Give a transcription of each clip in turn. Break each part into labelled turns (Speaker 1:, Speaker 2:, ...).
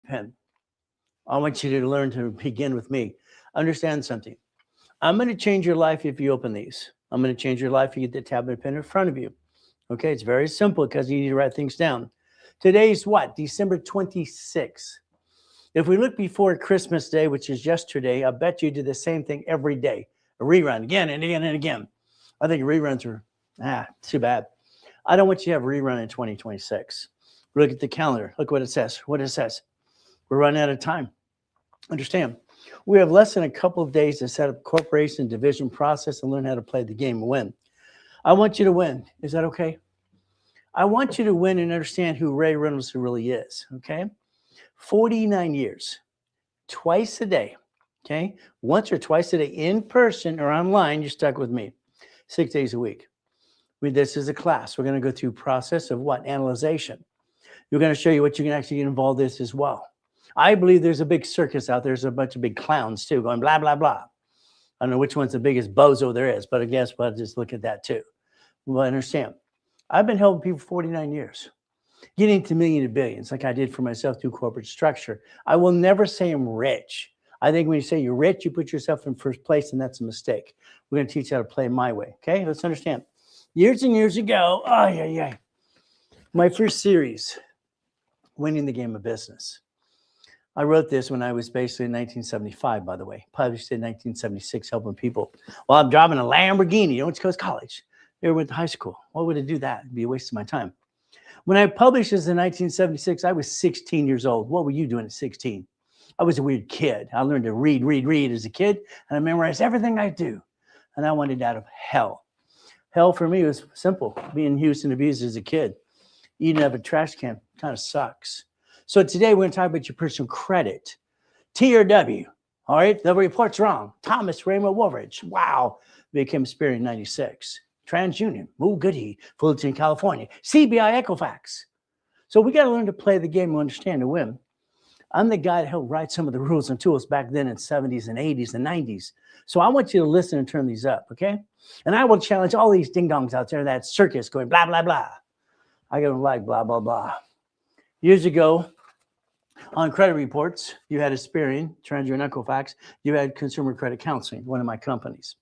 Speaker 1: pen. I want you to learn to begin with me. Understand something. I'm going to change your life if you open these. I'm going to change your life if you get the tablet and pen in front of you. Okay, it's very simple because you need to write things down. Today's what? December 26th. If we look before Christmas Day, which is yesterday, I bet you do the same thing every day. A rerun again and again and again. I think reruns are, too bad. I don't want you to have a rerun in 2026. Look at the calendar. Look what it says. What it says. We're running out of time. Understand, we have less than a couple of days to set up corporation division process and learn how to play the game and win. I want you to win. Is that okay? I want you to win and understand who Ray Reynolds really is, okay? 49 years, twice a day, okay? Once or twice a day in person or online, you're stuck with me, 6 days a week. This is a class. We're going to go through process of what? Analyzation. We're going to show you what you can actually get involved in as well. I believe there's a big circus out there. There's a bunch of big clowns too going blah, blah, blah. I don't know which one's the biggest bozo there is, but I guess we'll just look at that too. Well, understand, I've been helping people for 49 years, getting to millions and billions like I did for myself through corporate structure. I will never say I'm rich. I think when you say you're rich, you put yourself in first place, and that's a mistake. We're going to teach you how to play my way, okay? Let's understand. Years and years ago, my first series, Winning the Game of Business. I wrote this when I was basically in 1975, by the way. Published in 1976, helping people. Well, I'm driving a Lamborghini, Orange Coast College. Never went to high school. Why would I do that? It'd be a waste of my time. When I published this in 1976, I was 16 years old. What were you doing at 16? I was a weird kid. I learned to read as a kid, and I memorized everything I do. And I wanted out of hell. Hell for me was simple. Being used and abused as a kid. Eating out of a trash can kind of sucks. So today we're going to talk about your personal credit. T or W. All right, the report's wrong. Thomas Raymond Woolridge. Wow. Became a spirit in 96. TransUnion. Oh, goody. Fullerton, California. CBI Equifax. So we got to learn to play the game and understand to win. I'm the guy that helped write some of the rules and tools back then in the 70s and 80s and 90s. So I want you to listen and turn these up, okay? And I will challenge all these ding-dongs out there, that circus going blah, blah, blah. I don't like blah, blah, blah. Years ago, on credit reports, you had Experian, TransUnion, Equifax. You had Consumer Credit Counseling, one of my companies.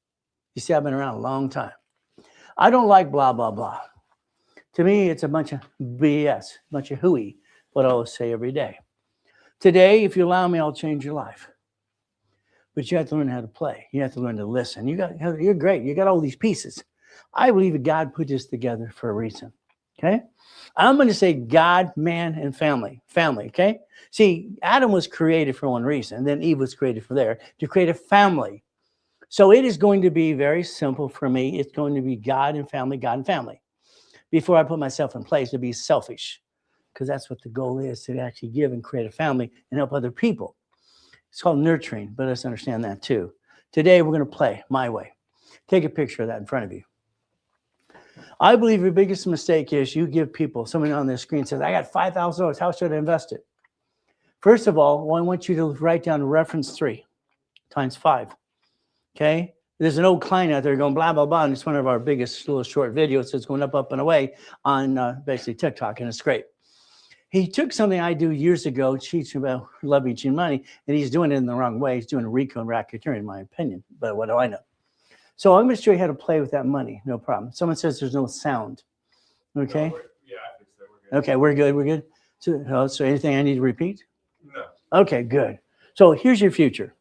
Speaker 1: You see, I've been around a long time. I don't like blah, blah, blah. To me, it's a bunch of BS, a bunch of hooey, what I always say every day. Today, if you allow me, I'll change your life. But you have to learn how to play. You have to learn to listen. You're great. You got all these pieces. I believe that God put this together for a reason. Okay? I'm going to say God, man, and family. Family, okay? See, Adam was created for one reason, and then Eve was created for there, to create a family. So it is going to be very simple for me. It's going to be God and family, God and family. Before I put myself in place to be selfish, because that's what the goal is, to actually give and create a family and help other people. It's called nurturing, but let's understand that too. Today, we're going to play my way. Take a picture of that in front of you. I believe your biggest mistake is you give people, somebody on their screen says, I got $5,000. How should I invest it? First of all, I want you to write down reference 3 times 5. Okay? There's an old client out there going blah, blah, blah. And it's one of our biggest little short videos that's going up and away on basically TikTok. And it's great. He took something I do years ago, teaching about leveraging money, and he's doing it in the wrong way. He's doing a RICO and racketeering, in my opinion. But what do I know? So I'm going to show you how to play with that money. No problem. Someone says there's no sound. Okay?
Speaker 2: No, yeah, I think so. We're good.
Speaker 1: Okay, we're good. We're good. So anything I need to repeat?
Speaker 2: No.
Speaker 1: Okay, good. So here's your future.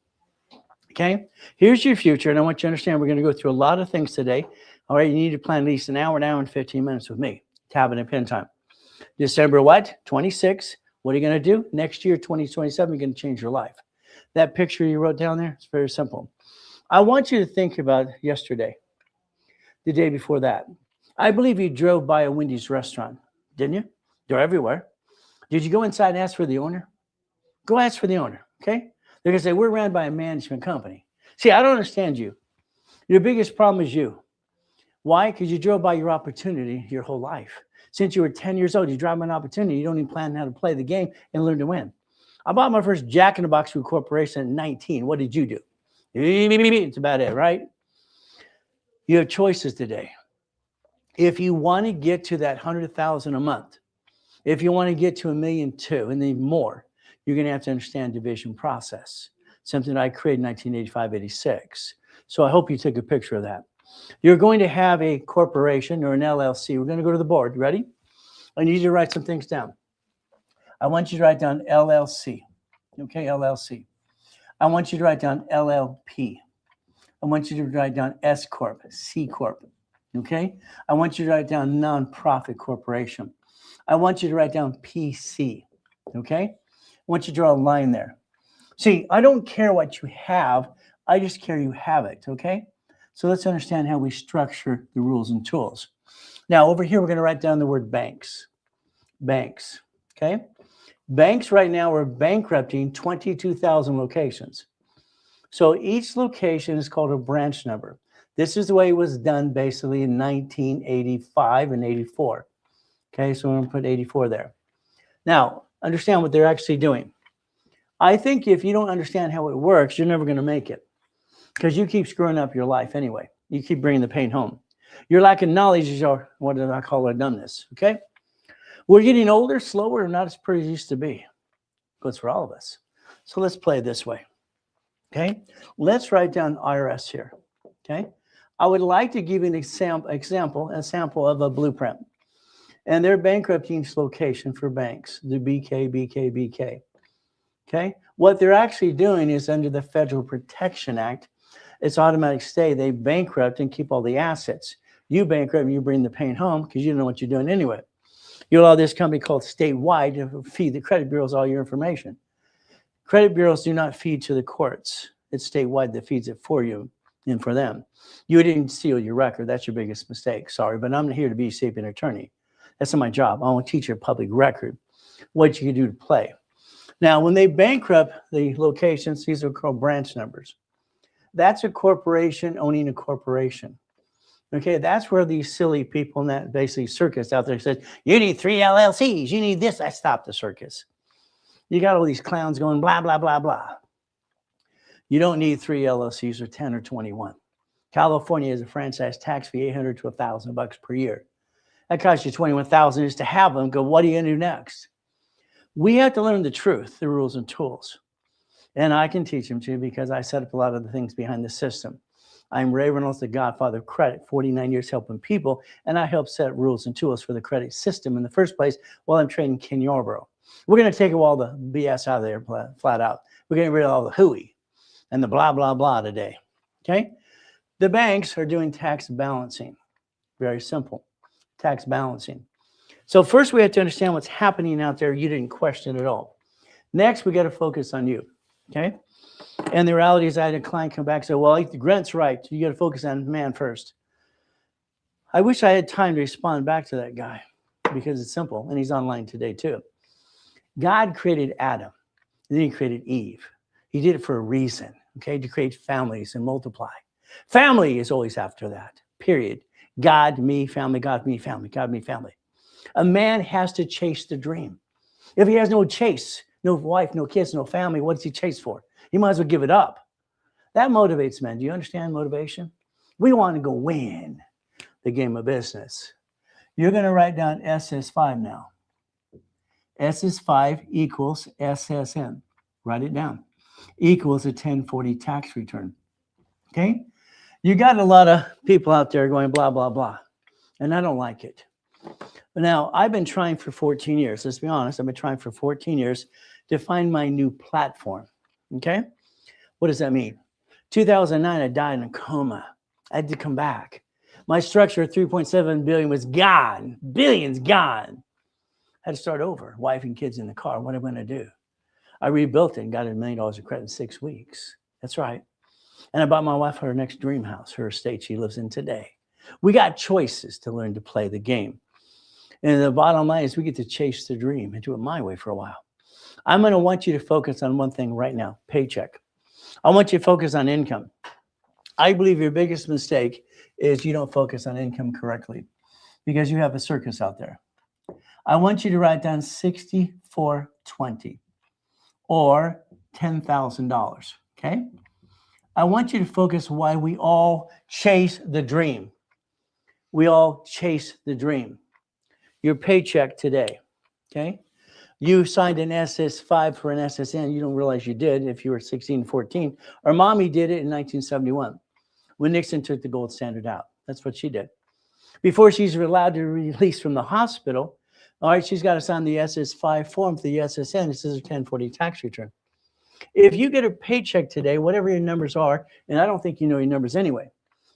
Speaker 1: Okay? Here's your future, and I want you to understand we're going to go through a lot of things today. All right, you need to plan at least an hour and 15 minutes with me. Tablet and pen time. December what? 26. What are you going to do? Next year, 2027, you're going to change your life. That picture you wrote down there, it's very simple. I want you to think about yesterday, the day before that. I believe you drove by a Wendy's restaurant, didn't you? They're everywhere. Did you go inside and ask for the owner? Go ask for the owner, okay? They're going to say, we're ran by a management company. See, I don't understand you. Your biggest problem is you. Why? Because you drove by your opportunity your whole life. Since you were 10 years old, you drive by an opportunity. You don't even plan how to play the game and learn to win. I bought my first Jack in the Box through corporation at 19. What did you do? It's about it, right? You have choices today. If you want to get to that 100,000 a month, if you want to get to $1.2 million and then more, you're going to have to understand division process, something I created in 1985, 86. So I hope you took a picture of that. You're going to have a corporation or an LLC. We're going to go to the board. Ready? I need you to write some things down. I want you to write down LLC. Okay, LLC. I want you to write down LLP. I want you to write down S Corp, C Corp. Okay? I want you to write down nonprofit corporation. I want you to write down PC. Okay? I want you to draw a line there. See, I don't care what you have. I just care you have it. Okay? So let's understand how we structure the rules and tools. Now, over here, we're going to write down the word banks. Banks. Okay? Banks right now are bankrupting 22,000 locations. So each location is called a branch number. This is the way it was done basically in 1985 and 84. Okay, so I'm going to put 84 there. Now, understand what they're actually doing. I think if you don't understand how it works, you're never going to make it because you keep screwing up your life anyway. You keep bringing the pain home. Your lack of knowledge is your, what did I call it, dumbness, okay? We're getting older, slower, not as pretty as it used to be. Goes for all of us. So let's play it this way, okay? Let's write down IRS here, okay? I would like to give you an example of a blueprint. And they're bankrupting each location for banks, the BK. Okay? What they're actually doing is under the Federal Protection Act, it's automatic stay. They bankrupt and keep all the assets. You bankrupt and you bring the pain home because you don't know what you're doing anyway. You allow this company called Statewide to feed the credit bureaus all your information. Credit bureaus do not feed to the courts. It's Statewide that feeds it for you and for them. You didn't steal your record. That's your biggest mistake. Sorry, but I'm here to be a sapient attorney. That's not my job. I want to teach you a public record, what you can do to play. Now, when they bankrupt the locations, these are called branch numbers. That's a corporation owning a corporation. Okay, that's where these silly people in that basically circus out there says, you need 3 LLCs, you need this. I stopped the circus. You got all these clowns going blah, blah, blah, blah. You don't need 3 LLCs or 10 or 21. California has a franchise tax fee, $800 to $1,000 per year. That costs you $21,000 just to have them. Go, what are you going to do next? We have to learn the truth, the rules and tools. And I can teach them to you because I set up a lot of the things behind the system. I'm Ray Reynolds, the godfather of credit, 49 years helping people, and I help set rules and tools for the credit system in the first place while I'm training Ken Yarborough. We're going to take all the BS out of there flat out. We're getting rid of all the hooey and the blah, blah, blah today. Okay? The banks are doing tax balancing. Very simple. Tax balancing. So first we have to understand what's happening out there. You didn't question at all. Next, we got to focus on you. Okay? And the reality is I had a client come back and say, well, Grant's right. You got to focus on man first. I wish I had time to respond back to that guy because it's simple. And he's online today too. God created Adam. And then he created Eve. He did it for a reason. Okay? To create families and multiply. Family is always after that. Period. God, me, family, God, me, family, God, me, family. A man has to chase the dream. If he has no chase, no wife, no kids, no family, what does he chase for? He might as well give it up. That motivates men. Do you understand motivation? We want to go win the game of business. You're going to write down SS5 now. SS5 equals SSN. Write it down. Equals a 1040 tax return. Okay? You got a lot of people out there going blah, blah, blah. And I don't like it. Now, I've been trying for 14 years. Let's be honest. I've been trying for 14 years to find my new platform. Okay? What does that mean? 2009, I died in a coma. I had to come back. My structure of 3.7 billion was gone. Billions gone. I had to start over. Wife and kids in the car. What am I going to do? I rebuilt it and got $1 million of credit in 6 weeks. That's right. And I bought my wife her next dream house, her estate she lives in today. We got choices to learn to play the game. And the bottom line is we get to chase the dream and do it my way for a while. I'm going to want you to focus on one thing right now, paycheck. I want you to focus on income. I believe your biggest mistake is you don't focus on income correctly because you have a circus out there. I want you to write down 6420 or $10,000, okay? I want you to focus why we all chase the dream. We all chase the dream. Your paycheck today, okay? You signed an SS5 for an SSN. You don't realize you did if you were 16, 14. Or mommy did it in 1971 when Nixon took the gold standard out. That's what she did. Before she's allowed to release from the hospital, all right, she's got to sign the SS5 form for the SSN. This is a 1040 tax return. If you get a paycheck today, whatever your numbers are, and I don't think you know your numbers anyway,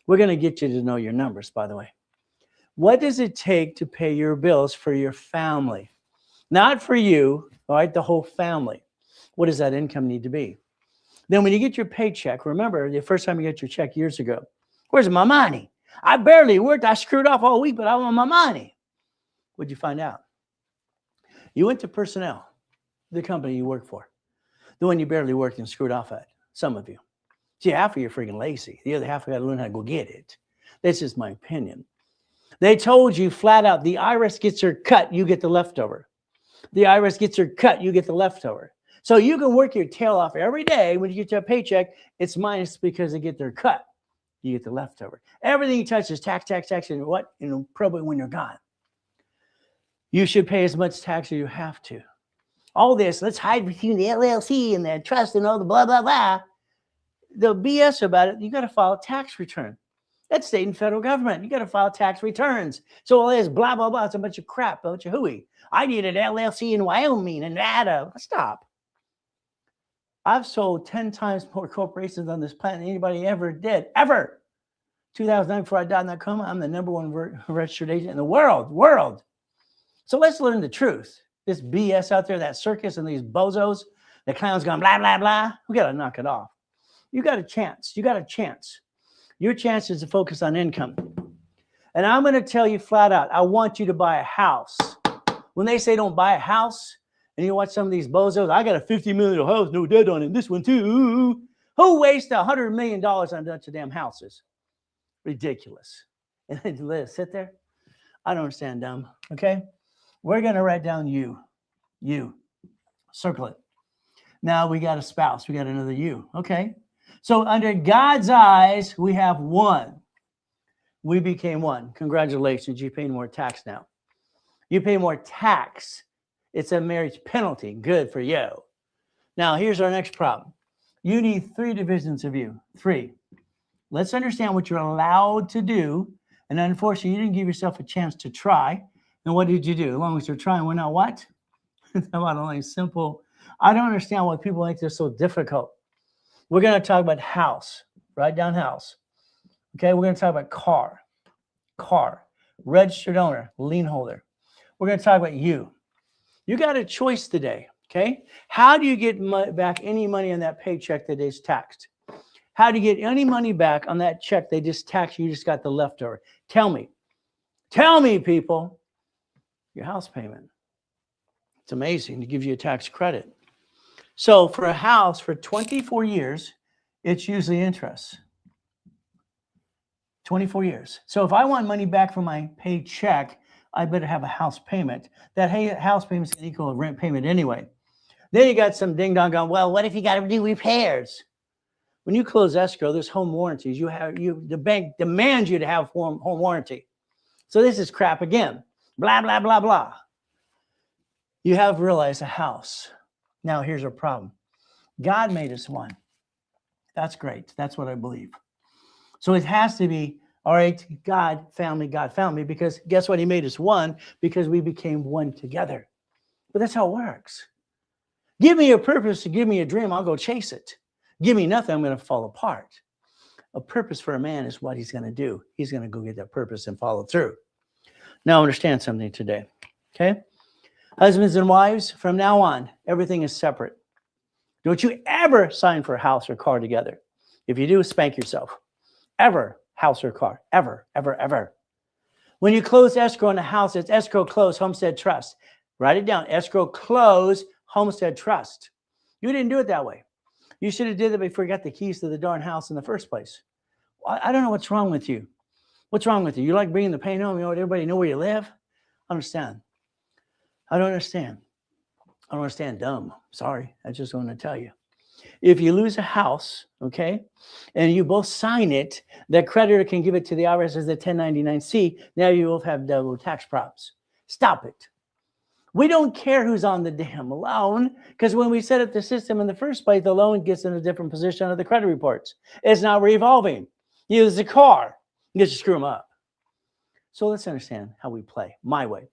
Speaker 1: we're going to get you to know your numbers, by the way. What does it take to pay your bills for your family? Not for you, all right, the whole family. What does that income need to be? Then when you get your paycheck, remember the first time you got your check years ago, where's my money? I barely worked. I screwed off all week, but I want my money. What'd you find out? You went to personnel, the company you work for, the one you barely worked and screwed off at, some of you. See, half of you are freaking lazy. The other half got to learn how to go get it. This is my opinion. They told you flat out, the IRS gets their cut, you get the leftover. The IRS gets their cut, you get the leftover. So you can work your tail off every day. When you get your paycheck, it's minus because they get their cut. You get the leftover. Everything you touch is tax, tax, tax, and what? Probably when you're gone. You should pay as much tax as you have to. All this, let's hide between the LLC and the trust and all the blah, blah, blah. The BS about it, you got to file a tax return. That's state and federal government. You got to file tax returns. So all this blah, blah, blah, it's a bunch of crap, a bunch of hooey. I need an LLC in Wyoming and Nevada. Stop. I've sold 10 times more corporations on this planet than anybody ever did, ever. 2009, before I died in that coma, I'm the #1 registered agent in the world. So let's learn the truth. This BS out there, that circus and these bozos, the clowns going blah, blah, blah. We got to knock it off. You got a chance. You got a chance. Your chance is to focus on income. And I'm going to tell you flat out, I want you to buy a house. When they say don't buy a house, and you watch some of these bozos, I got a $50 million house, no debt on it, this one too. Who wastes $100 million on a bunch of damn houses? Ridiculous. And then let it sit there. I don't understand, dumb. Okay? We're going to write down you. Circle it. Now we got a spouse. We got another you. Okay? So under God's eyes, we have one. We became one. Congratulations. You pay more tax now. You pay more tax. It's a marriage penalty. Good for you. Now, here's our next problem. You need 3 divisions of you. 3. Let's understand what you're allowed to do. And unfortunately, you didn't give yourself a chance to try. And what did you do? As long as you're trying, we're not what? About only simple. I don't understand why people make this so difficult. We're going to talk about house. Write down house. Okay, we're going to talk about car, registered owner, lien holder. We're going to talk about you. You got a choice today, okay? How do you get back any money on that paycheck that is taxed? How do you get any money back on that check they just taxed you just got the leftover? Tell me, people, your house payment. It's amazing to give you a tax credit. So for a house for 24 years, it's usually interest. 24 years. So if I want money back from my paycheck, I better have a house payment. That house payment is equal to rent payment anyway. Then you got some ding dong going, well, what if you got to do repairs? When you close escrow, there's home warranties. The bank demands you to have home warranty. So this is crap again. Blah, blah, blah, blah. You have realized a house. Now here's our problem. God made us one. That's great. That's what I believe. So it has to be, all right, God, family, because guess what? He made us one because we became one together. But that's how it works. Give me a purpose, give me a dream, I'll go chase it. Give me nothing, I'm going to fall apart. A purpose for a man is what he's going to do. He's going to go get that purpose and follow through. Now understand something today, okay? Husbands and wives, from now on, everything is separate. Don't you ever sign for a house or car together. If you do, spank yourself. Ever, house or car, ever, ever, ever. When you close escrow on a house, it's escrow close, homestead trust. Write it down, escrow close, homestead trust. You didn't do it that way. You should have did it before you got the keys to the darn house in the first place. I don't know what's wrong with you. What's wrong with you? You like bringing the pain home? You know, everybody know where you live? I understand. I don't understand. I don't understand, dumb. Sorry, I just want to tell you. If you lose a house, okay, and you both sign it, the creditor can give it to the IRS as a 1099-C. Now you both have double tax problems. Stop it. We don't care who's on the damn loan, because when we set up the system in the first place, the loan gets in a different position of the credit reports. It's not revolving. You use the car, you just screw them up. So let's understand how we play my way.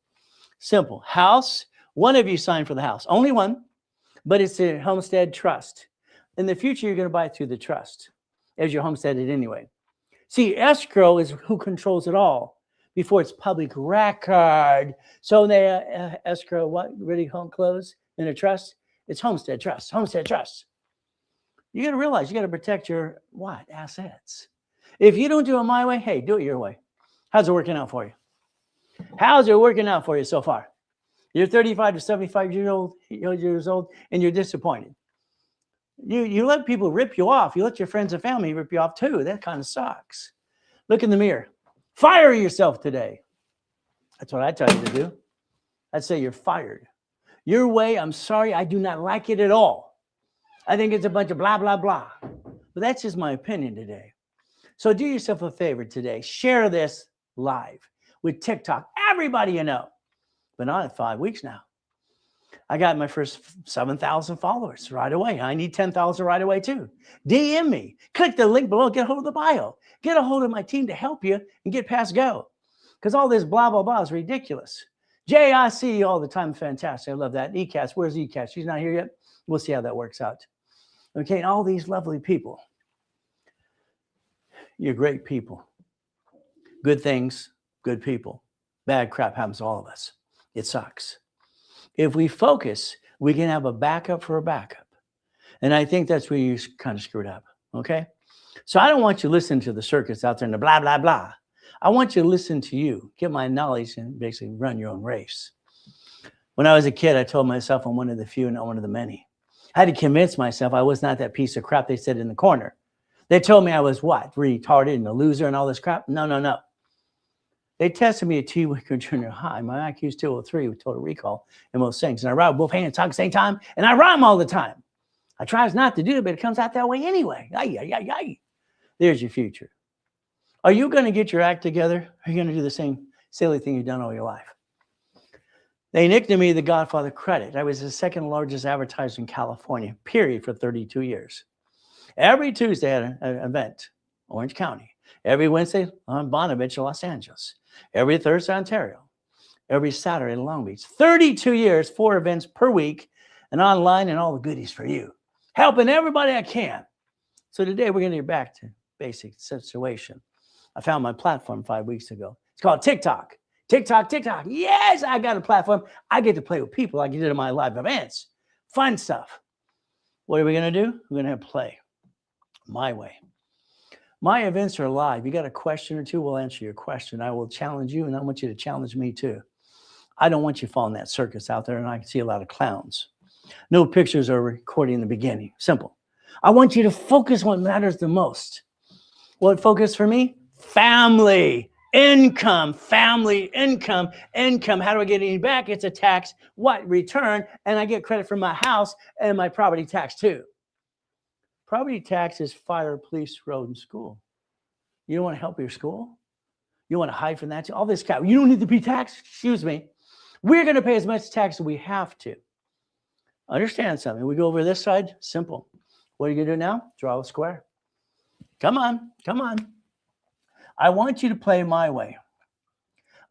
Speaker 1: Simple. House, one of you signed for the house. Only one, but it's a homestead trust. In the future, you're going to buy it through the trust as your homesteaded anyway. See, escrow is who controls it all before it's public record. So when they escrow what? Ready, home, close in a trust? It's homestead trust, homestead trust. You got to realize you got to protect your what? Assets. If you don't do it my way, hey, do it your way. How's it working out for you? How's it working out for you so far? You're 35 to 75 years old, and you're disappointed. You let people rip you off. You let your friends and family rip you off too. That kind of sucks. Look in the mirror. Fire yourself today. That's what I tell you to do. I'd say you're fired. Your way, I'm sorry, I do not like it at all. I think it's a bunch of blah, blah, blah. But that's just my opinion today. So do yourself a favor today. Share this live with TikTok. Everybody you know. Been on it 5 weeks now. I got my first 7,000 followers right away. I need 10,000 right away too. DM me. Click the link below. Get a hold of the bio. Get a hold of my team to help you and get past go. Because all this blah, blah, blah is ridiculous. Jay, I see you all the time. Fantastic. I love that. ECAS. Where's ECAS? She's not here yet. We'll see how that works out. Okay, and all these lovely people. You're great people. Good things, good people. Bad crap happens to all of us. It sucks. If we focus, we can have a backup for a backup. And I think that's where you kind of screwed up, okay? So I don't want you to listen to the circuits out there and the blah, blah, blah. I want you to listen to you, get my knowledge, and basically run your own race. When I was a kid, I told myself I'm one of the few and not one of the many. I had to convince myself I was not that piece of crap they said in the corner. They told me I was what? Retarded and a loser and all this crap? No, no, no. They tested me at T-Wicker Junior High. My IQ is 203 with total recall and most things. And I ride with both hands, talk at the same time, and I rhyme all the time. I try not to do it, but it comes out that way anyway. Ay, ay, ay, ay. There's your future. Are you going to get your act together? Or are you going to do the same silly thing you've done all your life? They nicknamed me the Godfather Credit. I was the second largest advertiser in California, period, for 32 years. Every Tuesday I had an event, Orange County. Every Wednesday on Bonavich, Los Angeles. Every Thursday, Ontario. Every Saturday in Long Beach. 32 years, 4 events per week, and online and all the goodies for you. Helping everybody I can. So today we're going to get back to basic situation. I found my platform 5 weeks ago. It's called TikTok. TikTok, TikTok. Yes, I got a platform. I get to play with people like you did in my live events. Fun stuff. What are we going to do? We're going to play my way. My events are live. You got a question or two, we'll answer your question. I will challenge you, and I want you to challenge me too. I don't want you following that circus out there, and I can see a lot of clowns. No pictures or recording in the beginning. Simple. I want you to focus on what matters the most. What focus for me? Family, income, family, income, income. How do I get any back? It's a tax, what? Return, and I get credit for my house and my property tax too. Property tax is fire, police, road, and school. You don't want to help your school? You want to hide from that? All this crap. You don't need to be taxed? Excuse me. We're going to pay as much tax as we have to. Understand something. We go over this side. Simple. What are you going to do now? Draw a square. Come on. Come on. I want you to play my way.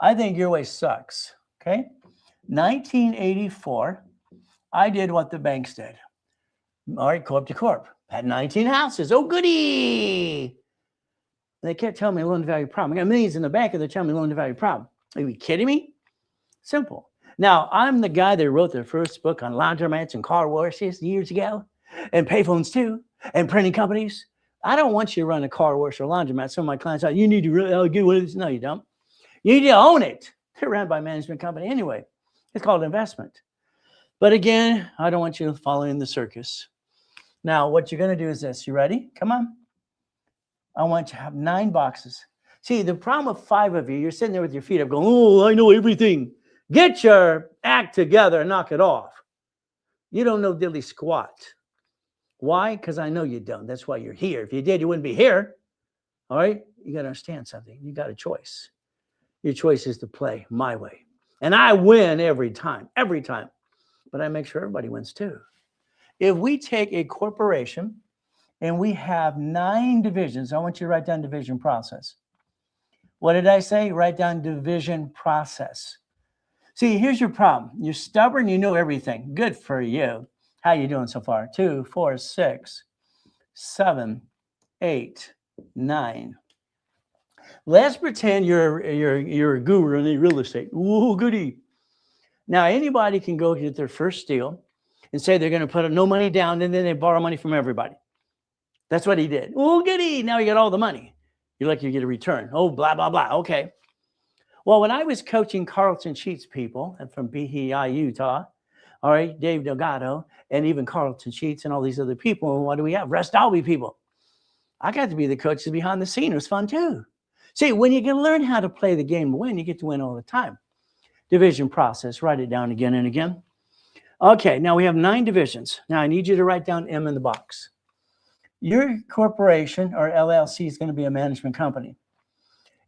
Speaker 1: I think your way sucks. Okay? 1984, I did what the banks did. All right, corp to corp. Had 19 houses. Oh, goody. They kept telling me loan to value problem. I got millions in the bank and they're telling me loan to value problem. Are you kidding me? Simple. Now, I'm the guy that wrote the first book on laundromats and car washes years ago, and payphones too, and printing companies. I don't want you to run a car wash or laundromat. Some of my clients are, you need to really get one of this. No, you don't. You need to own it. They're run by a management company anyway. It's called investment. But again, I don't want you to follow in the circus. Now, what you're going to do is this. You ready? Come on. I want you to have 9 boxes. See, the problem with 5 of you, you're sitting there with your feet up going, oh, I know everything. Get your act together and knock it off. You don't know diddly squat. Why? Because I know you don't. That's why you're here. If you did, you wouldn't be here. All right? You got to understand something. You got a choice. Your choice is to play my way. And I win every time, but I make sure everybody wins too. If we take a corporation and we have 9 divisions, I want you to write down division process. What did I say? Write down division process. See, here's your problem. You're stubborn, you know everything. Good for you. How you doing so far? 2, 4, 6, 7, 8, 9. Let's pretend you're a guru in real estate. Ooh, goody. Now, anybody can go get their first deal and say they're going to put no money down, and then they borrow money from everybody. That's what he did. Ooh, goody. Now you got all the money. You're like, you get a return. Oh, blah, blah, blah. Okay. Well, when I was coaching Carlton Sheets people from BEI, Utah, all right, Dave Delgado, and even Carlton Sheets and all these other people, what do we have? Rest Alby people. I got to be the coaches behind the scene. It was fun too. See, when you can learn how to play the game to win, you get to win all the time. Division process, write it down again and again. Okay, now we have 9 divisions. Now I need you to write down M in the box. Your corporation or LLC is going to be a management company.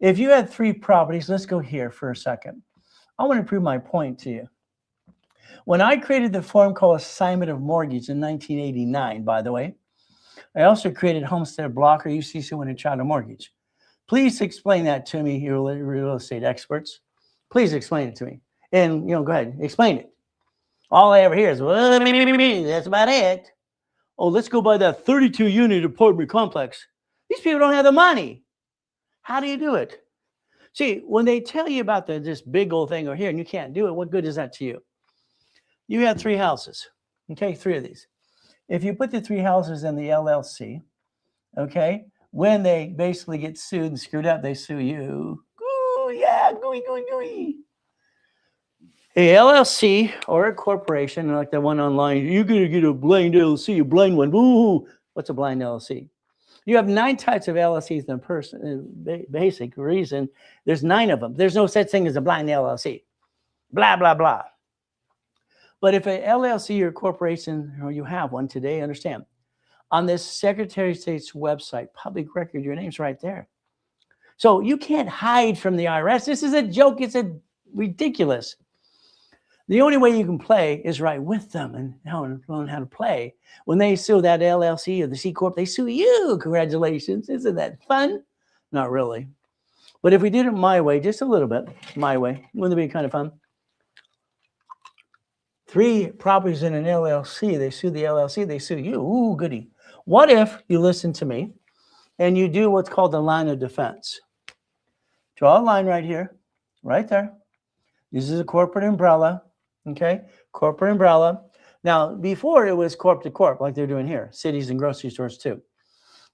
Speaker 1: If you had 3 properties, let's go here for a second. I want to prove my point to you. When I created the form called assignment of mortgage in 1989, by the way, I also created homestead block or UCC when a child a mortgage. Please explain that to me, you real estate experts. Please explain it to me. And, go ahead, explain it. All I ever hear is, well, that's about it. Oh, let's go buy that 32-unit apartment complex. These people don't have the money. How do you do it? See, when they tell you about this big old thing over here and you can't do it, what good is that to you? You have 3 houses, okay, 3 of these. If you put the 3 houses in the LLC, okay, when they basically get sued and screwed up, they sue you. Ooh, yeah, gooey, gooey, gooey. A LLC or a corporation, like the one online, you're going to get a blind LLC, a blind one. Ooh, what's a blind LLC? You have 9 types of LLCs in person. Basic reason, there's 9 of them. There's no such thing as a blind LLC. Blah, blah, blah. But if a LLC or corporation, or you have one today, understand, on this Secretary of State's website, public record, your name's right there. So you can't hide from the IRS. This is a joke. It's ridiculous. The only way you can play is right with them and learn how to play. When they sue that LLC or the C Corp, they sue you. Congratulations. Isn't that fun? Not really. But if we did it my way, just a little bit, my way, wouldn't it be kind of fun? 3 properties in an LLC, they sue the LLC, they sue you. Ooh, goody. What if you listen to me and you do what's called the line of defense? Draw a line right here, right there. This is a corporate umbrella. Okay, corporate umbrella. Now, before it was corp to corp, like they're doing here, cities and grocery stores too.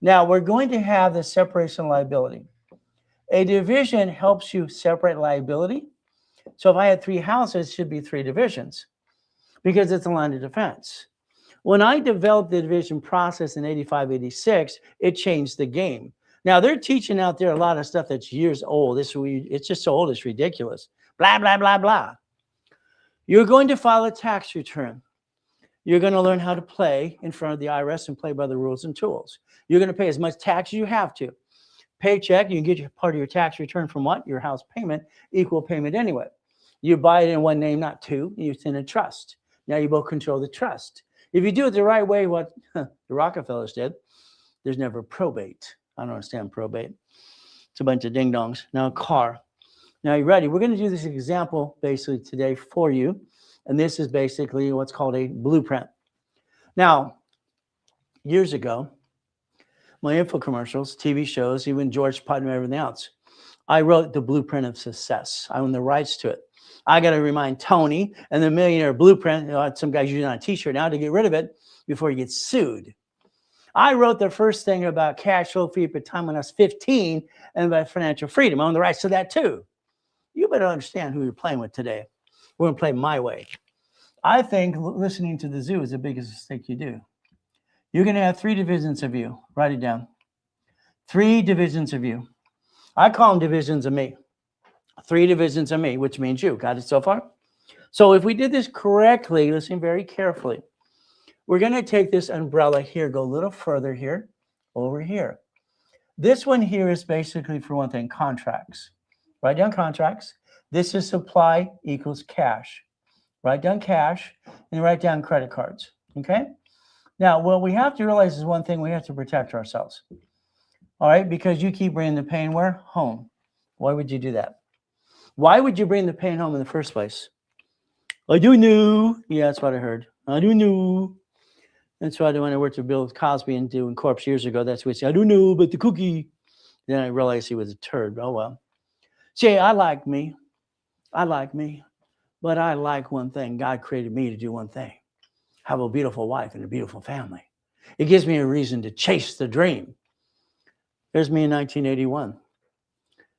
Speaker 1: Now, we're going to have the separation of liability. A division helps you separate liability. So if I had 3 houses, it should be 3 divisions because it's a line of defense. When I developed the division process in 85, 86, it changed the game. Now, they're teaching out there a lot of stuff that's years old. It's just so old, it's ridiculous. Blah, blah, blah, blah. You're going to file a tax return. You're going to learn how to play in front of the IRS and play by the rules and tools. You're going to pay as much tax as you have to. Paycheck, you can get your part of your tax return from what? Your house payment, equal payment anyway. You buy it in one name, not 2. You send a trust. Now you both control the trust. If you do it the right way, what the Rockefellers did, there's never probate. I don't understand probate. It's a bunch of ding-dongs. Now car. Now, you ready? We're going to do this example basically today for you. And this is basically what's called a blueprint. Now, years ago, my infomercials, TV shows, even George Putnam, everything else, I wrote the blueprint of success. I own the rights to it. I got to remind Tony and the Millionaire Blueprint, some guys using it on a t-shirt now to get rid of it before he gets sued. I wrote the first thing about cash flow free at the time when I was 15 and about financial freedom. I own the rights to that too. You better understand who you're playing with today. We're going to play my way. I think listening to the zoo is the biggest mistake you do. You're going to have 3 divisions of you. Write it down. 3 divisions of you. I call them divisions of me. 3 divisions of me, which means you. Got it so far? So if we did this correctly, listen very carefully. We're going to take this umbrella here, go a little further here, over here. This one here is basically, for one thing, contracts. Write down contracts. This is supply equals cash. Write down cash and write down credit cards. Okay? Now, what we have to realize is one thing: we have to protect ourselves. All right? Because you keep bringing the pain where? Home. Why would you do that? Why would you bring the pain home in the first place? I do know. Yeah, that's what I heard. I do know. That's why when I worked with Bill Cosby and doing corpse years ago, that's what he said. I don't know about the cookie. Then I realized he was a turd. Oh, well. See, I like me. But I like one thing. God created me to do one thing: have a beautiful wife and a beautiful family. It gives me a reason to chase the dream. There's me in 1981.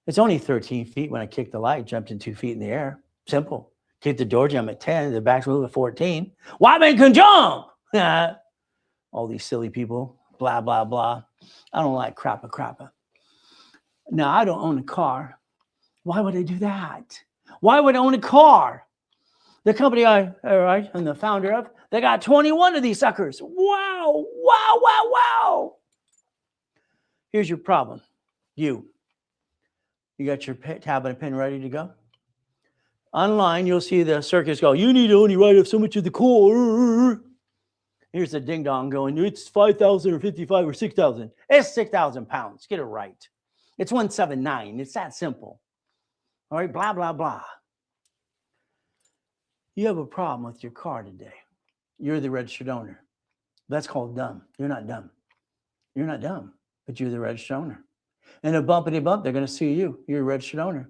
Speaker 1: It's only 13 feet when I kicked the light, jumped in 2 feet in the air. Simple. Kicked the door jump at 10, the back move at 14. Why man can jump? All these silly people, blah, blah, blah. I don't like crappa. Now, I don't own a car. Why would I do that? Why would I own a car? The company I'm the founder of, they got 21 of these suckers. Wow. Here's your problem. You got your tablet and pen ready to go? Online, you'll see the circus go, you need to only write off so much of the core. Here's the ding dong going, it's 5,000 or 55 or 6,000. It's 6,000 pounds. Get it right. It's 179. It's that simple. All right, blah, blah, blah. You have a problem with your car today. You're the registered owner. That's called dumb. You're not dumb. You're not dumb, but you're the registered owner. And a bumpity bump, they're going to sue you. You're a registered owner.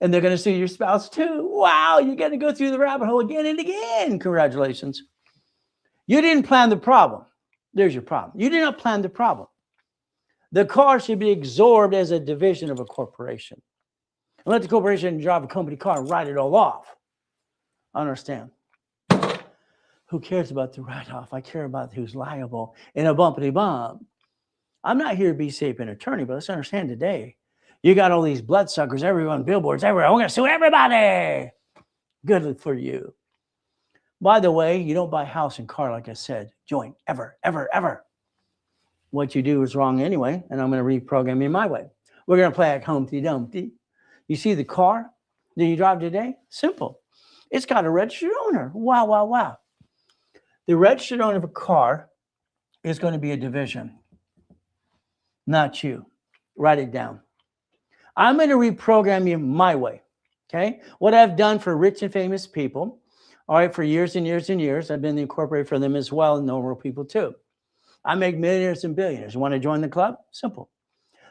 Speaker 1: And they're going to sue your spouse too. Wow, you're going to go through the rabbit hole again and again. Congratulations. You didn't plan the problem. There's your problem. You did not plan the problem. The car should be absorbed as a division of a corporation. And let the corporation drive a company car and write it all off. I understand. Who cares about the write-off? I care about who's liable in a bumpity bump. I'm not here to be safe an attorney, but let's understand today. You got all these bloodsuckers, everyone, billboards, everywhere. We're going to sue everybody. Good for you. By the way, you don't buy a house and car, like I said, joint, ever. What you do is wrong anyway, and I'm going to reprogram you my way. We're going to play like Humpty Dumpty. You see the car that you drive today? Simple. It's got a registered owner. Wow. The registered owner of a car is going to be a division, not you. Write it down. I'm going to reprogram you my way, okay? What I've done for rich and famous people, all right, for years and years and years, I've been incorporated for them as well, and normal people too. I make millionaires and billionaires. You want to join the club? Simple.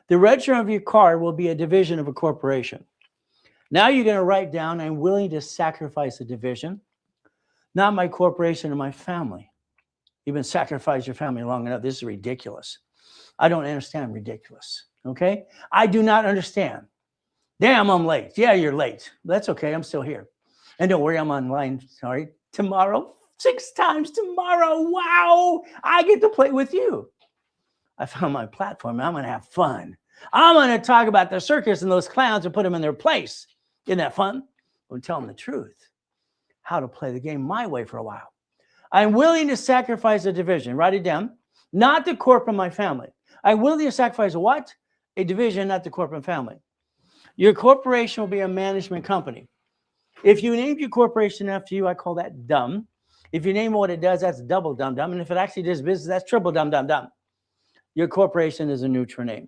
Speaker 1: The register of your car will be a division of a corporation. Now you're going to write down, I'm willing to sacrifice a division, not my corporation or my family. You've been sacrificing your family long enough. This is ridiculous. I don't understand ridiculous, okay? I do not understand. Damn, I'm late. Yeah, you're late. That's okay. I'm still here. And don't worry, I'm online, tomorrow. 6 times tomorrow. Wow. I get to play with you. I found my platform. I'm going to have fun. I'm going to talk about the circus and those clowns and put them in their place. Isn't that fun? I'm tell them the truth. How to play the game my way for a while. I'm willing to sacrifice a division. Write it down. Not the corporate, my family. I'm willing to sacrifice a what? A division, not the corporate family. Your corporation will be a management company. If you named your corporation after you, I call that dumb. If you name what it does, that's double dumb. And if it actually does business, that's triple dumb. Your corporation is a neutral name.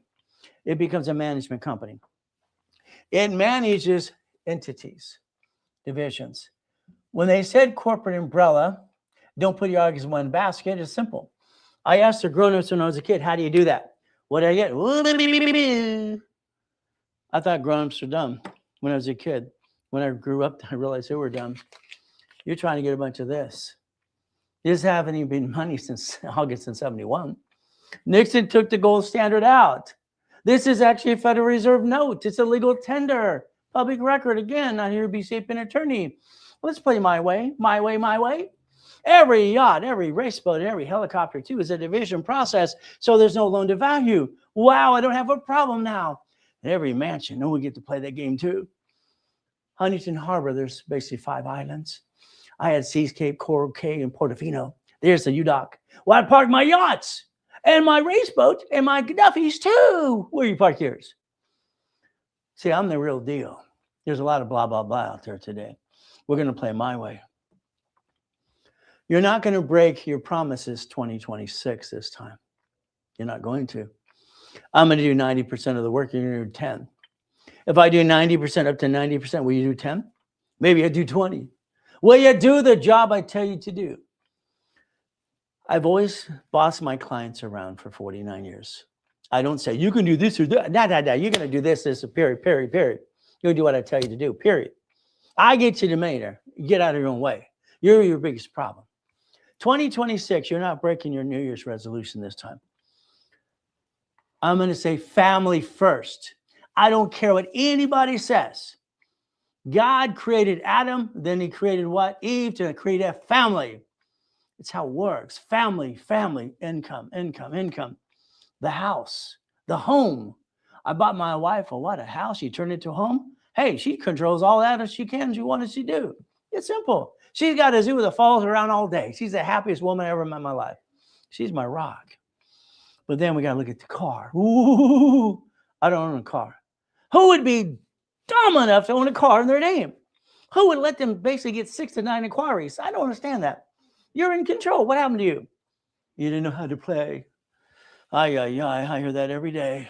Speaker 1: It becomes a management company. It manages entities, divisions. When they said corporate umbrella, don't put your eggs in one basket, it's simple. I asked the grown-ups when I was a kid, how do you do that? What did I get? I thought grown-ups were dumb when I was a kid. When I grew up, I realized they were dumb. You're trying to get a bunch of this. This hasn't even been money since August of 71. Nixon took the gold standard out. This is actually a Federal Reserve note. It's a legal tender. Public record. Again, not here to be safe an attorney. Let's play my way. Every yacht, every race boat, and every helicopter too is a division process. So there's no loan to value. Wow, I don't have a problem now. Every mansion, no one get to play that game too. Huntington Harbor, there's basically 5 islands. I had Seas Cape, Coral Cay, and Portofino. There's the UDOC. Well, I parked my yachts and my race boat and my Gaddafi's too. Where you park yours? See, I'm the real deal. There's a lot of blah, blah, blah out there today. We're going to play my way. You're not going to break your promises 2026 this time. You're not going to. I'm going to do 90% of the work. You're going to do 10. If I do 90% up to 90%, will you do 10? Maybe I do 20. Will you do the job I tell you to do? I've always bossed my clients around for 49 years. I don't say, you can do this or that. Nah. You're going to do this, period. You're going to do what I tell you to do, period. I get you the mayor. Get out of your own way. You're your biggest problem. 2026, you're not breaking your New Year's resolution this time. I'm going to say family first. I don't care what anybody says. God created Adam, then he created what? Eve to create a family. It's how it works. Family, income. The house, the home. I bought my wife a house. She turned it into a home. Hey, she controls all that if she can. She wants to do. It's simple. She's got a zoo that follows around all day. She's the happiest woman I ever met in my life. She's my rock. But then we got to look at the car. Ooh, I don't own a car. Who would be dumb enough to own a car in their name? Who would let them basically get 6 to 9 inquiries? I don't understand that. You're in control. What happened to you? You didn't know how to play. I hear that every day.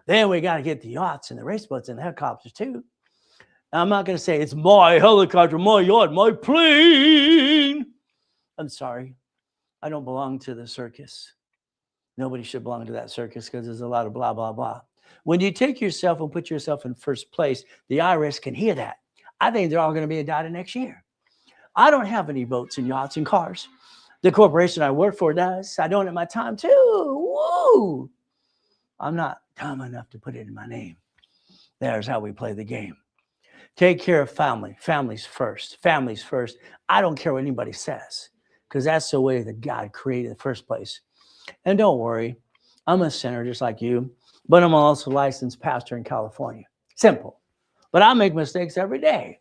Speaker 1: Then we got to get the yachts and the race boats and the helicopters too. I'm not going to say it's my helicopter, my yacht, my plane. I'm sorry. I don't belong to the circus. Nobody should belong to that circus because there's a lot of blah, blah, blah. When you take yourself and put yourself in first place, the IRS can hear that. I think they're all going to be indicted next year. I don't have any boats and yachts and cars. The corporation I work for does. I don't at my time too. Woo! I'm not dumb enough to put it in my name. There's how we play the game. Take care of family. Families first. Families first. I don't care what anybody says because that's the way that God created in the first place. And don't worry, I'm a sinner just like you, but I'm also a licensed pastor in California. Simple. But I make mistakes every day.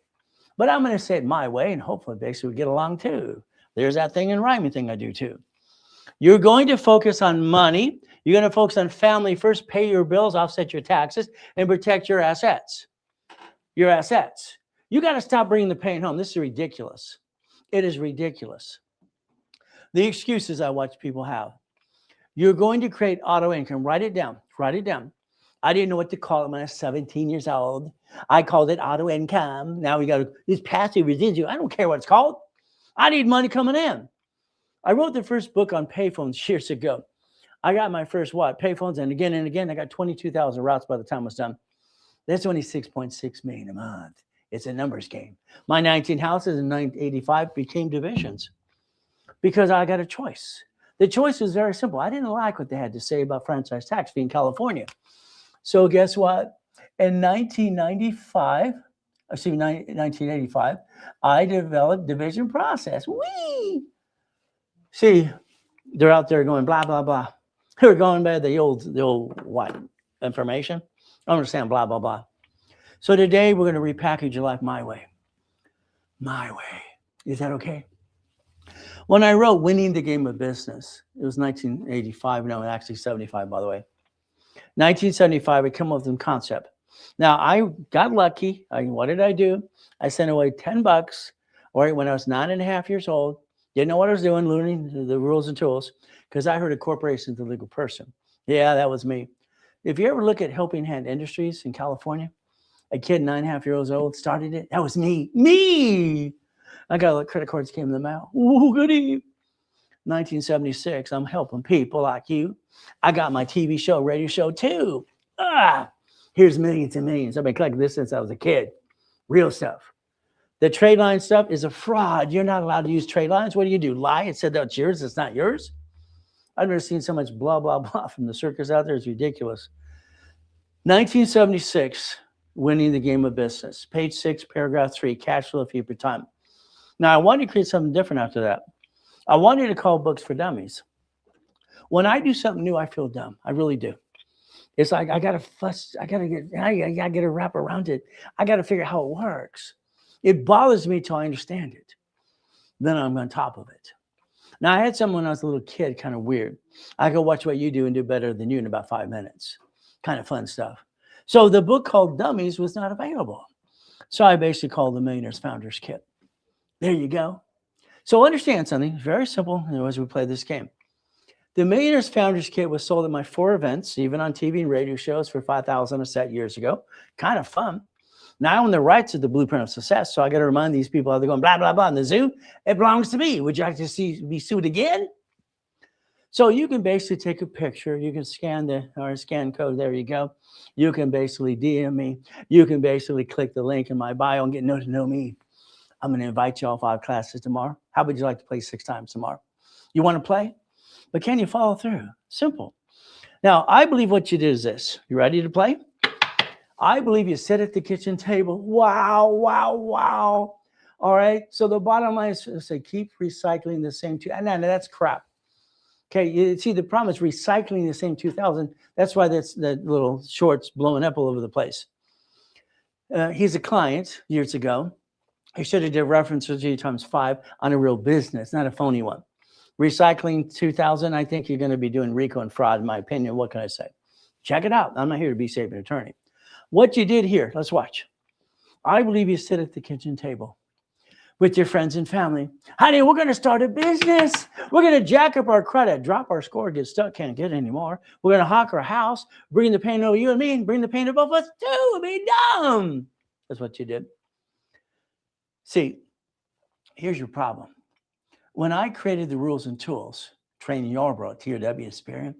Speaker 1: But I'm going to say it my way, and hopefully basically we get along too. There's that thing and rhyming thing I do too. You're going to focus on money. You're going to focus on family first, pay your bills, offset your taxes, and protect your assets. Your assets. You got to stop bringing the pain home. This is ridiculous. It is ridiculous. The excuses I watch people have. You're going to create auto income. Write it down. Write it down. I didn't know what to call it when I was 17 years old. I called it auto income. Now we got this passive residual. I don't care what it's called. I need money coming in. I wrote the first book on payphones years ago. I got my first payphones, and again, I got 22,000 routes by the time I was done. That's only 6.6 million a month. It's a numbers game. My 19 houses in 1985 became divisions because I got a choice. The choice was very simple. I didn't like what they had to say about franchise tax fee in California. So guess what? In 1985, I developed division process. Whee! See, they're out there going blah, blah, blah. They're going by the old what? Information? I understand blah, blah, blah. So today we're going to repackage your life my way. My way. Is that okay? When I wrote Winning the Game of Business, it was 1985. No, actually 75, by the way. 1975, I came up with the concept. Now, I got lucky. What did I do? I sent away $10 when I was 9.5 years old. Didn't know what I was doing, learning the rules and tools, because I heard a corporation is a legal person. Yeah, that was me. If you ever look at Helping Hand Industries in California, a kid 9.5 years old started it. That was me. Me! I got credit cards came in the mail. Ooh, goody. 1976, I'm helping people like you. I got my TV show, radio show too. Here's millions and millions. I've been collecting this since I was a kid. Real stuff. The trade line stuff is a fraud. You're not allowed to use trade lines. What do? Lie and said that's yours. It's not yours. I've never seen so much blah, blah, blah from the circus out there. It's ridiculous. 1976, Winning the Game of Business. Page 6, paragraph 3, cash flow fee per time. Now, I wanted to create something different after that. I wanted to call books for dummies. When I do something new, I feel dumb. I really do. It's like I got to fuss. I got to get a wrap around it. I got to figure out how it works. It bothers me till I understand it. Then I'm on top of it. Now, I had someone when I was a little kid, kind of weird. I could watch what you do and do better than you in about 5 minutes. Kind of fun stuff. So the book called Dummies was not available. So I basically call the Millionaires Founders Kit. There you go. So understand something very simple as we play this game. The Millionaires Founders Kit was sold at my 4 events, even on TV and radio shows for $5,000 a set years ago. Kind of fun. Now I own the rights of the Blueprint of Success, so I got to remind these people how they're going blah, blah, blah in the zoo. It belongs to me. Would you like to be sued again? So you can basically take a picture. You can scan code. There you go. You can basically DM me. You can basically click the link in my bio and get to know me. I'm going to invite you all 5 classes tomorrow. How would you like to play 6 times tomorrow? You want to play? But can you follow through? Simple. Now, I believe what you did is this. You ready to play? I believe you sit at the kitchen table. Wow, wow, wow. All right. So the bottom line is to say, keep recycling the same two. No, that's crap. Okay. You see, the problem is recycling the same 2,000. That's why that little short's blowing up all over the place. He's a client years ago. He should have did references G times 5 on a real business, not a phony one. Recycling 2,000, I think you're going to be doing RICO and fraud, in my opinion. What can I say? Check it out. I'm not here to be saving attorney. What you did here, let's watch. I believe you sit at the kitchen table with your friends and family. Honey, we're going to start a business. We're going to jack up our credit, drop our score, get stuck, can't get it anymore. We're going to hawk our house, bring the pain over you and me, and bring the pain of both of us too. Be dumb. That's what you did. See, here's your problem. When I created the rules and tools, training Yarbrough, TOW experience,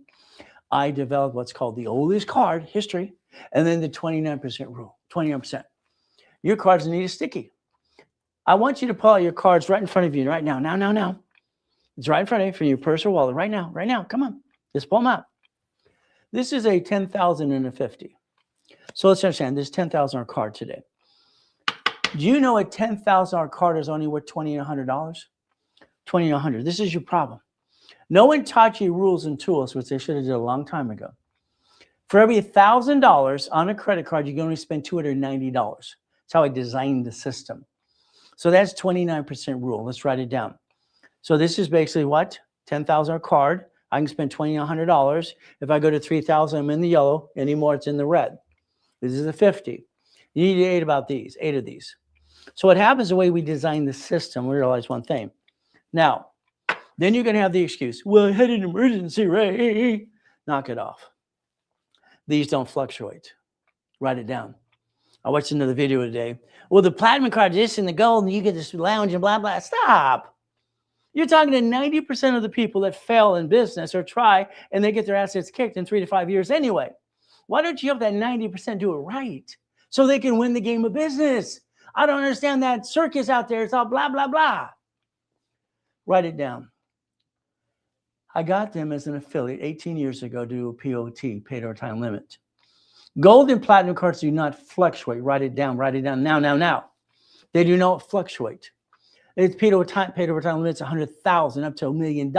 Speaker 1: I developed what's called the oldest card, history, and then the 29% rule, 29%. Your cards need a sticky. I want you to pull out your cards right in front of you right now. Now. It's right in front of you from your purse or wallet right now. Come on, just pull them out. This is a 10,000 and a 50. So let's understand, this 10,000 card today. Do you know a $10,000 card is only worth $2,100? $2,100. This is your problem. No one taught you rules and tools, which they should have did a long time ago. For every $1,000 on a credit card, you can only spend $290. That's how I designed the system. So that's 29% rule. Let's write it down. So this is basically what? $10,000 card. I can spend $2,100. If I go to 3,000, I'm in the yellow. Anymore, it's in the red. This is a 50. You need 8 of these. So what happens the way we design the system, we realize one thing. Now, then you're going to have the excuse, well, I had an emergency, right? Knock it off. These don't fluctuate. Write it down. I watched another video today. Well, the platinum card is this and the gold, and you get this lounge and blah, blah. Stop. You're talking to 90% of the people that fail in business or try, and they get their assets kicked in 3 to 5 years anyway. Why don't you help that 90% do it right so they can win the game of business? I don't understand that circus out there. It's all blah, blah, blah. Write it down. I got them as an affiliate 18 years ago to do a POT, paid over time limit. Gold and platinum cards do not fluctuate. Write it down now. They do not fluctuate. It's paid over time limits $100,000 up to $1 million.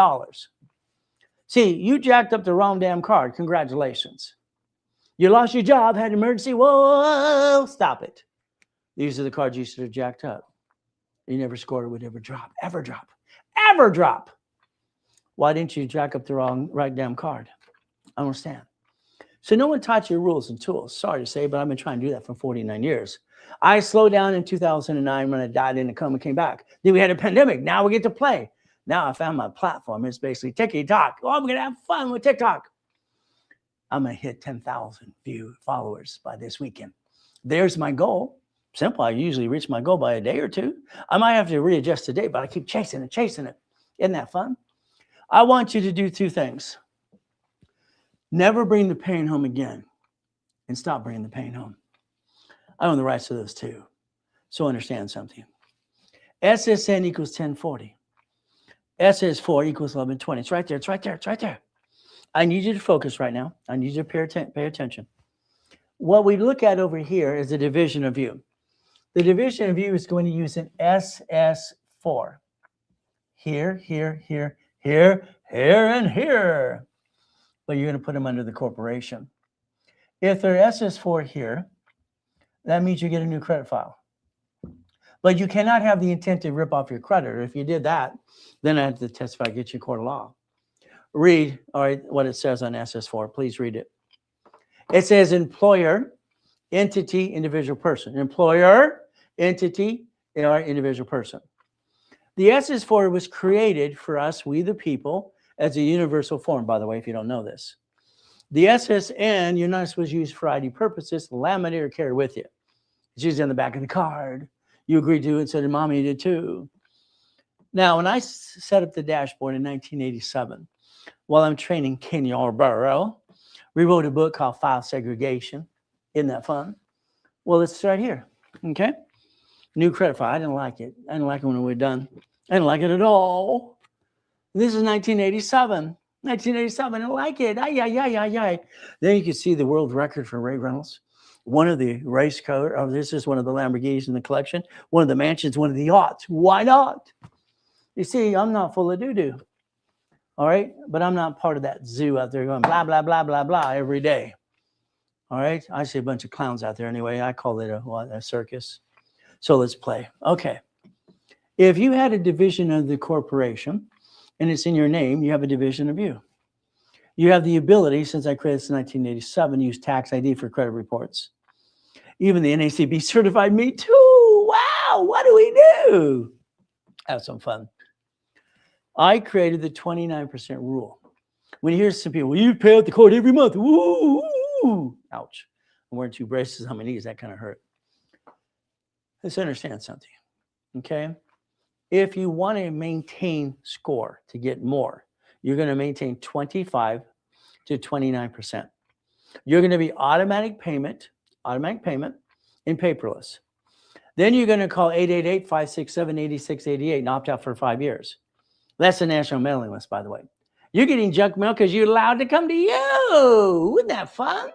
Speaker 1: See, you jacked up the wrong damn card. Congratulations. You lost your job, had an emergency. Whoa, stop it. These are the cards you should have jacked up. You never scored it would ever drop. Why didn't you jack up the right damn card? I don't understand. So no one taught you rules and tools. Sorry to say, but I've been trying to do that for 49 years. I slowed down in 2009 when I died in a coma, came back. Then we had a pandemic. Now we get to play. Now I found my platform. It's basically TikTok. Oh, I'm going to have fun with TikTok. I'm going to hit 10,000 followers by this weekend. There's my goal. Simple. I usually reach my goal by a day or 2. I might have to readjust the date, but I keep chasing it. Isn't that fun? I want you to do 2 things. Never bring the pain home again, and stop bringing the pain home. I own the rights to those 2. So understand something. SSN equals 1040. SS4 equals 1120. It's right there. I need you to focus right now. I need you to pay attention. What we look at over here is the division of view. The division of view is going to use an SS4. Here, and here. But you're going to put them under the corporation. If they're SS4 here, that means you get a new credit file. But you cannot have the intent to rip off your creditor. If you did that, then I have to testify, get you court of law. Read, all right, what it says on SS4. Please read it. It says employer, entity, individual person. Employer Entity, or individual person. The S is for it was created for us, we the people, as a universal form, by the way, if you don't know this. The SSN, you're not supposed to use for ID purposes, laminate or carry with you. It's usually on the back of the card. You agreed to it, so did mommy did too. Now, when I set up the dashboard in 1987, while I'm training Ken Yarborough, we wrote a book called File Segregation. Isn't that fun? Well, it's right here, okay? New credit file. I didn't like it. I didn't like it when we were done. I didn't like it at all. This is 1987. 1987, I didn't like it. Ay. Then you can see the world record for Ray Reynolds. One of the race car. Oh, this is one of the Lamborghinis in the collection. One of the mansions, one of the yachts. Why not? You see, I'm not full of doo-doo. All right? But I'm not part of that zoo out there going blah, blah, blah, blah, blah every day. All right? I see a bunch of clowns out there anyway. I call it a circus. So let's play. Okay. If you had a division of the corporation and it's in your name, you have a division of you. You have the ability, since I created this in 1987, to use tax ID for credit reports. Even the NACB certified me too. Wow, what do we do? Have some fun. I created the 29% rule. When you hear some people, well, you pay out the court every month. Woo! Ouch. I'm wearing 2 braces on my knees. That kind of hurt. Let's understand something, okay? If you want to maintain score to get more, you're going to maintain 25 to 29%. You're going to be automatic payment and paperless. Then you're going to call 888-567-8688 and opt out for 5 years. That's the national mailing list, by the way. You're getting junk mail because you're allowed to come to you. Isn't that fun?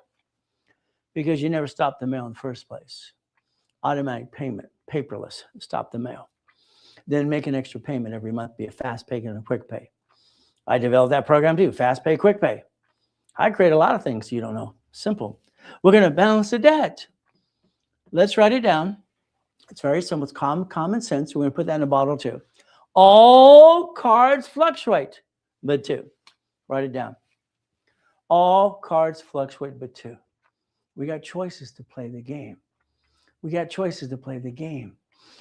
Speaker 1: Because you never stopped the mail in the first place. Automatic payment, paperless, stop the mail. Then make an extra payment every month, be a fast pay and a quick pay. I developed that program too, fast pay, quick pay. I create a lot of things you don't know. Simple. We're going to balance the debt. Let's write it down. It's very simple. It's common sense. We're going to put that in a bottle too. All cards fluctuate, but 2. Write it down. All cards fluctuate, but 2. We got choices to play the game.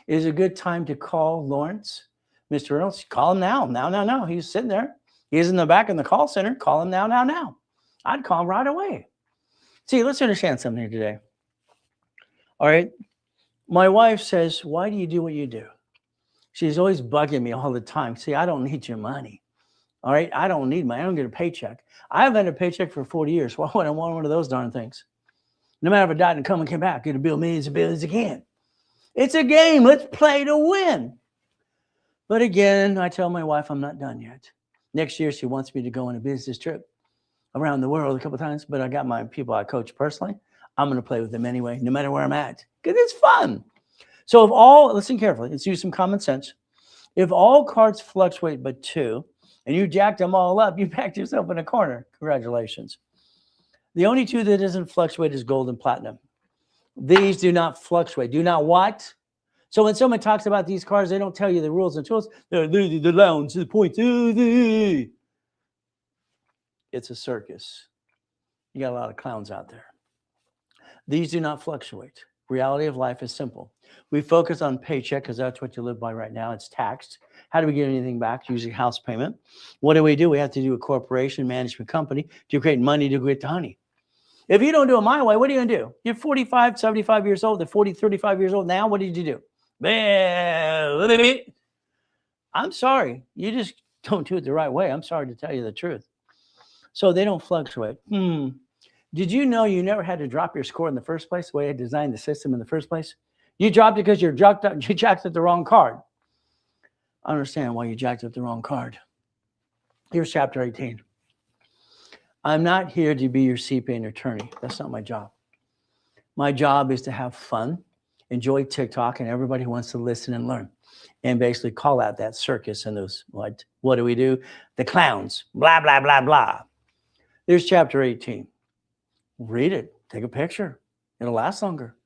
Speaker 1: It is a good time to call Lawrence. Mr. Reynolds, call him now. Now. He's sitting there. He's in the back in the call center. Call him now. I'd call him right away. See, let's understand something here today. All right. My wife says, why do you do what you do? She's always bugging me all the time. See, I don't need your money. All right. I don't need money. I don't get a paycheck. I haven't had a paycheck for 40 years. Why would I want one of those darn things? No matter if I died and come and came back, it'll bill millions and billions again. It's a game. Let's play to win. But again, I tell my wife I'm not done yet. Next year, she wants me to go on a business trip around the world a couple of times, but I got my people I coach personally. I'm going to play with them anyway, no matter where I'm at, because it's fun. So listen carefully, let's use some common sense. If all cards fluctuate but 2, and you jacked them all up, you backed yourself in a corner. Congratulations. The only 2 that doesn't fluctuate is gold and platinum. These do not fluctuate. Do not what? So when someone talks about these cards, they don't tell you the rules and tools. They're the lounge, the points. It's a circus. You got a lot of clowns out there. These do not fluctuate. Reality of life is simple. We focus on paycheck because that's what you live by right now. It's taxed. How do we get anything back? Usually house payment. What do? We have to do a corporation management company to create money to get the honey. If you don't do it my way, what are you going to do? You're 45, 75 years old. They're 40, 35 years old now. What did you do? I'm sorry. You just don't do it the right way. I'm sorry to tell you the truth. So they don't fluctuate. Did you know you never had to drop your score in the first place, the way I designed the system in the first place? You dropped it because you jacked up the wrong card. I understand why you jacked up the wrong card. Here's chapter 18. I'm not here to be your CPA and attorney. That's not my job. My job is to have fun, enjoy TikTok, and everybody who wants to listen and learn, and basically call out that circus and those, what do we do? The clowns, blah, blah, blah, blah. There's chapter 18. Read it. Take a picture. It'll last longer.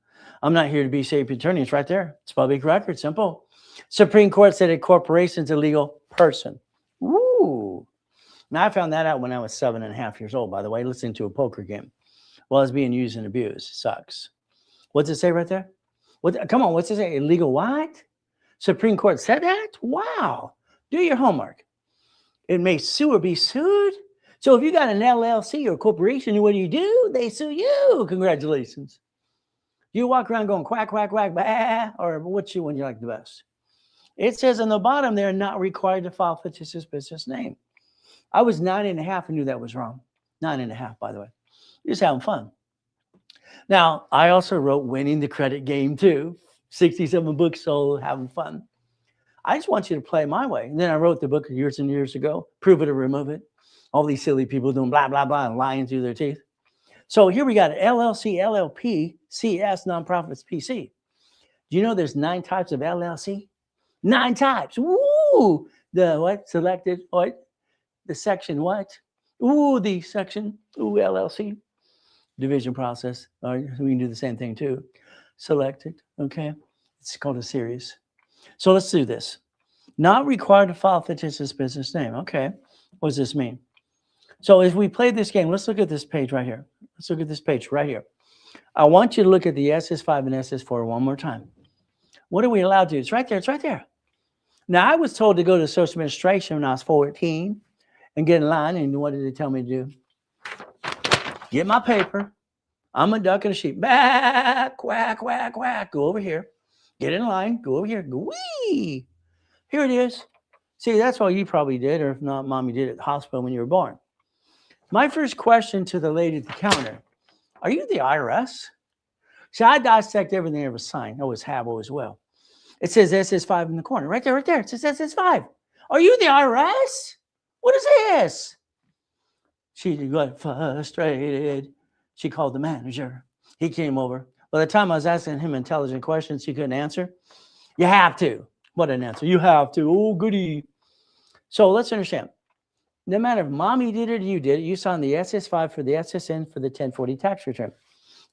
Speaker 1: I'm not here to be CPA attorney. It's right there. It's public record. Simple. Supreme Court said a corporation is a legal person. Woo. Now, I found that out when I was 7.5 years old, by the way, listening to a poker game while I was being used and abused. Sucks. What's it say right there? What? Come on, what's it say? Illegal what? Supreme Court said that? Wow. Do your homework. It may sue or be sued. So if you got an LLC or a corporation, what do? They sue you. Congratulations. You walk around going quack, quack, quack, bah, or which one you like the best? It says on the bottom, they're not required to file fictitious business name. I was 9.5 and knew that was wrong. 9.5, by the way. Just having fun. Now, I also wrote Winning the Credit Game too. 67 books sold, having fun. I just want you to play my way. And then I wrote the book years and years ago, Prove It or Remove It. All these silly people doing blah, blah, blah, and lying through their teeth. So here we got LLC, LLP, CS, nonprofits, PC. Do you know there's 9 types of LLC? 9 types. Woo! The what? Selected what? The section what? Ooh, the section. Ooh, LLC. Division process. Or we can do the same thing too. Selected. Okay. It's called a series. So let's do this. Not required to file fictitious business name. Okay. What does this mean? So as we play this game, let's look at this page right here. Let's look at this page right here. I want you to look at the SS5 and SS4 one more time. What are we allowed to do? It's right there. It's right there. Now, I was told to go to social administration when I was 14 and get in line. And what did they tell me to do? Get my paper. I'm a duck and a sheep. Bah, quack, quack, quack. Go over here. Get in line. Go over here. Go wee. Here it is. See, that's what you probably did, or if not, mommy did at the hospital when you were born. My first question to the lady at the counter, are you the IRS? See, I dissect everything I ever signed. Always have, always will. It says SS5 in the corner. Right there, right there. It says SS5. Are you the IRS? What is this? She got frustrated. She called the manager. He came over. By the time I was asking him intelligent questions he couldn't answer, you have to. What an answer. You have to. Oh, goody. So let's understand. No matter if mommy did it or you did it, you signed the SS5 for the SSN for the 1040 tax return.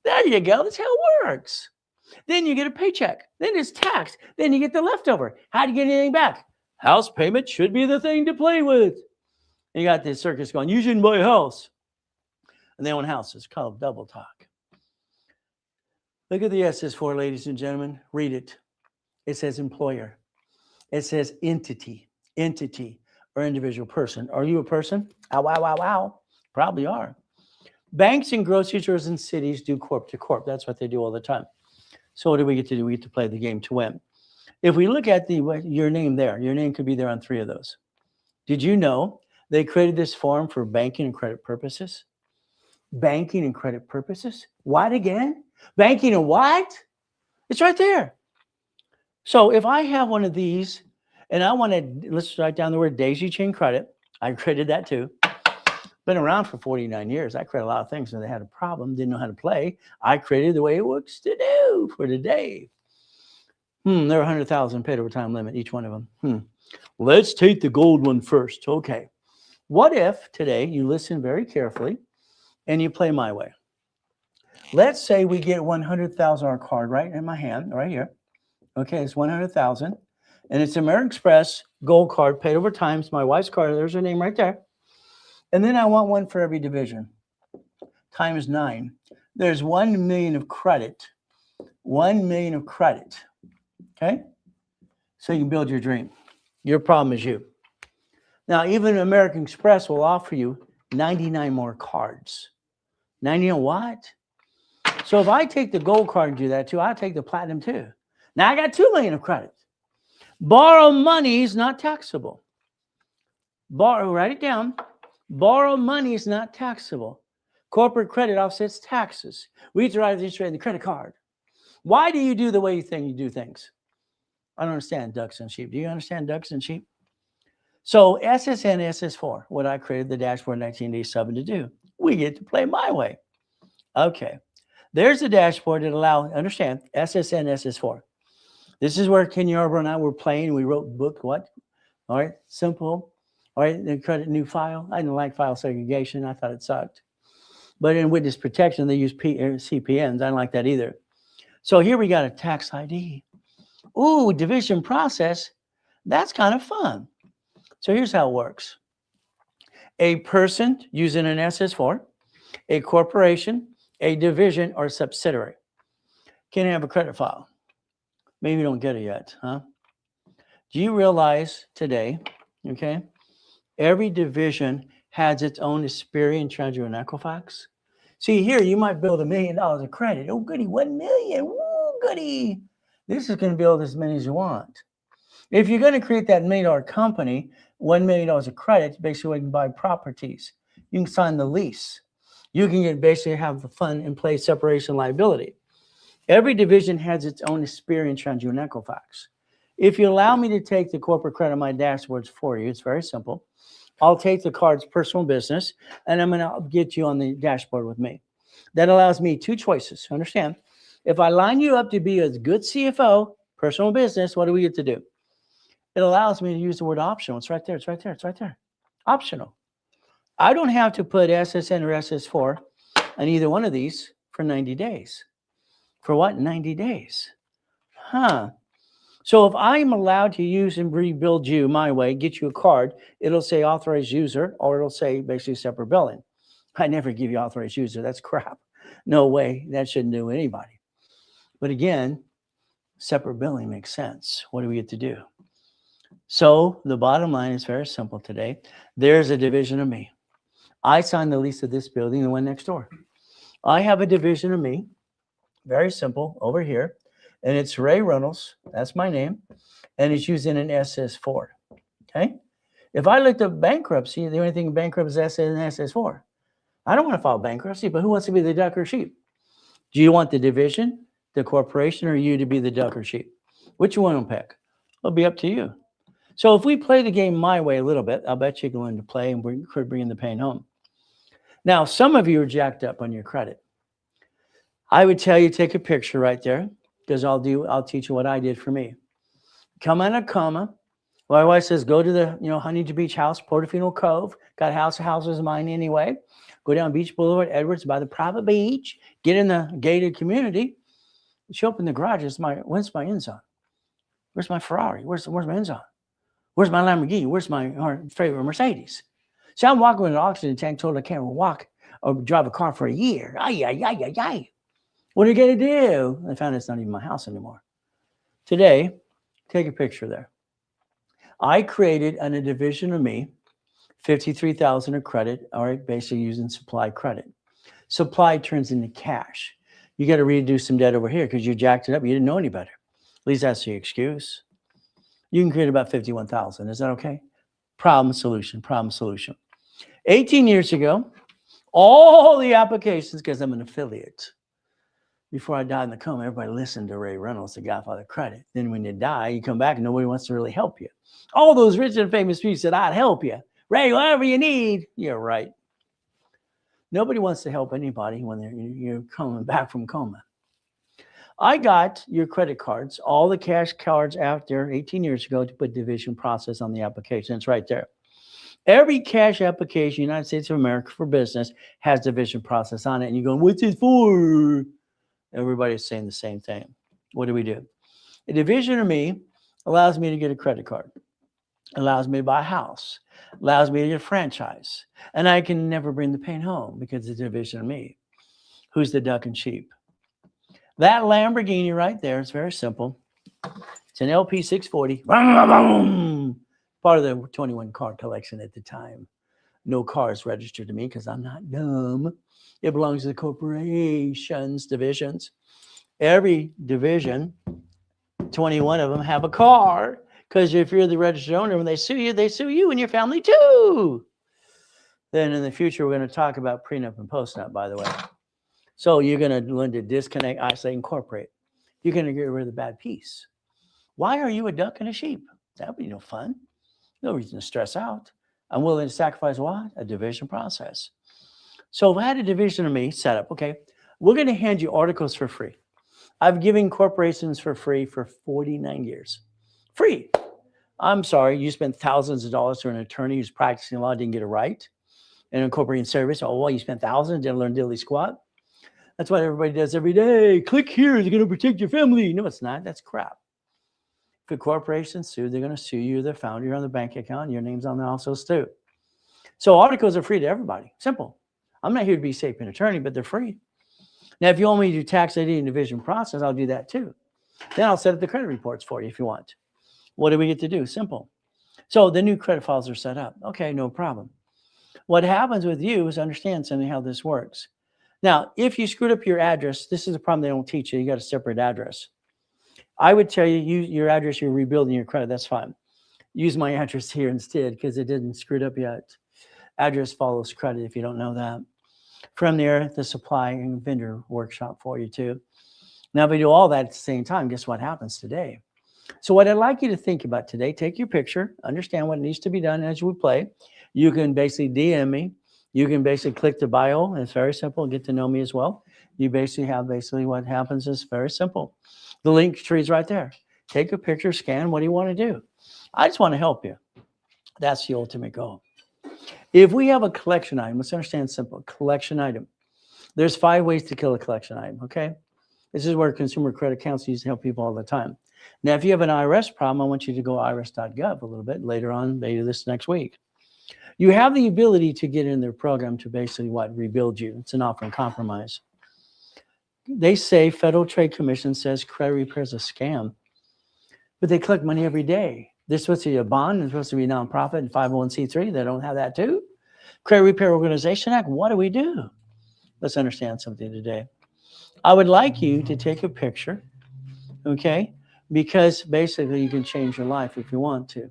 Speaker 1: There you go. That's how it works. Then you get a paycheck. Then it's taxed. Then you get the leftover. How do you get anything back? House payment should be the thing to play with. And you got this circus going, you shouldn't buy a house. And they own houses called double talk. Look at the SS4, ladies and gentlemen. Read it. It says employer. It says entity, or individual person. Are you a person? Ow, wow, wow, wow. Probably are. Banks and grocery stores and cities do corp to corp. That's what they do all the time. So what do we get to do? We get to play the game to win. If we look at your name there, your name could be there on 3 of those. Did you know they created this form for banking and credit purposes? Banking and credit purposes? What again? Banking and what? It's right there. So if I have one of these and I want to, let's write down the word daisy chain credit. I created that too. Been around for 49 years. I created a lot of things when they had a problem, didn't know how to play. I created the way it works to do for today. There are 100,000 paid overtime limit, each one of them. Let's take the gold one first. Okay. What if today you listen very carefully and you play my way? Let's say we get $100,000 card right in my hand, right here. Okay, it's $100,000. And it's American Express gold card paid over time. It's my wife's card. There's her name right there. And then I want one for every division. Times 9. There's 1 million of credit. 1 million of credit. Okay? So you can build your dream. Your problem is you. Now, even American Express will offer you 99 more cards. 99 what? So if I take the gold card and do that too, I'll take the platinum too. Now I got 2 million of credit. Borrow money is not taxable. Write it down. Borrow money is not taxable. Corporate credit offsets taxes. We derive this rate in the credit card. Why do you do the way you think you do things? I don't understand ducks and sheep. Do you understand ducks and sheep? So SSN, SS4, what I created the dashboard in 1987 to do. We get to play my way. Okay. There's the dashboard that understand, SSN, SS4. This is where Ken Yarbrough and I were playing. We wrote book, what? All right, simple. All right, then credit new file. I didn't like file segregation. I thought it sucked. But in witness protection, they use CPNs. I don't like that either. So here we got a tax ID. Ooh, division process. That's kind of fun. So here's how it works. A person using an SS4, a corporation, a division, or subsidiary can have a credit file. Maybe you don't get it yet, huh? Do you realize today, okay, every division has its own experience, treasure, and Equifax? See, here you might build $1 million of credit. Oh, goody, 1 million. Woo, goody. This is going to build as many as you want. If you're going to create that $1 million company, $1 million of credit, basically you can buy properties. You can sign the lease. You can basically have the fund in place, separation liability. Every division has its own experience, treasure, and Equifax. If you allow me to take the corporate credit on my dashboards for you, it's very simple. I'll take the cards personal business, and I'm going to get you on the dashboard with me. That allows me two choices. Understand? If I line you up to be a good CFO, personal business, what do we get to do? It allows me to use the word optional. It's right there. It's right there. It's right there. Optional. I don't have to put SSN or SS4 on either one of these for 90 days. For what? 90 days. Huh. So if I'm allowed to use and rebuild you my way, get you a card, it'll say authorized user, or it'll say basically separate billing. I never give you authorized user. That's crap. No way. That shouldn't do anybody. But again, separate billing makes sense. What do we get to do? So the bottom line is very simple today. There's a division of me. I signed the lease of this building, the one next door. I have a division of me. Very simple over here. And it's Ray Reynolds. That's my name. And it's using an SS4. Okay. If I looked up bankruptcy, the only thing in bankruptcy is SS and SS4. I don't want to file bankruptcy, but who wants to be the duck or sheep? Do you want the division, the corporation, or you to be the duck or sheep? Which one will pick? It'll be up to you. So if we play the game my way a little bit, I'll bet you go into play and we could bring the pain home. Now, some of you are jacked up on your credit. I would tell you take a picture right there, because I'll teach you what I did for me. Come on a comma. My wife says, go to the Huntington Beach house, Portofino Cove. Got houses of mine anyway. Go down Beach Boulevard, Edwards, by the private beach. Get in the gated community. Show up in the garage. Where's my Enzo? Where's my Ferrari? Where's my Enzo? Where's my Lamborghini? Where's my favorite Mercedes? See, I'm walking with an oxygen tank, told I can't walk or drive a car for a year. What are you going to do? I found it's not even my house anymore. Today, take a picture there. I created a division of me, 53,000 of credit, all right, basically using supply credit. Supply turns into cash. You got to reduce some debt over here because you jacked it up. You didn't know any better. At least that's the excuse. You can create about 51,000. Is that okay? Problem, solution, problem, solution. 18 years ago, all the applications, because I'm an affiliate. Before I died in the coma, everybody listened to Ray Reynolds, the Godfather Credit. Then when you die, you come back and nobody wants to really help you. All those rich and famous people said, I'd help you. Ray, whatever you need. Yeah, right. Nobody wants to help anybody when you're coming back from coma. I got your credit cards, all the cash cards out there 18 years ago to put division process on the application. It's right there. Every cash application, United States of America for business, has division process on it. And you're going, what's it for? Everybody's saying the same thing. What do we do? A division of me allows me to get a credit card, allows me to buy a house, allows me to get a franchise. And I can never bring the pain home because it's a division of me. Who's the duck and sheep? That Lamborghini right there is very simple. It's an LP 640. Part of the 21 car collection at the time. No cars registered to me because I'm not dumb. It belongs to the corporations, divisions. Every division, 21 of them have a car. Because if you're the registered owner, when they sue you and your family too. Then in the future, we're going to talk about prenup and postnup, by the way. So you're going to learn to disconnect, isolate, incorporate. You're going to get rid of the bad piece. Why are you a duck and a sheep? That would be no fun. No reason to stress out. I'm willing to sacrifice what? A division process. So if I had a division of me set up, okay, we're going to hand you articles for free. I've given corporations for free for 49 years. Free. I'm sorry, you spent thousands of dollars for an attorney who's practicing law, didn't get it right. And incorporating service, oh, well, you spent thousands, didn't learn diddly squat. That's what everybody does every day. Click here, they're going to protect your family. No, it's not. That's crap. If a corporation sued, they're going to sue you, the founder, you're on the bank account, your name's on there also too. So articles are free to everybody. Simple. I'm not here to be a safe and attorney, but they're free. Now, if you want me to do tax ID and division process, I'll do that too. Then I'll set up the credit reports for you if you want. What do we get to do? Simple. So the new credit files are set up. Okay, no problem. What happens with you is understand something how this works. Now, if you screwed up your address, this is a problem they don't teach you. You got a separate address. I would tell you, use your address, you're rebuilding your credit. That's fine. Use my address here instead because it didn't screw it up yet. Address follows credit if you don't know that. From there, the supply and vendor workshop for you too. Now, if we do all that at the same time, guess what happens today? So what I'd like you to think about today, take your picture, understand what needs to be done as we play. You can basically DM me. You can basically click the bio. It's very simple. Get to know me as well. You basically have what happens is very simple. The link tree is right there. Take a picture, scan. What do you want to do? I just want to help you. That's the ultimate goal. If we have a collection item, let's understand simple. Collection item. There's 5 ways to kill a collection item, okay? This is where Consumer Credit Council used to help people all the time. Now, if you have an IRS problem, I want you to go irs.gov a little bit later on, maybe this next week. You have the ability to get in their program to basically rebuild you. It's an offer and compromise. They say Federal Trade Commission says credit repair is a scam, but they collect money every day. They're supposed to be a bond, they're supposed to be a nonprofit and 501c3. They don't have that too. Credit Repair Organization Act, what do we do? Let's understand something today. I would like you to take a picture, okay? Because basically you can change your life if you want to.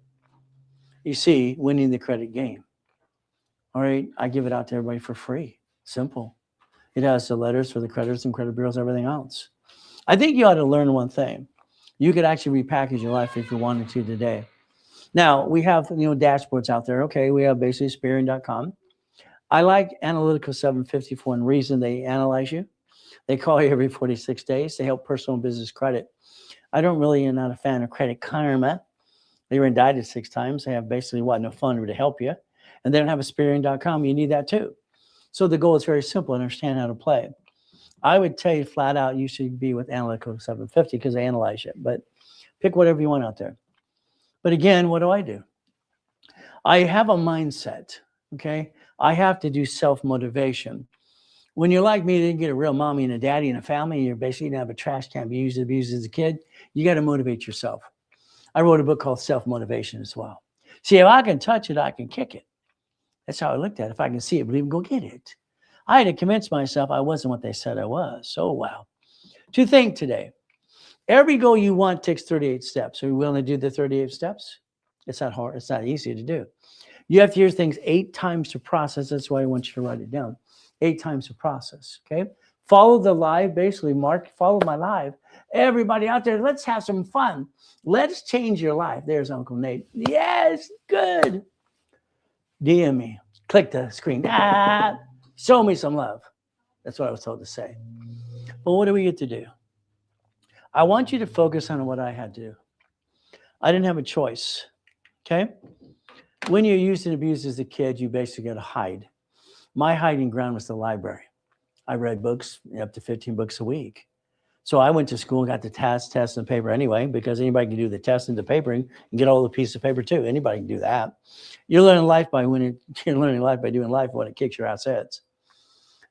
Speaker 1: You see, winning the credit game. All right, I give it out to everybody for free. Simple. It has the letters for the creditors and credit bureaus, everything else. I think you ought to learn one thing. You could actually repackage your life if you wanted to today. Now, we have dashboards out there. Okay, we have basically Spearing.com. I like Analytical 750 for one reason. They analyze you. They call you every 46 days. They help personal and business credit. I am not a fan of Credit Karma. They were indicted 6 times. They have basically no fund to help you. And they don't have a Spearing.com. You need that too. So the goal is very simple. Understand how to play. I would tell you flat out, you should be with Analytical 750 because they analyze it. But pick whatever you want out there. But again, what do? I have a mindset, okay? I have to do self-motivation. When you're like me, you didn't get a real mommy and a daddy and a family, you're basically going to have a trash can, be used, abused as a kid. You got to motivate yourself. I wrote a book called Self-Motivation as well. See, if I can touch it, I can kick it. That's how I looked at it. If I can see it, believe it, go get it. I had to convince myself I wasn't what they said I was. So, wow. To think today, every goal you want takes 38 steps. Are you willing to do the 38 steps? It's not hard. It's not easy to do. You have to hear things 8 times to process. That's why I want you to write it down. 8 times to process, okay? Follow the live, basically, follow my live. Everybody out there, let's have some fun. Let's change your life. There's Uncle Nate. Yes, good. DM me. Click the screen. Show me some love. That's what I was told to say. But what do we get to do? I want you to focus on what I had to do. I didn't have a choice, okay? When you're used and abused as a kid, you basically got to hide. My hiding ground was the library. I read books, up to 15 books a week. So I went to school and got the test and paper anyway, because anybody can do the test and the papering and get all the piece of paper too. Anybody can do that. You're learning life by doing life when it kicks your ass heads.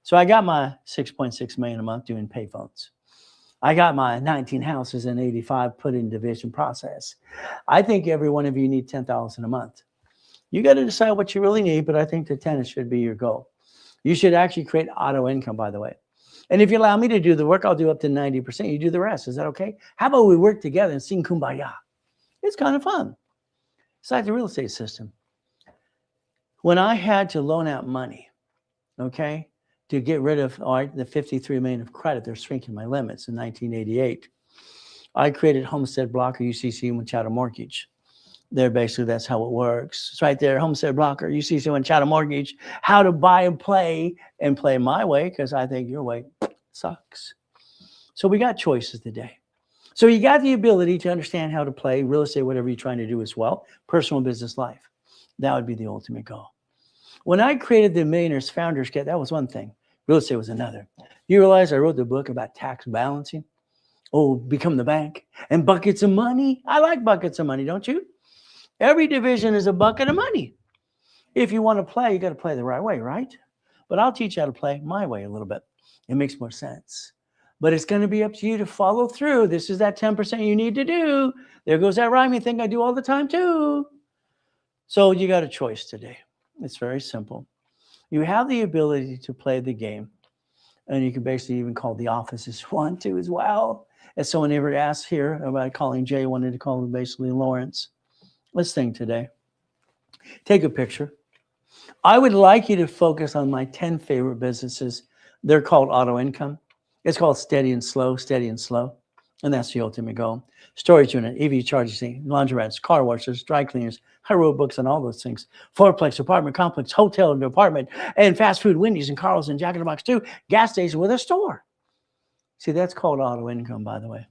Speaker 1: So I got my $6.6 million a month doing payphones. I got my 19 houses and 85 put in division process. I think every one of you need $10,000 a month. You got to decide what you really need, but I think the 10 should be your goal. You should actually create auto income, by the way. And if you allow me to do the work, I'll do up to 90%. You do the rest. Is that okay? How about we work together and sing Kumbaya? It's kind of fun. It's like the real estate system. When I had to loan out money, okay, to get rid of the $53 million of credit, they're shrinking my limits in 1988. I created Homestead Blocker, UCC, and Chattel Mortgage. That's how it works. It's right there, Homestead Blocker, UCC, and Chattel Mortgage. How to buy and play my way, because I think your way sucks. So we got choices today. So you got the ability to understand how to play real estate, whatever you're trying to do as well, personal and business life. That would be the ultimate goal. When I created the Millionaires Founders Kit, that was one thing. Real estate was another. You realize I wrote the book about tax balancing? Oh, become the bank and buckets of money. I like buckets of money, don't you? Every division is a bucket of money. If you want to play, you got to play the right way, right? But I'll teach you how to play my way a little bit. It makes more sense. But it's going to be up to you to follow through. This is that 10% you need to do. There goes that rhyming thing I do all the time too. So you got a choice today. It's very simple. You have the ability to play the game. And you can basically even call the offices one, too, as well. As someone ever asked here about calling Jay, wanted to call him basically Lawrence. Let's think today. Take a picture. I would like you to focus on my 10 favorite businesses. They're called auto income. It's called steady and slow. And that's the ultimate goal. Storage unit, EV charging, laundromats, car washes, dry cleaners, high road books, and all those things. Fourplex, apartment complex, hotel and apartment, and fast food, Wendy's and Carl's and Jack in the Box too. Gas station with a store. See, that's called auto income, by the way.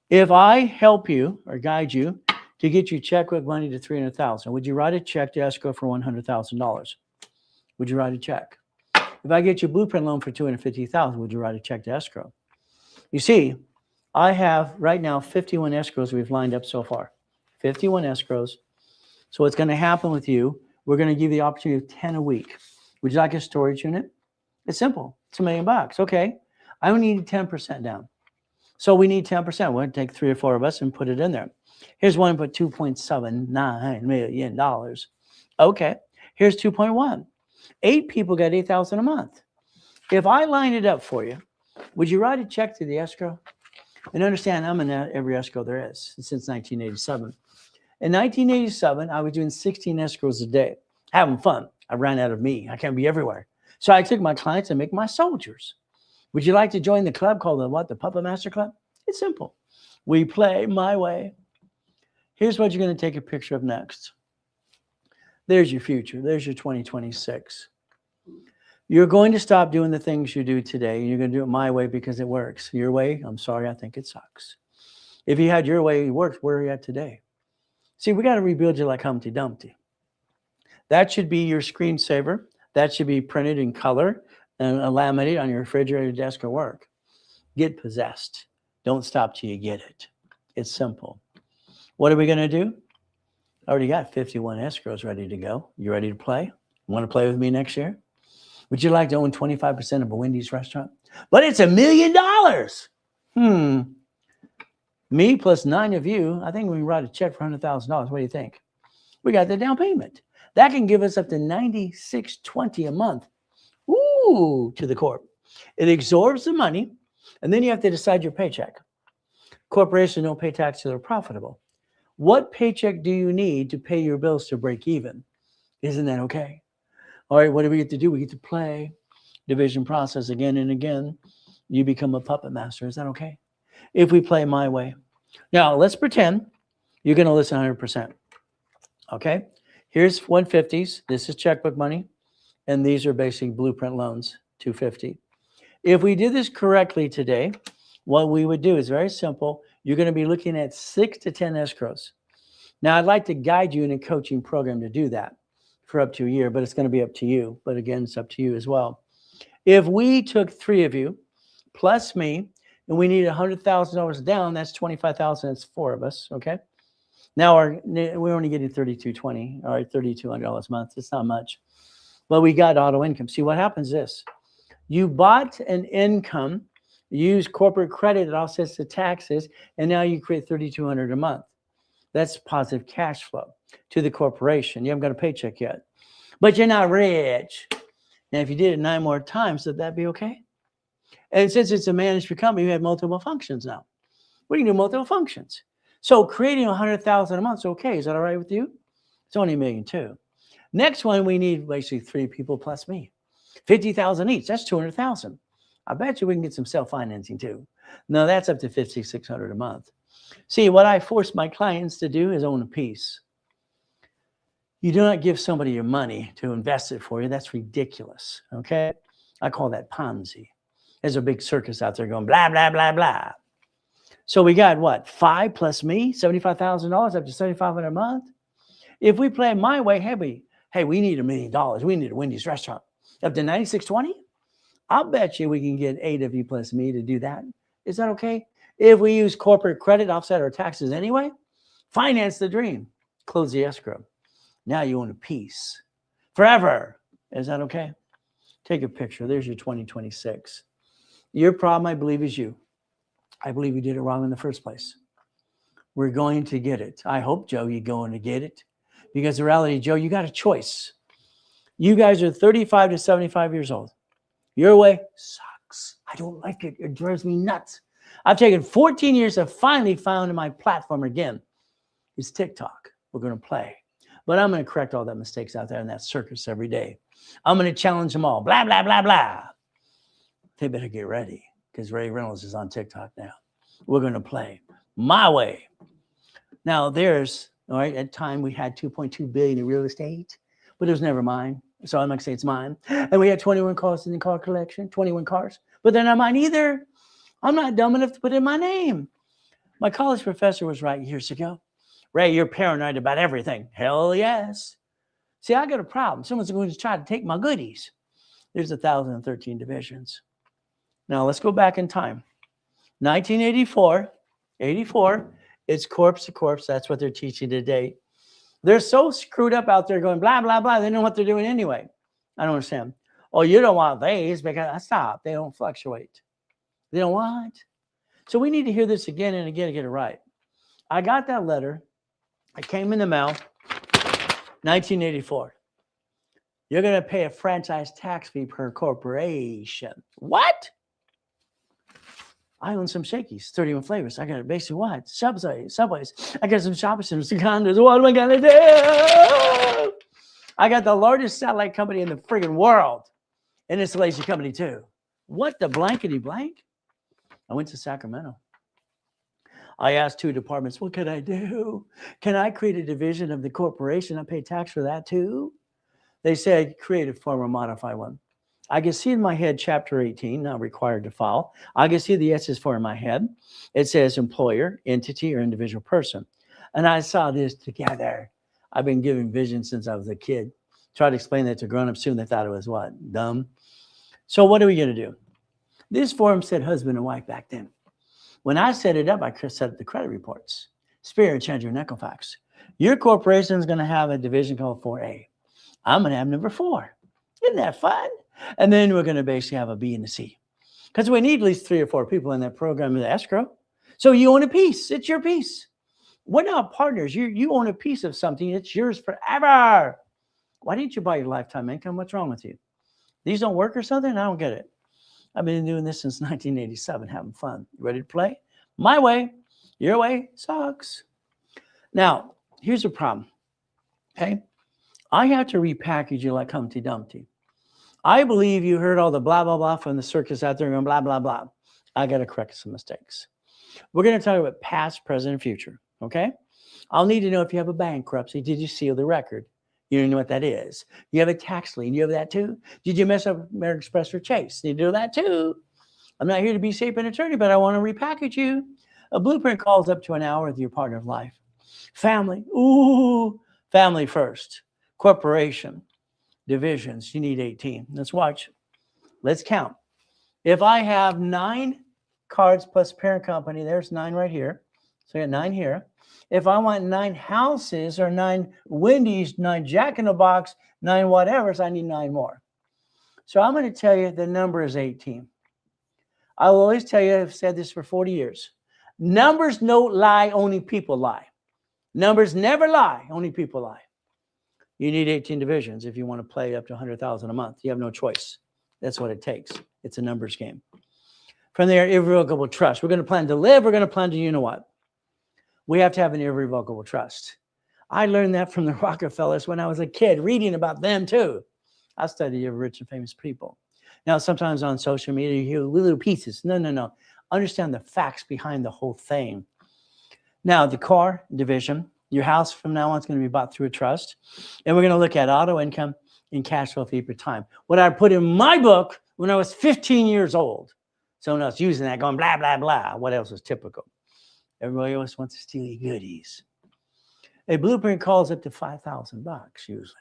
Speaker 1: If I help you or guide you to get your checkbook money to $300,000, would you write a check to escrow for $100,000? Would you write a check? If I get you a blueprint loan for $250,000, would you write a check to escrow? You see, I have right now 51 escrows we've lined up so far. 51 escrows. So what's going to happen with you, we're going to give you the opportunity of 10 a week. Would you like a storage unit? It's simple. It's $1 million. Okay. I only need 10% down. So we need 10%. We're going to take 3 or 4 of us and put it in there. Here's one, put $2.79 million. Okay. Here's 2.1. 8 people got $8,000 a month. If I line it up for you, would you write a check to the escrow? And understand, I'm in every escrow there is since 1987. In 1987, I was doing 16 escrows a day, having fun. I ran out of me. I can't be everywhere. So I took my clients and make my soldiers. Would you like to join the club called the Puppet Master Club? It's simple. We play my way. Here's what you're going to take a picture of next. There's your future. There's your 2026. You're going to stop doing the things you do today. You're going to do it my way because it works. Your way, I'm sorry, I think it sucks. If you had your way, it works. Where are you at today? See, we got to rebuild you like Humpty Dumpty. That should be your screensaver. That should be printed in color and laminated on your refrigerator, desk, or work. Get possessed. Don't stop till you get it. It's simple. What are we going to do? I already got 51 escrows ready to go. You ready to play? Want to play with me next year? Would you like to own 25% of a Wendy's restaurant? But it's $1 million. Me plus 9 of you, I think we can write a check for $100,000. What do you think? We got the down payment. That can give us up to $96.20 a month. Ooh, to the corp. It absorbs the money, and then you have to decide your paycheck. Corporations don't pay tax till they're profitable. What paycheck do you need to pay your bills to break even? Isn't that okay? All right, what do we get to do? We get to play division process again and again. You become a puppet master. Is that okay? If we play my way. Now, let's pretend you're going to listen 100%. Okay? Here's 150s. This is checkbook money. And these are basically blueprint loans, 250. If we did this correctly today, what we would do is very simple. You're going to be looking at 6 to 10 escrows. Now, I'd like to guide you in a coaching program to do that for up to a year, but it's going to be up to you. But again, it's up to you as well. If we took 3 of you plus me, and we need $100,000 down, that's $25,000. That's 4 of us. Okay. Now we're only getting $3,220. All right, $3,200 a month. It's not much, but we got auto income. See what happens? This: you bought an income, use corporate credit that offsets the taxes, and now you create $3,200 a month. That's positive cash flow to the corporation. You haven't got a paycheck yet, but you're not rich. Now, if you did it 9 more times, would that be okay? And since it's a managed company, you have multiple functions now. We can do multiple functions. So creating $100,000 a month is okay. Is that all right with you? It's only $1.2 million. Next one, we need basically 3 people plus me. 50,000 each. That's 200,000. I bet you we can get some self-financing too. No, that's up to 5,600 a month. See, what I force my clients to do is own a piece. You do not give somebody your money to invest it for you. That's ridiculous. Okay? I call that Ponzi. There's a big circus out there going blah, blah, blah, blah. So we got what? 5 plus me, $75,000 up to $7,500 a month. If we play my way, hey, we need $1 million. We need a Wendy's restaurant up to $96.20. I'll bet you we can get 8 of you plus me to do that. Is that okay? If we use corporate credit, offset our taxes anyway, finance the dream, close the escrow. Now you own a piece forever. Is that okay? Take a picture. There's your 2026. Your problem, I believe, is you. I believe you did it wrong in the first place. We're going to get it. I hope, Joe, you're going to get it. Because the reality, Joe, you got a choice. You guys are 35 to 75 years old. Your way sucks. I don't like it. It drives me nuts. I've taken 14 years to finally found my platform again. It's TikTok. We're going to play. But I'm going to correct all that mistakes out there in that circus every day. I'm going to challenge them all. Blah, blah, blah, blah. They better get ready because Ray Reynolds is on TikTok now. We're going to play my way. Now, there's, all right, at the time we had $2.2 billion in real estate, but it was never mine. So I'm going to say it's mine. And we had 21 cars in the car collection, 21 cars, but they're not mine either. I'm not dumb enough to put in my name. My college professor was right years ago. Ray, you're paranoid about everything. Hell yes. See, I got a problem. Someone's going to try to take my goodies. There's 1,013 divisions. Now let's go back in time. 1984, it's corpse to corpse. That's what they're teaching today. They're so screwed up out there going blah, blah, blah. They know what they're doing anyway. I don't understand. Oh, you don't want these because stop. They don't fluctuate. They don't want. So we need to hear this again and again to get it right. I got that letter. It came in the mail, 1984. You're going to pay a franchise tax fee per corporation. What? I own some Shakey's, 31 flavors. I got basically what? Subways. I got some shopping centers, condos. What am I going to do? I got the largest satellite company in the friggin' world. An installation company too. What the blankety blank? I went to Sacramento. I asked 2 departments, what could I do? Can I create a division of the corporation? I pay tax for that too. They said, create a form or modify one. I can see in my head, chapter 18, not required to file. I can see the SS4 in my head. It says employer, entity, or individual person. And I saw this together. I've been giving vision since I was a kid. Tried to explain that to grown-ups soon. They thought it was what? Dumb. So what are we going to do? This form said husband and wife back then. When I set it up, I set up the credit reports. Spirit and Chandra and Equifax. Your corporation is going to have a division called 4A. I'm going to have number 4. Isn't that fun? And then we're going to basically have a B and a C. Because we need at least 3 or 4 people in that program in the escrow. So you own a piece. It's your piece. We're not partners. You own a piece of something. It's yours forever. Why didn't you buy your lifetime income? What's wrong with you? These don't work or something? I don't get it. I've been doing this since 1987, having fun. You ready to play? My way, your way sucks. Now, here's a problem. Okay? I have to repackage you like Humpty Dumpty. I believe you heard all the blah, blah, blah from the circus out there going blah, blah, blah. I got to correct some mistakes. We're going to talk about past, present, and future. Okay? I'll need to know if you have a bankruptcy. Did you seal the record? You don't know what that is. You have a tax lien. You have that too? Did you mess up American Express or Chase? You do that too. I'm not here to be safe and attorney, but I want to repackage you. A blueprint calls up to an hour with your partner of life. Family. Ooh, family first. Corporation. Divisions. You need 18. Let's watch. Let's count. If I have 9 cards plus parent company, there's 9 right here. So I got 9 here. If I want 9 houses or 9 Wendy's, 9 Jack in the Box, 9 whatevers, I need 9 more. So I'm going to tell you the number is 18. I will always tell you, I've said this for 40 years. Numbers don't lie, only people lie. Numbers never lie, only people lie. You need 18 divisions if you want to play up to 100,000 a month. You have no choice. That's what it takes. It's a numbers game. From there, irrevocable trust. We're going to plan to live. We're going to plan to, you know what? We have to have an irrevocable trust. I learned that from the Rockefellers when I was a kid, reading about them too. I studied rich and famous people. Now, sometimes on social media, you hear little pieces. No. Understand the facts behind the whole thing. Now, the car division, your house from now on is going to be bought through a trust. And we're going to look at auto income and cash flow fee per time. What I put in my book when I was 15 years old. Someone else using that going blah, blah, blah. What else is typical? Everybody always wants to steal your goodies. A blueprint calls up to $5,000 usually.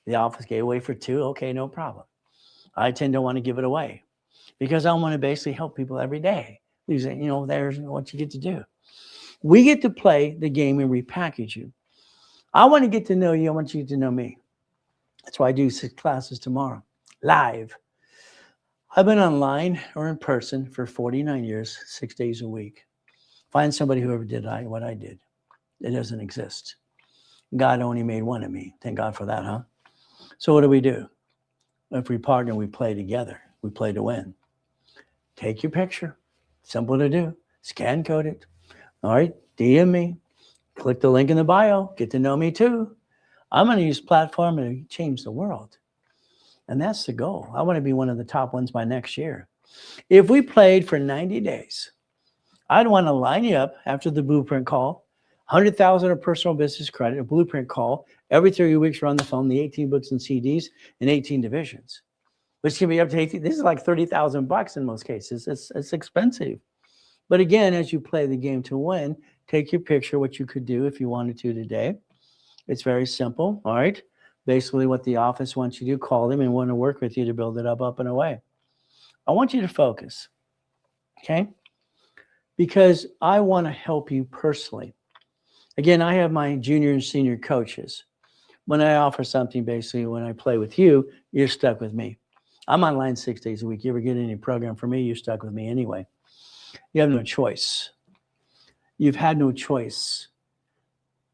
Speaker 1: The office gave away for 2. Okay, no problem. I tend to want to give it away because I want to basically help people every day. There's what you get to do. We get to play the game and repackage you. I want to get to know you. I want you to know me. That's why I do 6 classes tomorrow, live. I've been online or in person for 49 years, 6 days a week. Find somebody who ever did what I did. It doesn't exist. God only made one of me. Thank God for that, huh? So what do? If we partner, we play together. We play to win. Take your picture. Simple to do. Scan code it. All right. DM me. Click the link in the bio. Get to know me too. I'm going to use platform to change the world. And that's the goal. I want to be one of the top ones by next year. If we played for 90 days, I'd want to line you up after the blueprint call, 100,000 of personal business credit, a blueprint call. Every 3 weeks, we're on the phone, the 18 books and CDs and 18 divisions, which can be up to 18. This is like $30,000 in most cases. It's expensive. But again, as you play the game to win, take your picture, what you could do if you wanted to today. It's very simple. All right. Basically, what the office wants you to do, call them and want to work with you to build it up and away. I want you to focus. Okay. Because I want to help you personally. Again, I have my junior and senior coaches. When I offer something, basically, when I play with you, you're stuck with me. I'm online 6 days a week. You ever get any program from me, you're stuck with me anyway. You have no choice. You've had no choice.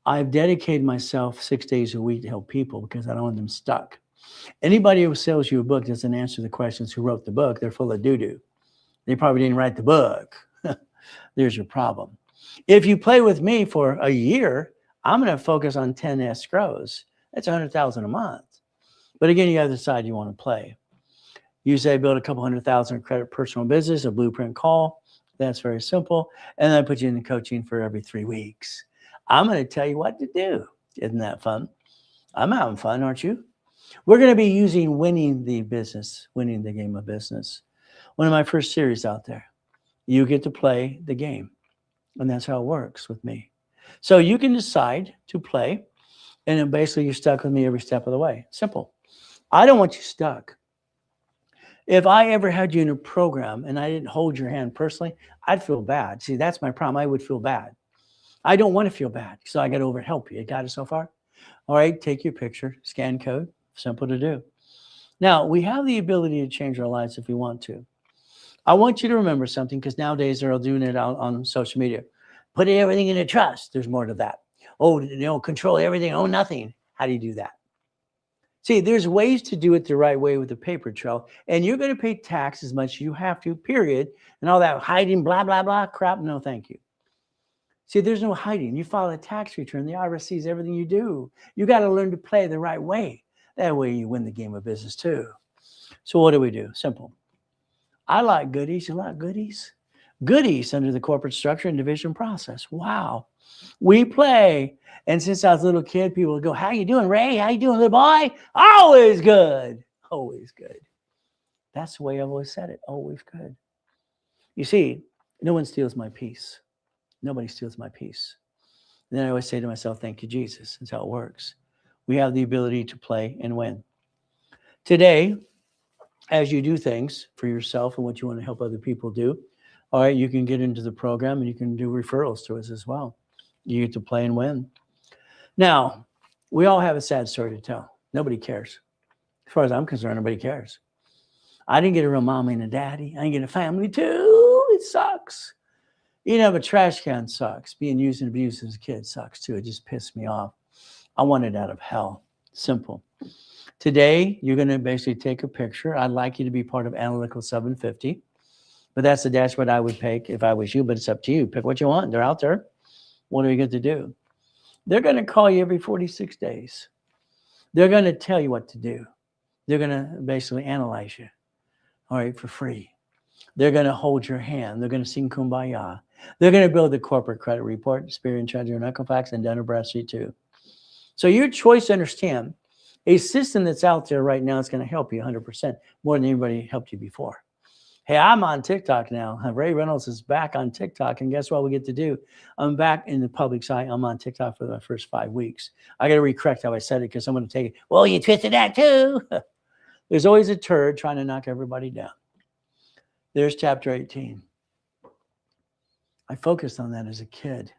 Speaker 1: I've dedicated myself 6 days a week to help people because I don't want them stuck. Anybody who sells you a book doesn't answer the questions who wrote the book. They're full of doo-doo. They probably didn't write the book. There's your problem. If you play with me for a year, I'm going to focus on 10 escrows. That's $100,000 a month. But again, you got to decide you want to play. You say build a couple 100,000 credit personal business, a blueprint call. That's very simple. And then I put you in the coaching for every 3 weeks. I'm going to tell you what to do. Isn't that fun? I'm having fun, aren't you? We're going to be using winning the game of business. One of my first series out there. You get to play the game. And that's how it works with me. So you can decide to play. And then basically you're stuck with me every step of the way. Simple. I don't want you stuck. If I ever had you in a program and I didn't hold your hand personally, I'd feel bad. See, that's my problem. I would feel bad. I don't want to feel bad. So I got to help you. Got it so far? All right, take your picture, scan code, simple to do. Now, we have the ability to change our lives if we want to. I want you to remember something because nowadays they're all doing it out on social media. Put everything in a trust. There's more to that. Oh, control everything, own nothing. How do you do that? See, there's ways to do it the right way with the paper trail, and you're going to pay tax as much as you have to, period. And all that hiding, blah, blah, blah crap, no, thank you. See, there's no hiding. You file a tax return. The IRS sees everything you do. You got to learn to play the right way. That way you win the game of business too. So what do? Simple. I like goodies. You like goodies? Goodies under the corporate structure and division process. Wow. We play. And since I was a little kid, people would go, how you doing, Ray? How you doing, little boy? Always good. Always good. That's the way I've always said it. Always good. You see, no one steals my peace. Nobody steals my peace. And then I always say to myself, thank you, Jesus. That's how it works. We have the ability to play and win. Today, as you do things for yourself and what you want to help other people do, all right, you can get into the program and you can do referrals to us as well. You get to play and win. Now, we all have a sad story to tell. Nobody cares. As far as I'm concerned, nobody cares. I didn't get a real mommy and a daddy. I didn't get a family too. It sucks. You know, but trash can sucks. Being used and abused as a kid sucks too. It just pissed me off. I want it out of hell. Simple. Today, you're going to basically take a picture. I'd like you to be part of Analytical 750. But that's the dashboard I would pick if I was you, but it's up to you. Pick what you want. They're out there. What are you going to do? They're going to call you every 46 days. They're going to tell you what to do. They're going to basically analyze you, all right, for free. They're going to hold your hand. They're going to sing Kumbaya. They're going to build the corporate credit report, Experian, Treasury, and Equifax, and Dun & Bradstreet too. So your choice to understand a system that's out there right now is going to help you 100% more than anybody helped you before. Hey, I'm on TikTok now. Ray Reynolds is back on TikTok, and guess what we get to do? I'm back in the public's eye. I'm on TikTok for the first 5 weeks. I got to recorrect how I said it because I'm going to take it. Well, you twisted that too. There's always a turd trying to knock everybody down. There's chapter 18. I focused on that as a kid.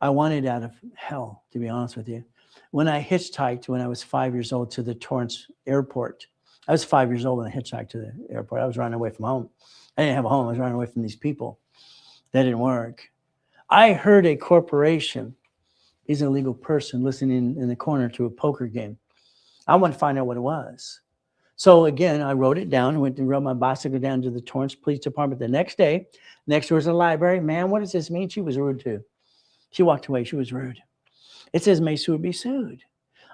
Speaker 1: I wanted out of hell, to be honest with you. When I hitchhiked when I was 5 years old to the Torrance airport, I was 5 years old when I hitchhiked to the airport. I was running away from home. I didn't have a home. I was running away from these people. That didn't work. I heard a corporation. He's an illegal person listening in the corner to a poker game. I wanted to find out what it was. So again, I wrote it down. I went and rode my bicycle down to the Torrance Police Department the next day. Next door was a library. Man, what does this mean? She was rude too. She walked away. She was rude. It says may sue or be sued.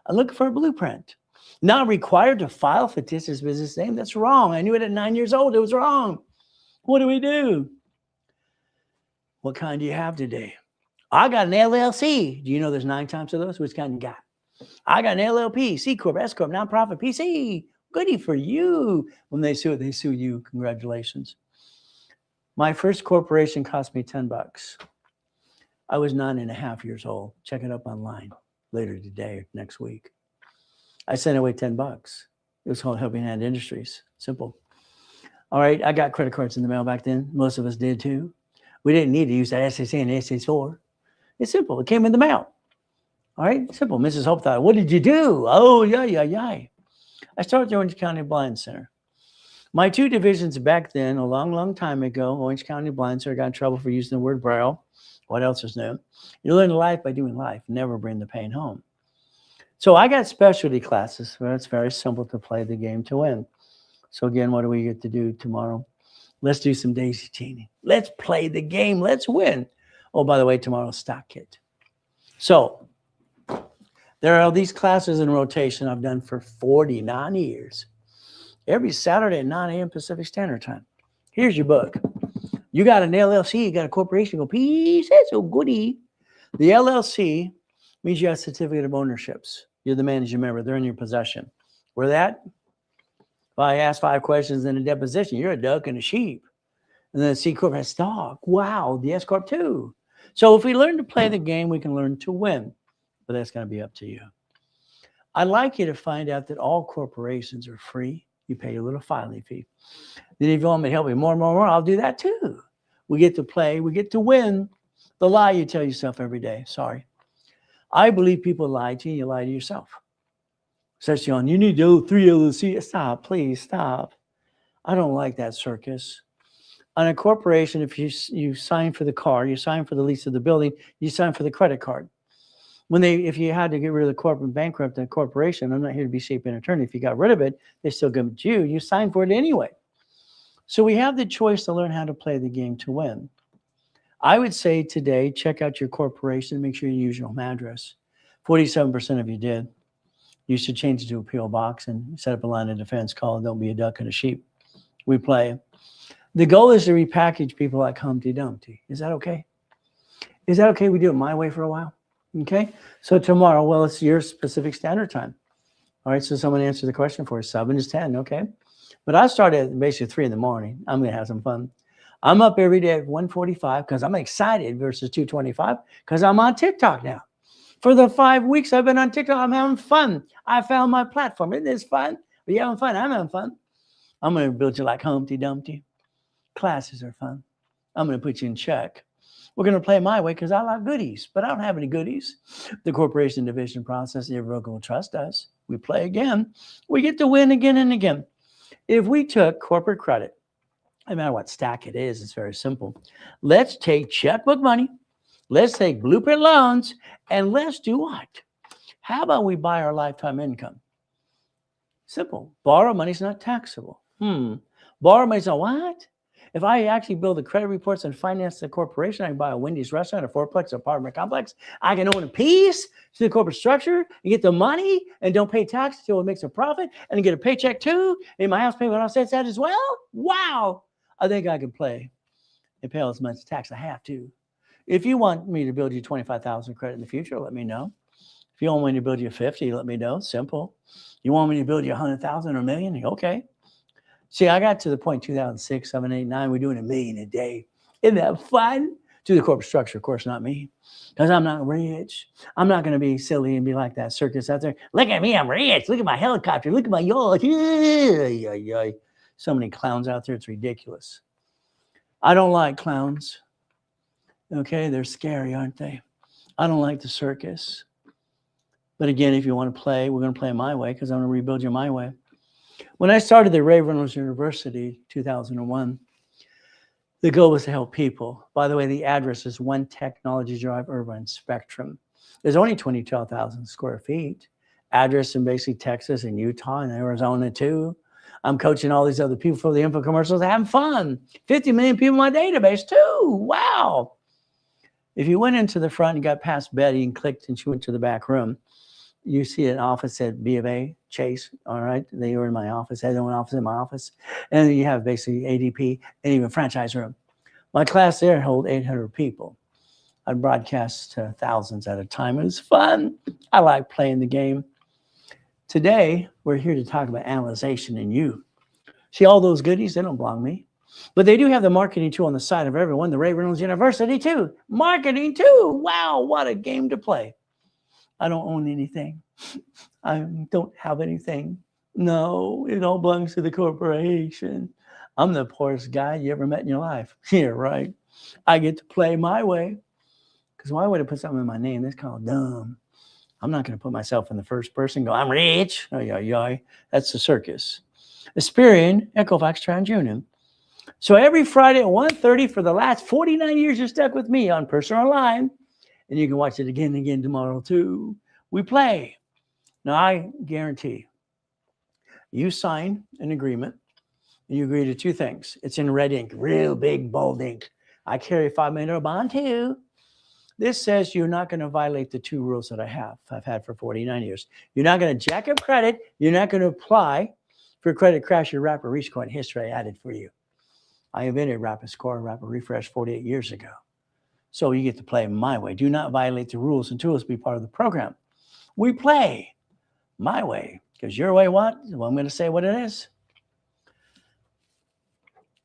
Speaker 1: I'm looking for a blueprint. Not required to file fictitious business name. That's wrong. I knew it at 9 years old. It was wrong. What do we do? What kind do you have today? I got an LLC. Do you know there's 9 types of those? Which kind you got? I got an LLP, C Corp, S Corp, nonprofit, PC. Goody for you. When they sue it, they sue you. Congratulations. My first corporation cost me $10. I was 9.5 years old. Check it up online later today, next week. I sent away $10. It was called Helping Hand Industries. Simple. All right, I got credit cards in the mail back then. Most of us did too. We didn't need to use that SSA and SS4. It's simple. It came in the mail. All right, simple. Mrs. Hope thought, what did you do? Oh, yeah. I started the Orange County Blind Center. My 2 divisions back then, a long time ago, Orange County Blind Center, got in trouble for using the word Braille. What else is new? You learn life by doing life. Never bring the pain home. So I got specialty classes where it's very simple to play the game to win. So again, what do we get to do tomorrow? Let's do some daisy chaining. Let's play the game. Let's win. Oh, by the way, tomorrow's stock kit. So there are these classes in rotation I've done for 49 years. Every Saturday at 9 a.m. Pacific Standard Time. Here's your book. You got an LLC, you got a corporation, go pieces, so goody. The LLC means you have a certificate of ownerships. You're the managing member. They're in your possession. Where that? If I ask 5 questions in a deposition, you're a duck and a sheep. And then the C Corp has stock. Wow, the S Corp too. So if we learn to play the game, we can learn to win. But that's going to be up to you. I'd like you to find out that all corporations are free. You pay a little filing fee. Then if you want me to help you more, I'll do that too. We get to play. We get to win. The lie you tell yourself every day. Sorry. I believe people lie to you. You lie to yourself. Says on, you need to do 3 LLC. Stop, please, stop. I don't like that circus. On a corporation, if you sign for the car, you sign for the lease of the building, you sign for the credit card. If you had to get rid of the corporate bankrupt the corporation, I'm not here to be shape and attorney. If you got rid of it, they still give it to you. You signed for it anyway. So we have the choice to learn how to play the game to win. I would say today, check out your corporation. Make sure you use your home address. 47% of you did. You should change it to a P.O. box and set up a line of defense called Don't Be a Duck and a Sheep. We play. The goal is to repackage people like Humpty Dumpty. Is that okay? Is that okay? We do it my way for a while. Okay. So tomorrow, well, it's your Pacific Standard Time. All right. So someone answer the question for us. 7 to 10. Okay. But I start at basically 3 in the morning. I'm going to have some fun. I'm up every day at 1:45 because I'm excited versus 2:25 because I'm on TikTok now. For the 5 weeks I've been on TikTok, I'm having fun. I found my platform. Isn't this fun? Are you having fun? I'm having fun. I'm going to build you like Humpty Dumpty. Classes are fun. I'm going to put you in check. We're going to play my way because I like goodies, but I don't have any goodies. The corporation division process, the irrevocable trust does. We play again. We get to win again and again. If we took corporate credit, no matter what stack it is, it's very simple. Let's take checkbook money. Let's take blueprint loans, and let's do what? How about we buy our lifetime income? Simple. Borrow money is not taxable. Borrow money is not what? If I actually build the credit reports and finance the corporation, I can buy a Wendy's restaurant, a fourplex, apartment complex. I can own a piece to the corporate structure and get the money and don't pay tax until it makes a profit and get a paycheck too. And my house payment offsets that as well. Wow. I think I can play and pay as much tax I have to. If you want me to build you 25,000 credit in the future, let me know. If you want me to build you 50, let me know. Simple. You want me to build you 100,000 or a million? Okay. See, I got to the point 2006, 7, 8, 9. We're doing $1 million a day. Isn't that fun? To the corporate structure, of course, not me. Because I'm not rich. I'm not going to be silly and be like that circus out there. Look at me, I'm rich. Look at my helicopter. Look at my yacht. So many clowns out there, it's ridiculous. I don't like clowns. Okay, they're scary, aren't they? I don't like the circus. But again, if you want to play, we're going to play my way because I'm going to rebuild you my way. When I started the Ray Reynolds University, 2001, the goal was to help people. By the way, the address is 1 Technology Drive, Irvine Spectrum. There's only 22,000 square feet. Address in basically Texas and Utah and Arizona too. I'm coaching all these other people for the info commercials, having fun. 50 million people in my database too. Wow. If you went into the front and got past Betty and clicked and she went to the back room, you see an office at B of A, Chase, all right? They were in my office. I had one office in my office. And then you have basically ADP and even franchise room. My class there held 800 people. I'd broadcast to thousands at a time. It was fun. I like playing the game. Today, we're here to talk about analyzation and you. See all those goodies? They don't belong to me. But they do have the marketing tool on the side of everyone, the Ray Reynolds University too. Marketing too. Wow, what a game to play. I don't own anything. I don't have anything. No, it all belongs to the corporation. I'm the poorest guy you ever met in your life. Yeah, right. I get to play my way. Because why would I put something in my name? That's kind of dumb. I'm not going to put myself in the first person and go, I'm rich. Oh, yeah. That's the circus. Aspirian, Equifax, TransUnion. So every Friday at 1:30 for the last 49 years, you're stuck with me on Personal Online. And you can watch it again and again tomorrow too. We play. Now, I guarantee you sign an agreement and you agree to 2 things. It's in red ink, real big, bold ink. I carry a $5 million bond too. This says you're not going to violate the 2 rules that I've had for 49 years. You're not going to jack up credit. You're not going to apply for credit crash or rapid rescore in history I added for you. I invented rapid score, rapid refresh 48 years ago. So you get to play my way. Do not violate the rules and tools to be part of the program. We play my way. Because your way what? Well, I'm going to say what it is.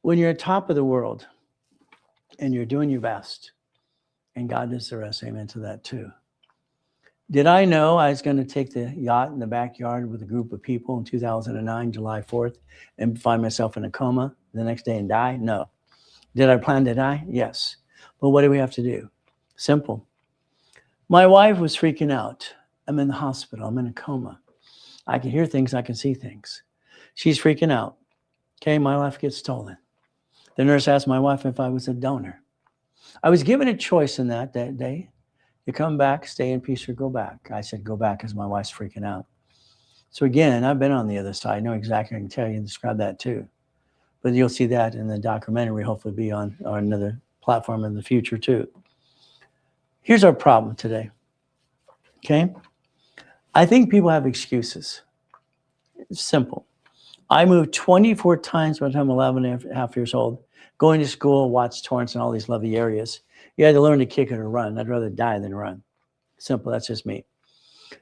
Speaker 1: When you're at top of the world and you're doing your best, and God does the rest, amen to that too. Did I know I was going to take the yacht in the backyard with a group of people in 2009, July 4th, and find myself in a coma the next day and die? No. Did I plan to die? Yes. But what do we have to do? Simple. My wife was freaking out. I'm in the hospital. I'm in a coma. I can hear things. I can see things. She's freaking out. Okay, my life gets stolen. The nurse asked my wife if I was a donor. I was given a choice in that day. You come back, stay in peace, or go back. I said go back because my wife's freaking out. So again, I've been on the other side. I know exactly. I can tell you and describe that too. But you'll see that in the documentary, hopefully be on another platform in the future too. Here's our problem today. Okay? I think people have excuses. It's simple. I moved 24 times by the time I'm 11 and a half years old, going to school, watch Torrance and all these lovely areas. You had to learn to kick it or run. I'd rather die than run. Simple. That's just me.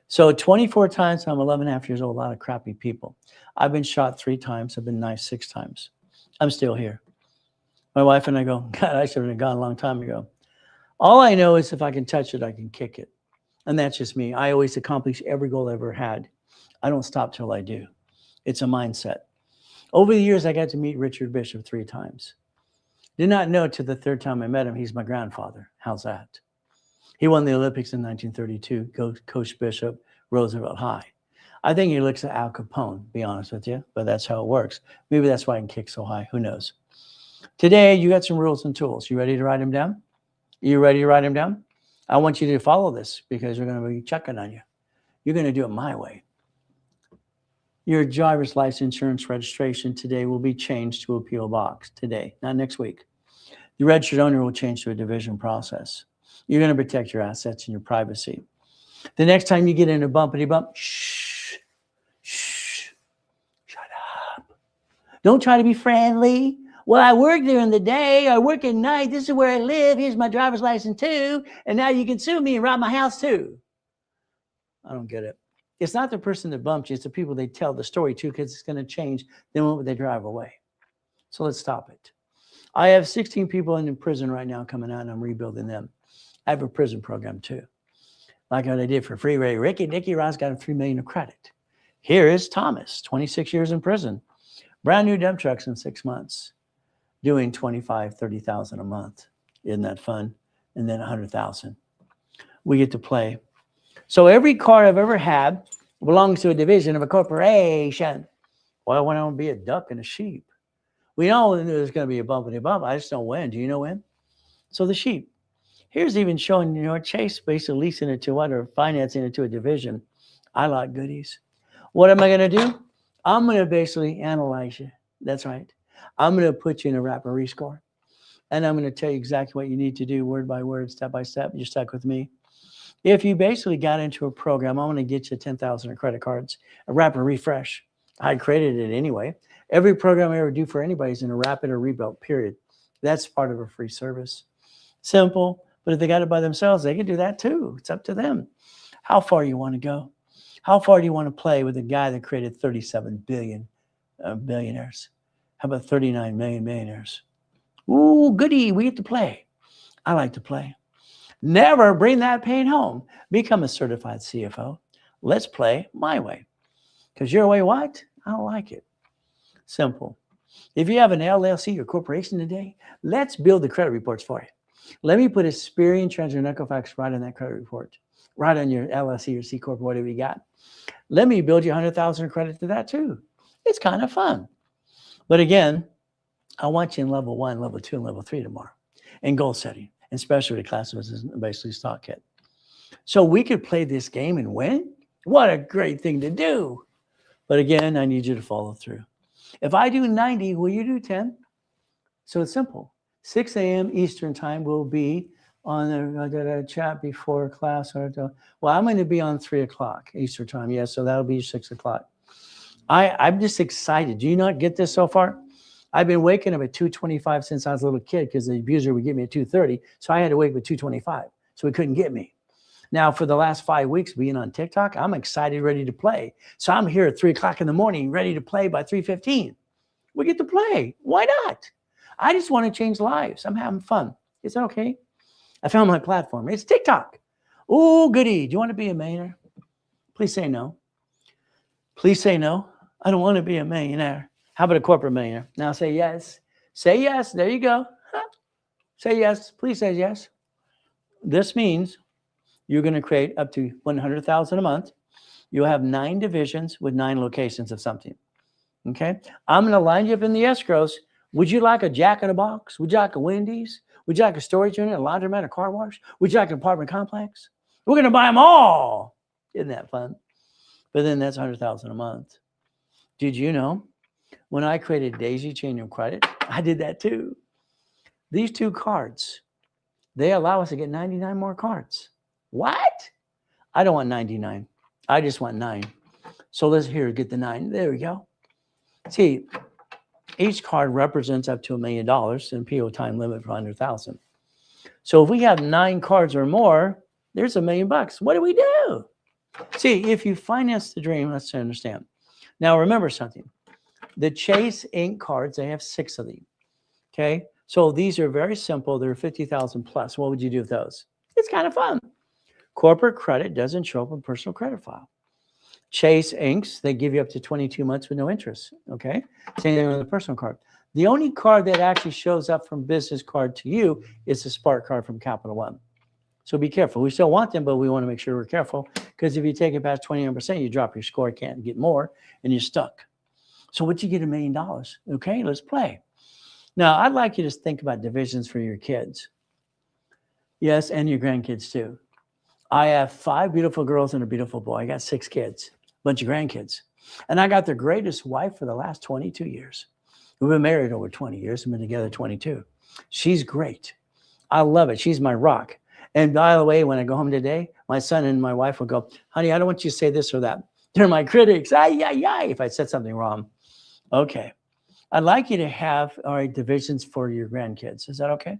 Speaker 1: So 24 times, I'm 11 and a half years old, a lot of crappy people. I've been shot 3 times. I've been knifed 6 times. I'm still here. My wife and I go, God, I should have been gone a long time ago. All I know is if I can touch it, I can kick it. And that's just me. I always accomplish every goal I ever had. I don't stop till I do. It's a mindset. Over the years, I got to meet Richard Bishop 3 times. Did not know till the 3rd time I met him, he's my grandfather. How's that? He won the Olympics in 1932, Coach Bishop, Roosevelt High. I think he looks at Al Capone, be honest with you, but that's how it works. Maybe that's why I can kick so high. Who knows? Today, you got some rules and tools. You ready to write them down? You ready to write them down? I want you to follow this because we're going to be checking on you. You're going to do it my way. Your driver's license insurance registration today will be changed to a P.O. box today, not next week. The registered owner will change to a division process. You're going to protect your assets and your privacy. The next time you get in a bumpity bump, shh, shut up. Don't try to be friendly. Well, I work during the day. I work at night. This is where I live. Here's my driver's license too. And now you can sue me and rob my house too. I don't get it. It's not the person that bumped you. It's the people they tell the story to because it's going to change the moment they drive away. So let's stop it. I have 16 people in prison right now coming out and I'm rebuilding them. I have a prison program too. Like what I did for Freeway Ricky. Nicky Ross got a $3 million of credit. Here is Thomas, 26 years in prison. Brand new dump trucks in 6 months. Doing 25, 30,000 a month. Isn't that fun? And then 100,000. We get to play. So every car I've ever had belongs to a division of a corporation. Why would I want to be a duck and a sheep? We know there's going to be a bumpity bump. I just don't know when. Do you know when? So the sheep. Here's even showing, Chase basically leasing it to what, or financing it to a division. I like goodies. What am I going to do? I'm going to basically analyze you. That's right. I'm going to put you in a rapid rescore. And I'm going to tell you exactly what you need to do word by word, step by step. You're stuck with me. If you basically got into a program, I want to get you 10,000 credit cards, a rapid refresh. I created it anyway. Every program I ever do for anybody is in a rapid or rebuilt period. That's part of a free service. Simple, but if they got it by themselves, they can do that too. It's up to them. How far you want to go? How far do you want to play with the guy that created 37 billion billionaires? How about 39 million millionaires? Ooh, goody, we get to play. I like to play. Never bring that pain home. Become a certified CFO. Let's play my way. Because your way, what? I don't like it. Simple. If you have an LLC or corporation today, let's build the credit reports for you. Let me put Experian, Treasury, and Equifax right on that credit report, right on your LLC or C Corp, whatever you got. Let me build you 100,000 credit to that too. It's kind of fun. But again, I want you in level 1, level 2, and level 3 tomorrow, and goal setting, and specialty classes is basically stock kit. So we could play this game and win. What a great thing to do. But again, I need you to follow through. If I do 90, will you do 10? So it's simple. 6 a.m. Eastern time will be on the chat before class. Well, I'm going to be on 3 o'clock Eastern time. Yes, so that'll be 6 o'clock. I'm just excited. Do you not get this so far? I've been waking up at 2:25 since I was a little kid because the abuser would get me at 2:30. So I had to wake up at 2:25. So he couldn't get me. Now, for the last 5 weeks being on TikTok, I'm excited, ready to play. So I'm here at 3 o'clock in the morning, ready to play by 3:15. We get to play. Why not? I just want to change lives. I'm having fun. Is that okay? I found my platform. It's TikTok. Oh, goody. Do you want to be a millionaire? Please say no. Please say no. I don't want to be a millionaire. How about a corporate millionaire? Now say yes. Say yes. There you go. Say yes. Please say yes. This means you're going to create up to 100,000 a month. You'll have 9 divisions with 9 locations of something. Okay. I'm going to line you up in the escrows. Would you like a Jack in a Box? Would you like a Wendy's? Would you like a storage unit, a laundromat, a car wash? Would you like an apartment complex? We're going to buy them all. Isn't that fun? But then that's 100,000 a month. Did you know when I created Daisy Chain of Credit, I did that too. These 2 cards, they allow us to get 99 more cards. What? I don't want 99. I just want 9. So let's get the 9. There we go. See, each card represents up to $1 million and PO time limit for 100,000. So if we have 9 cards or more, there's $1 million. What do we do? See, if you finance the dream, let's understand. Now remember something. The Chase Inc. cards, they have 6 of them. Okay, so these are very simple. They're 50,000 plus. What would you do with those? It's kind of fun. Corporate credit doesn't show up in personal credit file. Chase Inc.'s, they give you up to 22 months with no interest. Okay, same thing with the personal card. The only card that actually shows up from business card to you is the Spark card from Capital One. So be careful. We still want them, but we want to make sure we're careful because if you take it past 29%, you drop your score, can't get more, and you're stuck. So what you get $1 million? Okay, let's play. Now, I'd like you to think about divisions for your kids. Yes, and your grandkids too. I have 5 beautiful girls and a beautiful boy. I got 6 kids, bunch of grandkids. And I got the greatest wife for the last 22 years. We've been married over 20 years. We've been together 22. She's great. I love it. She's my rock. And by the way, when I go home today, my son and my wife will go, honey, I don't want you to say this or that. They're my critics. Ay, ay, ay, if I said something wrong. Okay. I'd like you to have, all right, divisions for your grandkids. Is that okay?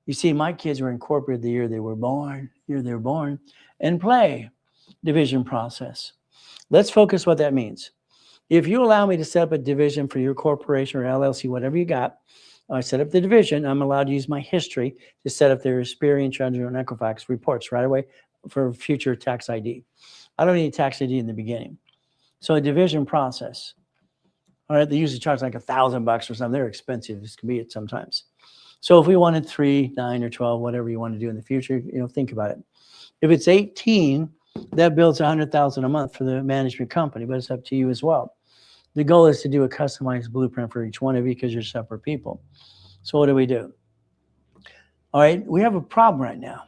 Speaker 1: You see, my kids were incorporated the year they were born, and play division process. Let's focus what that means. If you allow me to set up a division for your corporation or LLC, whatever you got, I set up the division. I'm allowed to use my history to set up their Experian, Treasury, and Equifax reports right away for future tax ID. I don't need tax ID in the beginning. So a division process. All right, they usually charge like $1,000 or something. They're expensive. This can be it sometimes. So if we wanted 3, 9, or 12, whatever you want to do in the future, think about it. If it's 18, that builds 100,000 a month for the management company, but it's up to you as well. The goal is to do a customized blueprint for each one of you because you're separate people. So what do? All right, we have a problem right now.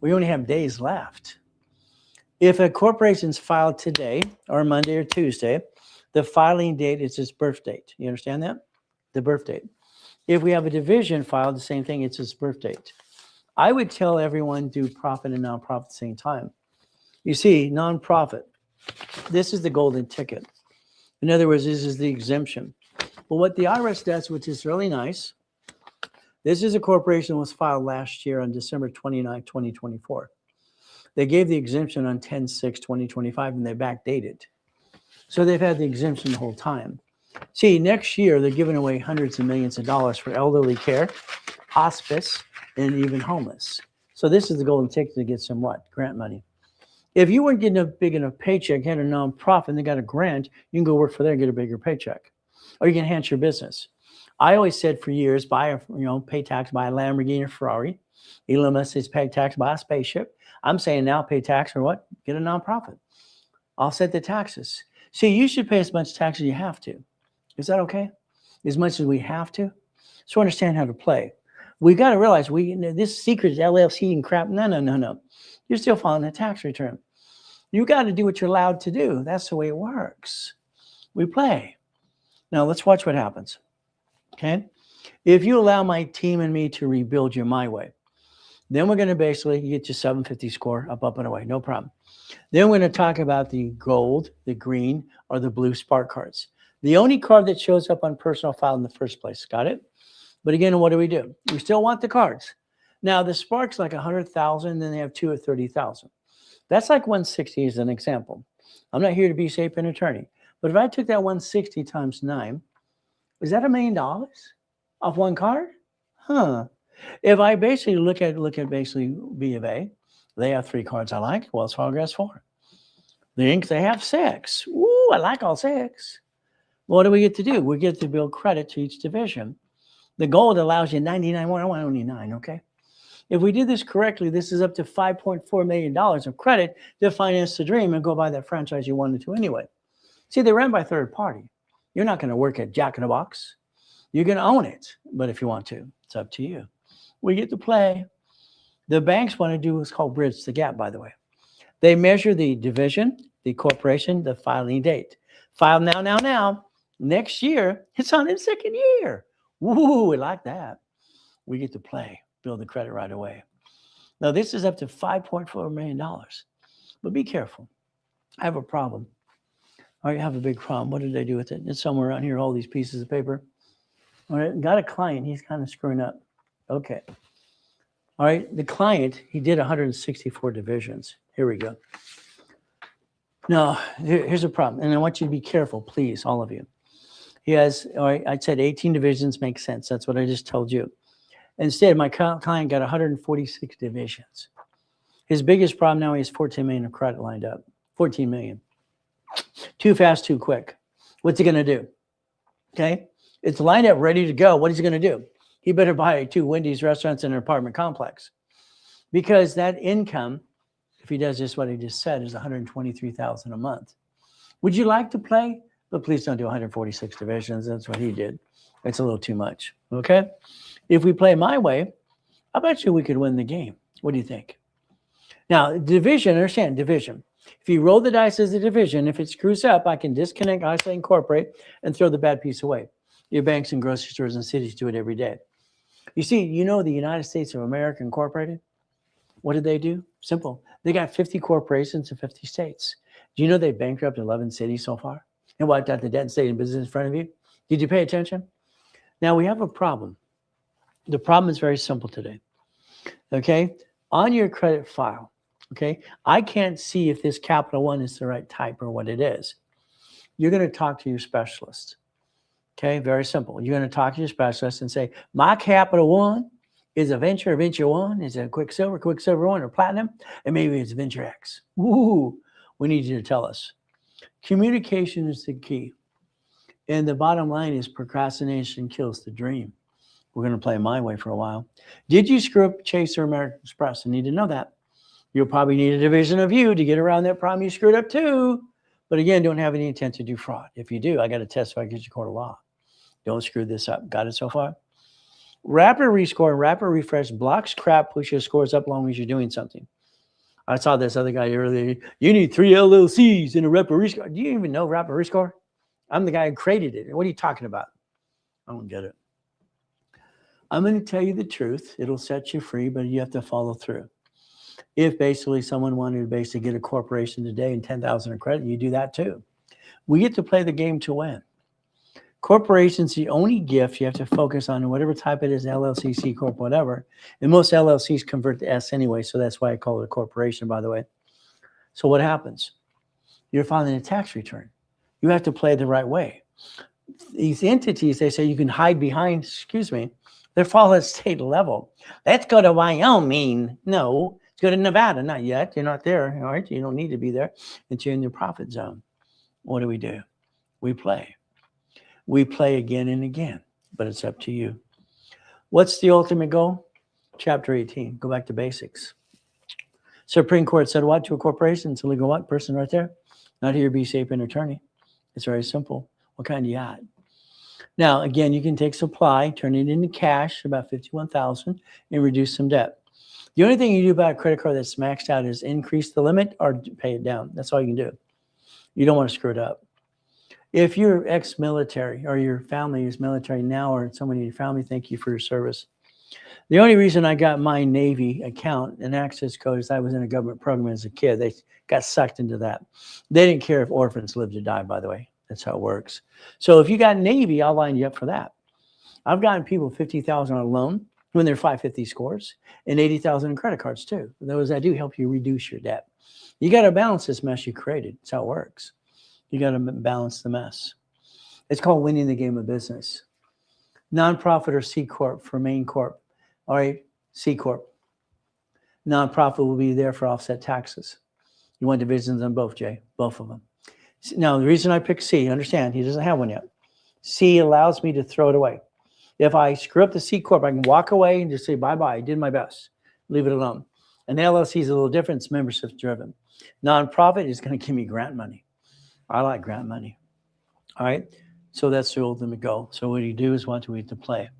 Speaker 1: We only have days left. If a corporation's filed today or Monday or Tuesday, the filing date is its birth date. You understand that? The birth date. If we have a division filed, the same thing, it's its birth date. I would tell everyone do profit and nonprofit at the same time. You see, nonprofit, this is the golden ticket. In other words, this is the exemption. Well, what the IRS does, which is really nice, this is a corporation that was filed last year on December 29, 2024. They gave the exemption on 10/6/2025 and they backdated. So they've had the exemption the whole time. See, next year they're giving away hundreds of millions of dollars for elderly care, hospice, and even homeless. So this is the golden ticket to get some what? Grant money. If you weren't getting a big enough paycheck, had a nonprofit and they got a grant, you can go work for them and get a bigger paycheck. Or you can enhance your business. I always said for years, pay tax, buy a Lamborghini or Ferrari. Elon Musk says pay tax, buy a spaceship. I'm saying now pay tax or what? Get a nonprofit. Offset the taxes. See, you should pay as much tax as you have to. Is that okay? As much as we have to? So understand how to play. We got to realize this secret LLC and crap. No. You're still filing a tax return. You got to do what you're allowed to do. That's the way it works. We play. Now let's watch what happens. Okay? If you allow my team and me to rebuild you my way, then we're going to basically get your 750 score up and away. No problem. Then we're going to talk about the gold, the green, or the blue spark cards. The only card that shows up on personal file in the first place. Got it? But again, what do? We still want the cards. Now, the spark's like 100,000, then they have two at 30,000. That's like 160 as an example. I'm not here to be safe an attorney. But if I took that 160 times 9, is that $1 million off one card? Huh. If I basically look at basically B of A, they have 3 cards I like. Wells Fargo has 4. The Inc., they have 6. Ooh, I like all 6. What do we get to do? We get to build credit to each division. The gold allows you 99, I want only 9, okay? If we did this correctly, this is up to $5.4 million of credit to finance the dream and go buy that franchise you wanted to anyway. See, they're run by third party. You're not going to work at Jack in the Box. You're going to own it, but if you want to, it's up to you. We get to play. The banks want to do what's called bridge the gap, by the way. They measure the division, the corporation, the filing date. File now. Next year, it's on its second year. Woo, we like that. We get to play, build the credit right away. Now, this is up to $5.4 million. But be careful. I have a problem. All right, I have a big problem. What did I do with it? It's somewhere around here, all these pieces of paper. All right, got a client. He's kind of screwing up. Okay. All right, the client, he did 164 divisions. Here we go. Now, here's a problem. And I want you to be careful, please, all of you. He has, all right, I said 18 divisions makes sense. That's what I just told you. Instead, my client got 146 divisions. His biggest problem now, he has 14 million of credit lined up. 14 million. Too fast, too quick. What's he going to do? Okay. It's lined up, ready to go. What is he going to do? He better buy 2 Wendy's restaurants and an apartment complex. Because that income, if he does just what he just said, is $123,000 a month. Would you like to play? But please don't do 146 divisions. That's what he did. It's a little too much. Okay. If we play my way, I bet you we could win the game. What do you think? Now, division, understand, division. If you roll the dice as a division, if it screws up, I can disconnect, isolate, incorporate, and throw the bad piece away. Your banks and grocery stores and cities do it every day. You see, you know the United States of America Incorporated? What did they do? Simple. They got 50 corporations in 50 states. Do you know they bankrupted 11 cities so far? And wiped out the debt and stayed in business in front of you? Did you pay attention? Now, we have a problem. The problem is very simple today. Okay? On your credit file, okay, I can't see if this Capital One is the right type or what it is. You're going to talk to your specialist. Okay, very simple. You're going to talk to your specialist and say, my Capital One is a Venture One, is a Quicksilver One, or Platinum, and maybe it's Venture X. Ooh, we need you to tell us. Communication is the key. And the bottom line is procrastination kills the dream. We're going to play my way for a while. Did you screw up Chase or American Express? I need to know that. You'll probably need a division of you to get around that problem you screwed up too. But again, don't have any intent to do fraud. If you do, I got to testify against your court of law. Don't screw this up. Got it so far? Rapid rescore, rapid refresh blocks crap, pushes scores up long as you're doing something. I saw this other guy earlier. You need 3 LLCs in a rapid rescore. Do you even know rapid rescore? I'm the guy who created it. What are you talking about? I don't get it. I'm going to tell you the truth. It'll set you free, but you have to follow through. If basically someone wanted to basically get a corporation today and 10,000 in credit, you do that too. We get to play the game to win. Corporation's the only gift you have to focus on, whatever type it is, LLC, C Corp, whatever. And most LLCs convert to S anyway, so that's why I call it a corporation, by the way. So what happens? You're filing a tax return. You have to play the right way. These entities, they say you can hide behind, they're fall at state level. Let's go to Wyoming. No, let's go to Nevada. Not yet. You're not there, all right? You don't need to be there until you're in your profit zone. What do? We play. We play again and again, but it's up to you. What's the ultimate goal? Chapter 18, go back to basics. Supreme Court said what to a corporation? It's a legal what? Person right there. Not here to be safe an attorney. It's very simple. What kind you got? Now, again, you can take supply, turn it into cash, about $51,000, and reduce some debt. The only thing you do about a credit card that's maxed out is increase the limit or pay it down. That's all you can do. You don't want to screw it up. If you're ex-military or your family is military now or someone in your family, thank you for your service. The only reason I got my Navy account and access code is I was in a government program as a kid. They got sucked into that. They didn't care if orphans lived or died, by the way. That's how it works. So if you got Navy, I'll line you up for that. I've gotten people $50,000 on a loan when they're 550 scores and $80,000 in credit cards too. Those that do help you reduce your debt. You got to balance this mess you created. That's how it works. You got to balance the mess. It's called winning the game of business. Nonprofit or C Corp for main corp. All right, C Corp. Nonprofit will be there for offset taxes. You want divisions on both, Jay, both of them. Now, the reason I picked C, understand, he doesn't have one yet. C allows me to throw it away. If I screw up the C Corp, I can walk away and just say, bye-bye, I did my best. Leave it alone. And the LLC is a little different. It's membership driven. Nonprofit is going to give me grant money. I like grant money. All right. So that's the ultimate goal. So what you do is what we have to play.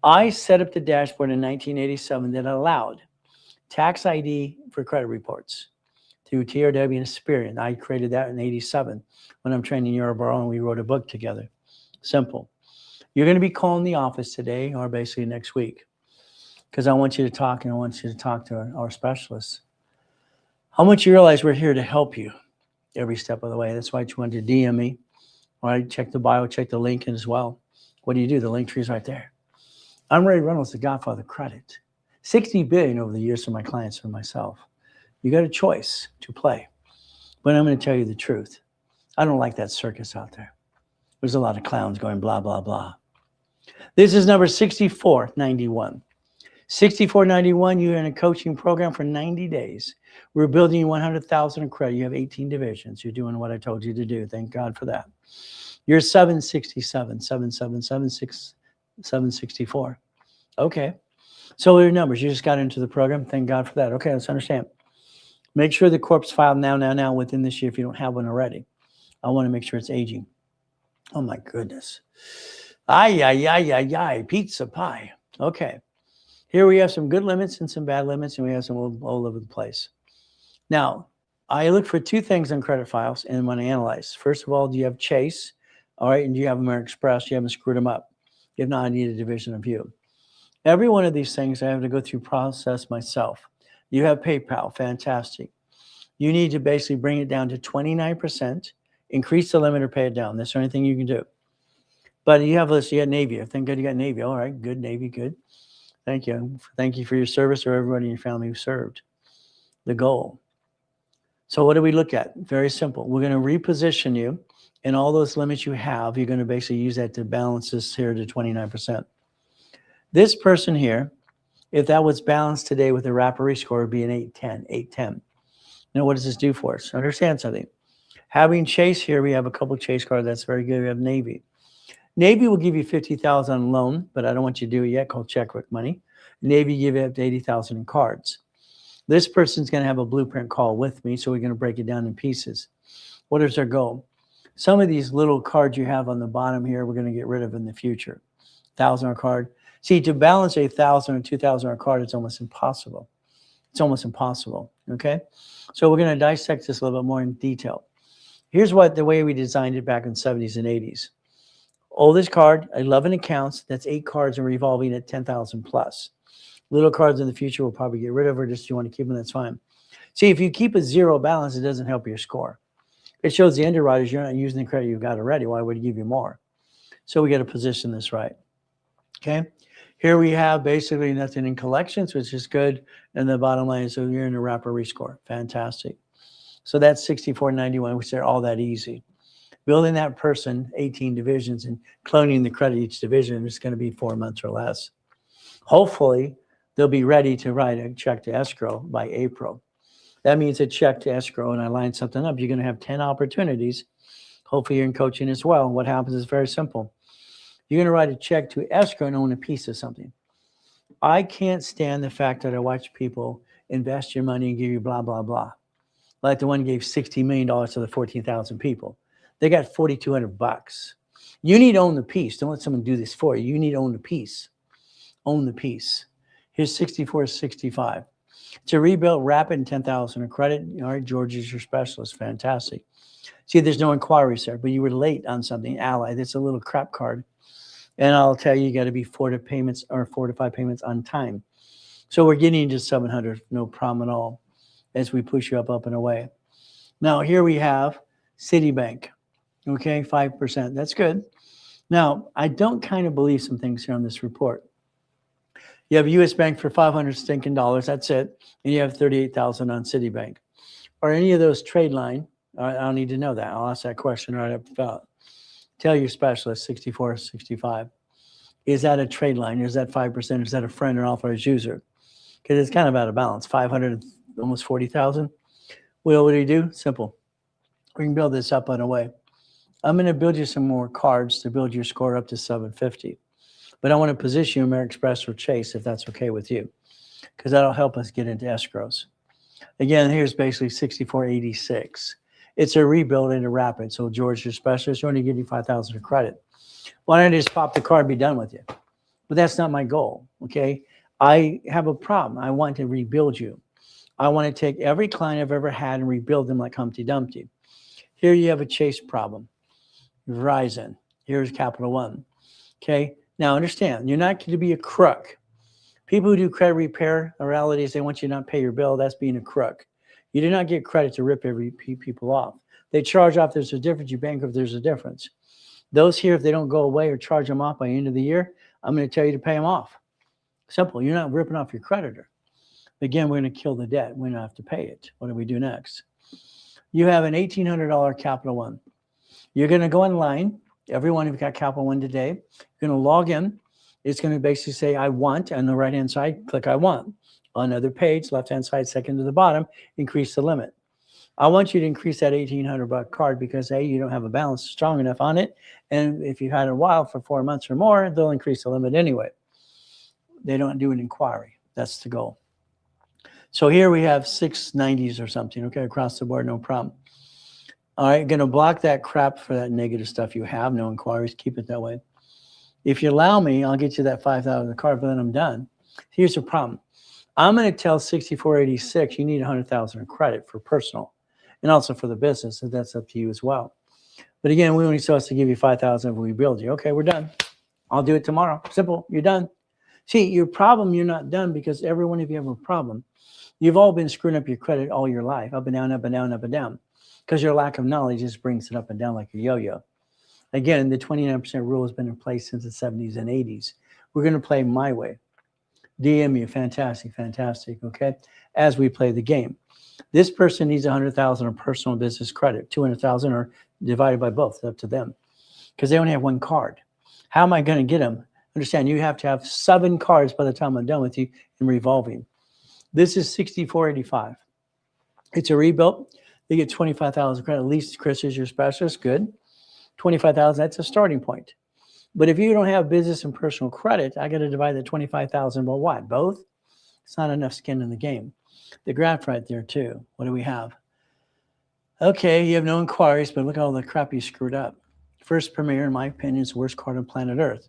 Speaker 1: I set up the dashboard in 1987 that allowed tax ID for credit reports through TRW and Experian. I created that in 87 when I'm training Euroboro and we wrote a book together. Simple. You're going to be calling the office today or basically next week because I want you to talk and I want you to talk to our specialists. How much you realize we're here to help you every step of the way. That's why you want to DM me. All right, check the bio, check the link in as well. What do? The link tree is right there. I'm Ray Reynolds, the Godfather of Credit. 60 billion over the years for my clients and myself. You got a choice to play. But I'm going to tell you the truth. I don't like that circus out there. There's a lot of clowns going blah, blah, blah. This is number 6491. 6491, you're in a coaching program for 90 days. We're building you 100,000 in credit. You have 18 divisions. You're doing what I told you to do. Thank God for that. You're 767, 764. Okay. So your numbers, you just got into the program. Thank God for that. Okay, let's understand. Make sure the corp's filed now within this year if you don't have one already. I want to make sure it's aging. Oh my goodness. Pizza pie. Okay. Here we have some good limits and some bad limits, and we have some all over the place. Now, I look for two things on credit files and when I analyze. First of all, do you have Chase? All right, and do you have American Express? You haven't screwed them up. If not, I need a division of you. Every one of these things I have to go through process myself. You have PayPal, fantastic. You need to basically bring it down to 29%, increase the limit or pay it down. That's the only thing you can do. But you have this, you got Navy. Thank God you got Navy. All right, good, Navy, good. Thank you. Thank you for your service or everybody in your family who served. The goal. So what do we look at? Very simple. We're going to reposition you and all those limits you have, you're going to basically use that to balance this here to 29%. This person here, if that was balanced today with a rapid score, would be an 810. Now, what does this do for us? Understand something. Having Chase here, we have a couple of Chase cards. That's very good. We have Navy. Navy will give you $50,000 on loan, but I don't want you to do it yet, called checkbook money. Navy give you up to $80,000 in cards. This person's going to have a blueprint call with me, so we're going to break it down in pieces. What is our goal? Some of these little cards you have on the bottom here, we're going to get rid of in the future. $1,000 card. See, to balance a $1,000 or $2,000 card, it's almost impossible. It's almost impossible. Okay. So we're going to dissect this a little bit more in detail. Here's the way we designed it back in the 70s and 80s. Oldest card, 11 accounts. That's 8 cards and revolving at 10,000 plus. Little cards in the future we'll probably get rid of, or just if you want to keep them, that's fine. See, if you keep a zero balance, it doesn't help your score. It shows the underwriters you're not using the credit you've got already. Why would he give you more? So we got to position this right. Okay. Here we have basically nothing in collections, which is good. And the bottom line is, so you're in a wrapper rescore. Fantastic. So that's 6491, which are all that easy. Building that person, 18 divisions, and cloning the credit each division is going to be 4 months or less. Hopefully, they'll be ready to write a check to escrow by April. That means a check to escrow, and I line something up. You're going to have 10 opportunities. Hopefully, you're in coaching as well. What happens is very simple. You're going to write a check to escrow and own a piece of something. I can't stand the fact that I watch people invest your money and give you blah, blah, blah. Like the one gave $60 million to the 14,000 people. They got $4,200. You need to own the piece. Don't let someone do this for you. You need to own the piece. Own the piece. Here's 6465. It's a rebuilt rapid and 10,000 in credit. All right, George is your specialist. Fantastic. See, there's no inquiries there, but you were late on something. Ally, that's a little crap card. And I'll tell you got to be 4 to 5 payments on time. So we're getting into 700, no problem at all, as we push you up and away. Now, here we have Citibank. Okay, 5%. That's good. Now, I don't kind of believe some things here on this report. You have U.S. Bank for $500 stinking dollars. That's it. And you have 38,000 on Citibank. Are any of those trade line? I don't need to know that. I'll ask that question right up front. Tell your specialist, 6465. Is that a trade line? Is that 5%? Is that a friend or authorized user? Because it's kind of out of balance. 500, almost 40,000. Well, what do you do? Simple. We can build this up and away. I'm going to build you some more cards to build your score up to 750. But I want to position you American Express or Chase if that's okay with you, because that'll help us get into escrows. Again, here's basically 6486. It's a rebuild into rapid. So George, your specialist, you only give you 5,000 of credit. Why don't I just pop the card and be done with you? But that's not my goal, okay? I have a problem. I want to rebuild you. I want to take every client I've ever had and rebuild them like Humpty Dumpty. Here you have a Chase problem. Verizon. Here's Capital One. Okay? Now understand, you're not going to be a crook. People who do credit repair, the reality is they want you to not pay your bill. That's being a crook. You do not get credit to rip people off. They charge off. There's a difference. You bankrupt. There's a difference. Those here, if they don't go away or charge them off by the end of the year, I'm going to tell you to pay them off. Simple. You're not ripping off your creditor. Again, we're going to kill the debt. We don't have to pay it. What do we do next? You have an $1,800 Capital One. You're going to go online. Everyone who's got Capital One today, you're going to log in. It's going to basically say, I want, on the right-hand side, click I want. On another page, left-hand side, second to the bottom, increase the limit. I want you to increase that $1,800 card because, A, you don't have a balance strong enough on it. And if you've had it a while for 4 months or more, they'll increase the limit anyway. They don't do an inquiry. That's the goal. So here we have 690s or something, okay, across the board, no problem. All right, going to block that crap for that negative stuff you have, no inquiries, keep it that way. If you allow me, I'll get you that 5,000 card, but then I'm done. Here's the problem. I'm going to tell 6486 you need 100,000 in credit for personal and also for the business, so that's up to you as well. But again, we only supposed to give you 5,000 if we build you. Okay, we're done. I'll do it tomorrow. Simple, you're done. See, your problem, you're not done because every one of you have a problem. You've all been screwing up your credit all your life, up and down, up and down, up and down, because your lack of knowledge just brings it up and down like a yo-yo. Again, the 29% rule has been in place since the 70s and 80s. We're going to play my way. DM me, fantastic, fantastic, okay, as we play the game. This person needs 100,000 of personal business credit. 200,000 are divided by both, up to them, because they only have one card. How am I going to get them? Understand, you have to have 7 cards by the time I'm done with you in revolving. This is 6485. It's a rebuilt. They get 25,000 credit. At least Chris is your specialist. Good. 25,000, that's a starting point. But if you don't have business and personal credit, I got to divide the 25,000 by what? Both? It's not enough skin in the game. The graph right there too. What do we have? Okay, you have no inquiries, but look at all the crap you screwed up. First Premier, in my opinion, is the worst card on planet Earth.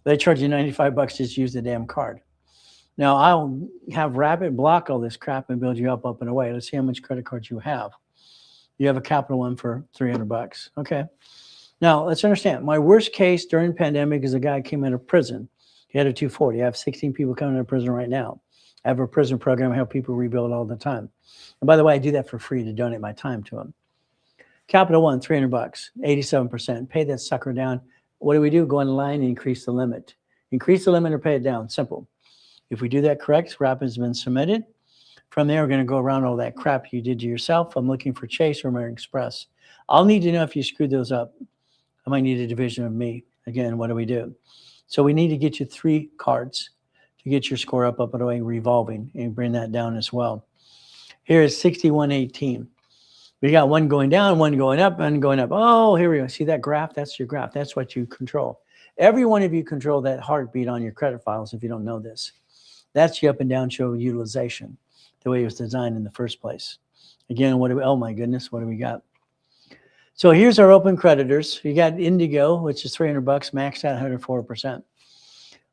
Speaker 1: They charge you $95 just to use the damn card. Now, I'll have Rapid block all this crap and build you up and away. Let's see how much credit cards you have. You have a Capital One for $300. Okay. Now, let's understand. My worst case during pandemic is a guy came out of prison. He had a 240. I have 16 people coming out of prison right now. I have a prison program. I help people rebuild all the time. And by the way, I do that for free to donate my time to them. Capital One, $300, 87%. Pay that sucker down. What do? Go online and increase the limit. Increase the limit or pay it down. Simple. If we do that correct, Rapid's been submitted. From there, we're going to go around all that crap you did to yourself. I'm looking for Chase or American Express. I'll need to know if you screwed those up. I might need a division of me. Again, what do? So we need to get you 3 cards to get your score up and away, revolving, and bring that down as well. Here is 6118. We got one going down, one going up, and going up. Oh, here we go. See that graph? That's your graph. That's what you control. Every one of you control that heartbeat on your credit files if you don't know this. That's your up and down show utilization, the way it was designed in the first place. Again, oh my goodness, what do we got? So here's our open creditors. You got Indigo, which is $300, maxed out 104%.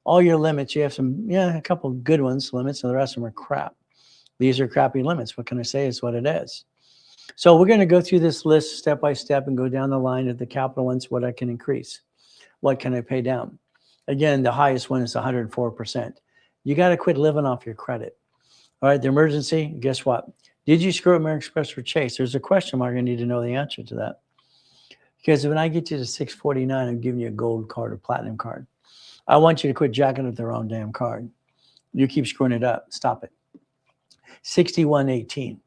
Speaker 1: All your limits, you have some, a couple good ones, limits, and the rest of them are crap. These are crappy limits. What can I say is what it is. So we're going to go through this list step by step and go down the line of the capital ones, what I can increase. What can I pay down? Again, the highest one is 104%. You got to quit living off your credit. All right, the emergency, guess what? Did you screw up American Express or Chase? There's a question mark. I need to know the answer to that. Because when I get you to 649, I'm giving you a gold card or platinum card. I want you to quit jacking up the wrong damn card. You keep screwing it up. Stop it. 6118.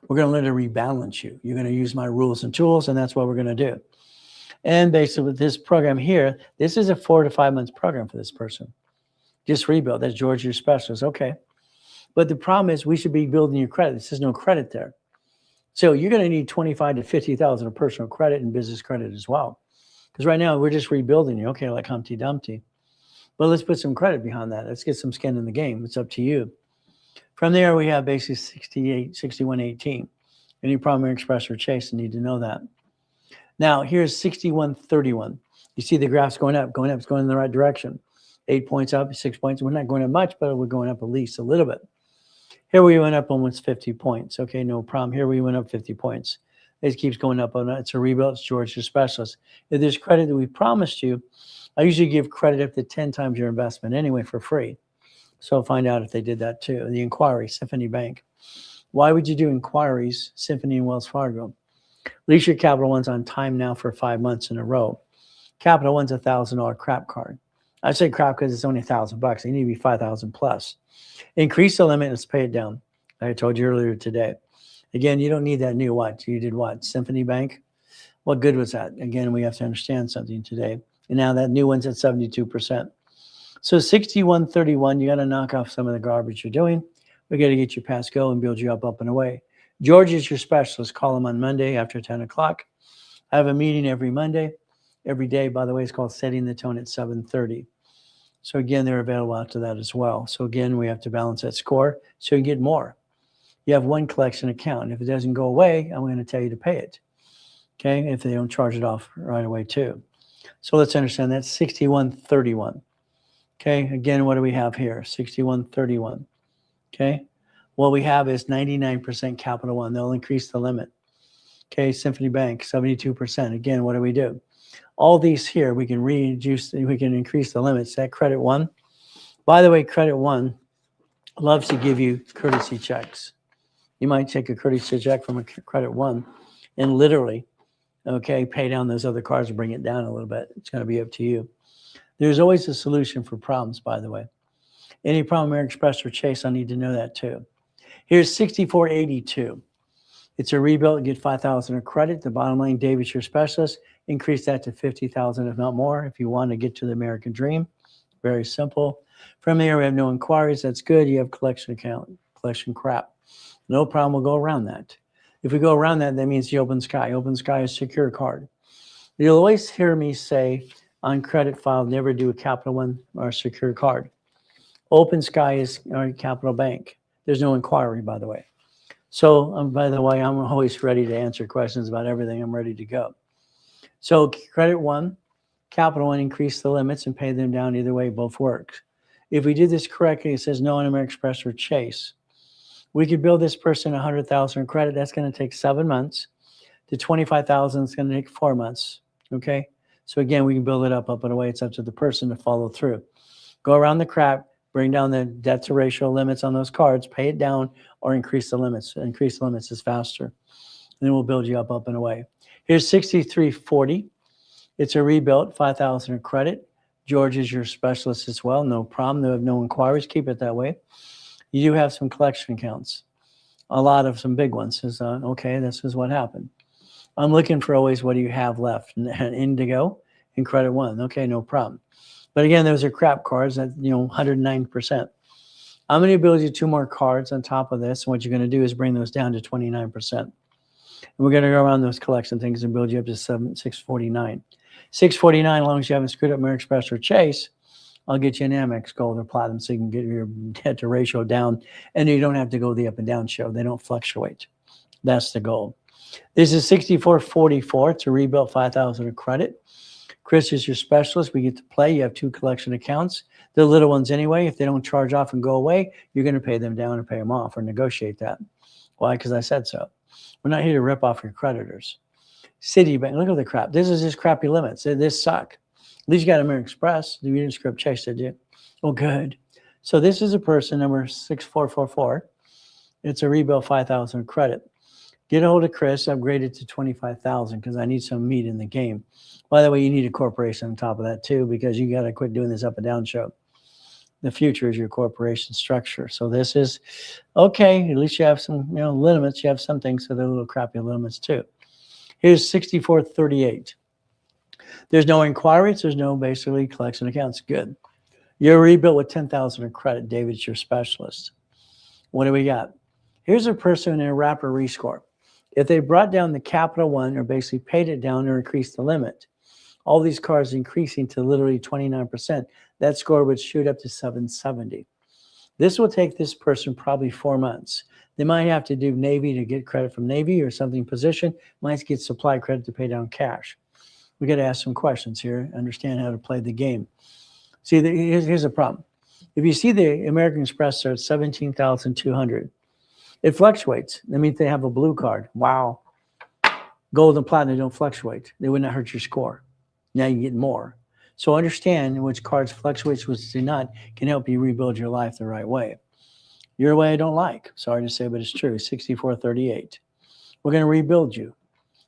Speaker 1: We're going to let it rebalance you. You're going to use my rules and tools, and that's what we're going to do. And basically with this program here, this is a 4 to 5 months program for this person. Just rebuild. That's George, your specialist. Okay. But the problem is we should be building your credit. There's no credit there. So you're going to need 25 to 50,000 of personal credit and business credit as well. Because right now we're just rebuilding you. Okay, like Humpty Dumpty. But let's put some credit behind that. Let's get some skin in the game. It's up to you. From there, we have basically 6118. Any primary express or Chase, need to know that. Now, here's 6131. You see the graph's going up. It's going in the right direction. 8 points up, 6 points. We're not going up much, but we're going up at least a little bit. Here we went up almost 50 points. Okay, no problem. Here we went up 50 points. It keeps going up. It's a rebuild. It's George, your specialist. If there's credit that we promised you, I usually give credit up to 10 times your investment anyway for free. So find out if they did that too. The inquiry, Symphony Bank. Why would you do inquiries, Symphony and Wells Fargo? Lease your Capital One's on time now for 5 months in a row. Capital One's a $1,000 crap card. I say crap because it's only $1,000. They need to be 5,000 plus. Increase the limit. Let's pay it down. I told you earlier today. Again, you don't need that new what? You did what? Symphony Bank? What good was that? Again, we have to understand something today. And now that new one's at 72%. So 6131, you got to knock off some of the garbage you're doing. We got to get you past go and build you up and away. George is your specialist. Call him on Monday after 10 o'clock. I have a meeting every Monday. Every day, by the way, it's called Setting the Tone at 7:30. So again, they're available after that as well. So again, we have to balance that score so you get more. You have one collection account. If it doesn't go away, I'm going to tell you to pay it. Okay, if they don't charge it off right away too. So let's understand that's 6131. Okay, again, what do we have here? 6131. Okay, what we have is 99% Capital One. They'll increase the limit. Okay, Symphony Bank, 72%. Again, what do? All these here, we can reduce, we can increase the limits. That Credit One, by the way, Credit One loves to give you courtesy checks. You might take a courtesy check from a Credit One and literally, okay, pay down those other cards and bring it down a little bit. It's going to be up to you. There's always a solution for problems, by the way. Any problem, American Express or Chase, I need to know that too. Here's 6482. It's a rebuild. Get 5,000 of credit. The bottom line, David's your specialist. Increase that to 50,000, if not more, if you want to get to the American dream. Very simple. From there, we have no inquiries. That's good. You have collection account, collection crap. No problem. We'll go around that. If we go around that, that means the Open Sky. Open Sky is secure card. You'll always hear me say on credit file, never do a Capital One or a secure card. Open Sky is our Capital Bank. There's no inquiry, by the way. So, by the way, I'm always ready to answer questions about everything. I'm ready to go. So, credit one, capital one, increase the limits and pay them down. Either way, both works. If we do this correctly, it says no on American Express or Chase. We could bill this person 100,000 in credit. That's going to take 7 months. To 25,000, it's going to take 4 months. Okay. So again, we can build it up and away. It's up to the person to follow through. Go around the crap, bring down the debt to ratio limits on those cards, pay it down, or increase the limits. Increase the limits is faster. And then we'll build you up and away. Here's 6340. It's a rebuilt, 5,000 in credit. George is your specialist as well. No problem. They have no inquiries. Keep it that way. You do have some collection accounts. A lot of some big ones. Okay, this is what happened. I'm looking for always what do you have left? Indigo and credit one. Okay, no problem. But again, those are crap cards at 109%. I'm going to build you 2 more cards on top of this. And what you're going to do is bring those down to 29%. And we're going to go around those collection things and build you up to 649. 649, as long as you haven't screwed up American Express or Chase, I'll get you an Amex Gold or Platinum so you can get your debt to ratio down and you don't have to go the up and down show. They don't fluctuate. That's the goal. This is 6444. It's a rebuilt 5,000 of credit. Chris is your specialist. We get to play. You have 2 collection accounts. The little ones anyway. If they don't charge off and go away, you're going to pay them down or pay them off or negotiate that. Why? Because I said so. We're not here to rip off your creditors. Citibank, look at the crap. This is just crappy limits. This suck. At least you got American Express. You didn't screw up Chase, did you? Oh, good. So this is a person, number 6444. It's a rebuilt 5,000 credit. Get a hold of Chris, upgrade it to 25,000 because I need some meat in the game. By the way, you need a corporation on top of that too because you got to quit doing this up and down show. The future is your corporation structure. So this is okay. At least you have some limits. You have some things, so they're little crappy limits too. Here's 6438. There's no inquiries. There's no basically collection accounts. Good. You're rebuilt with 10,000 in credit. David's your specialist. What do we got? Here's a person in a rapid rescore. If they brought down the capital one or basically paid it down or increased the limit, all these cards increasing to literally 29%, that score would shoot up to 770. This will take this person probably 4 months. They might have to do Navy to get credit from Navy or something position. Might get supply credit to pay down cash. We got to ask some questions here, understand how to play the game. See, here's a problem. If you see the American Express start 17,200, it fluctuates. That means they have a blue card. Wow. Gold and platinum don't fluctuate. They would not hurt your score. Now you get more. So understand which cards fluctuate, which do not, can help you rebuild your life the right way. Your way I don't like. Sorry to say, but it's true. 6438. We're going to rebuild you.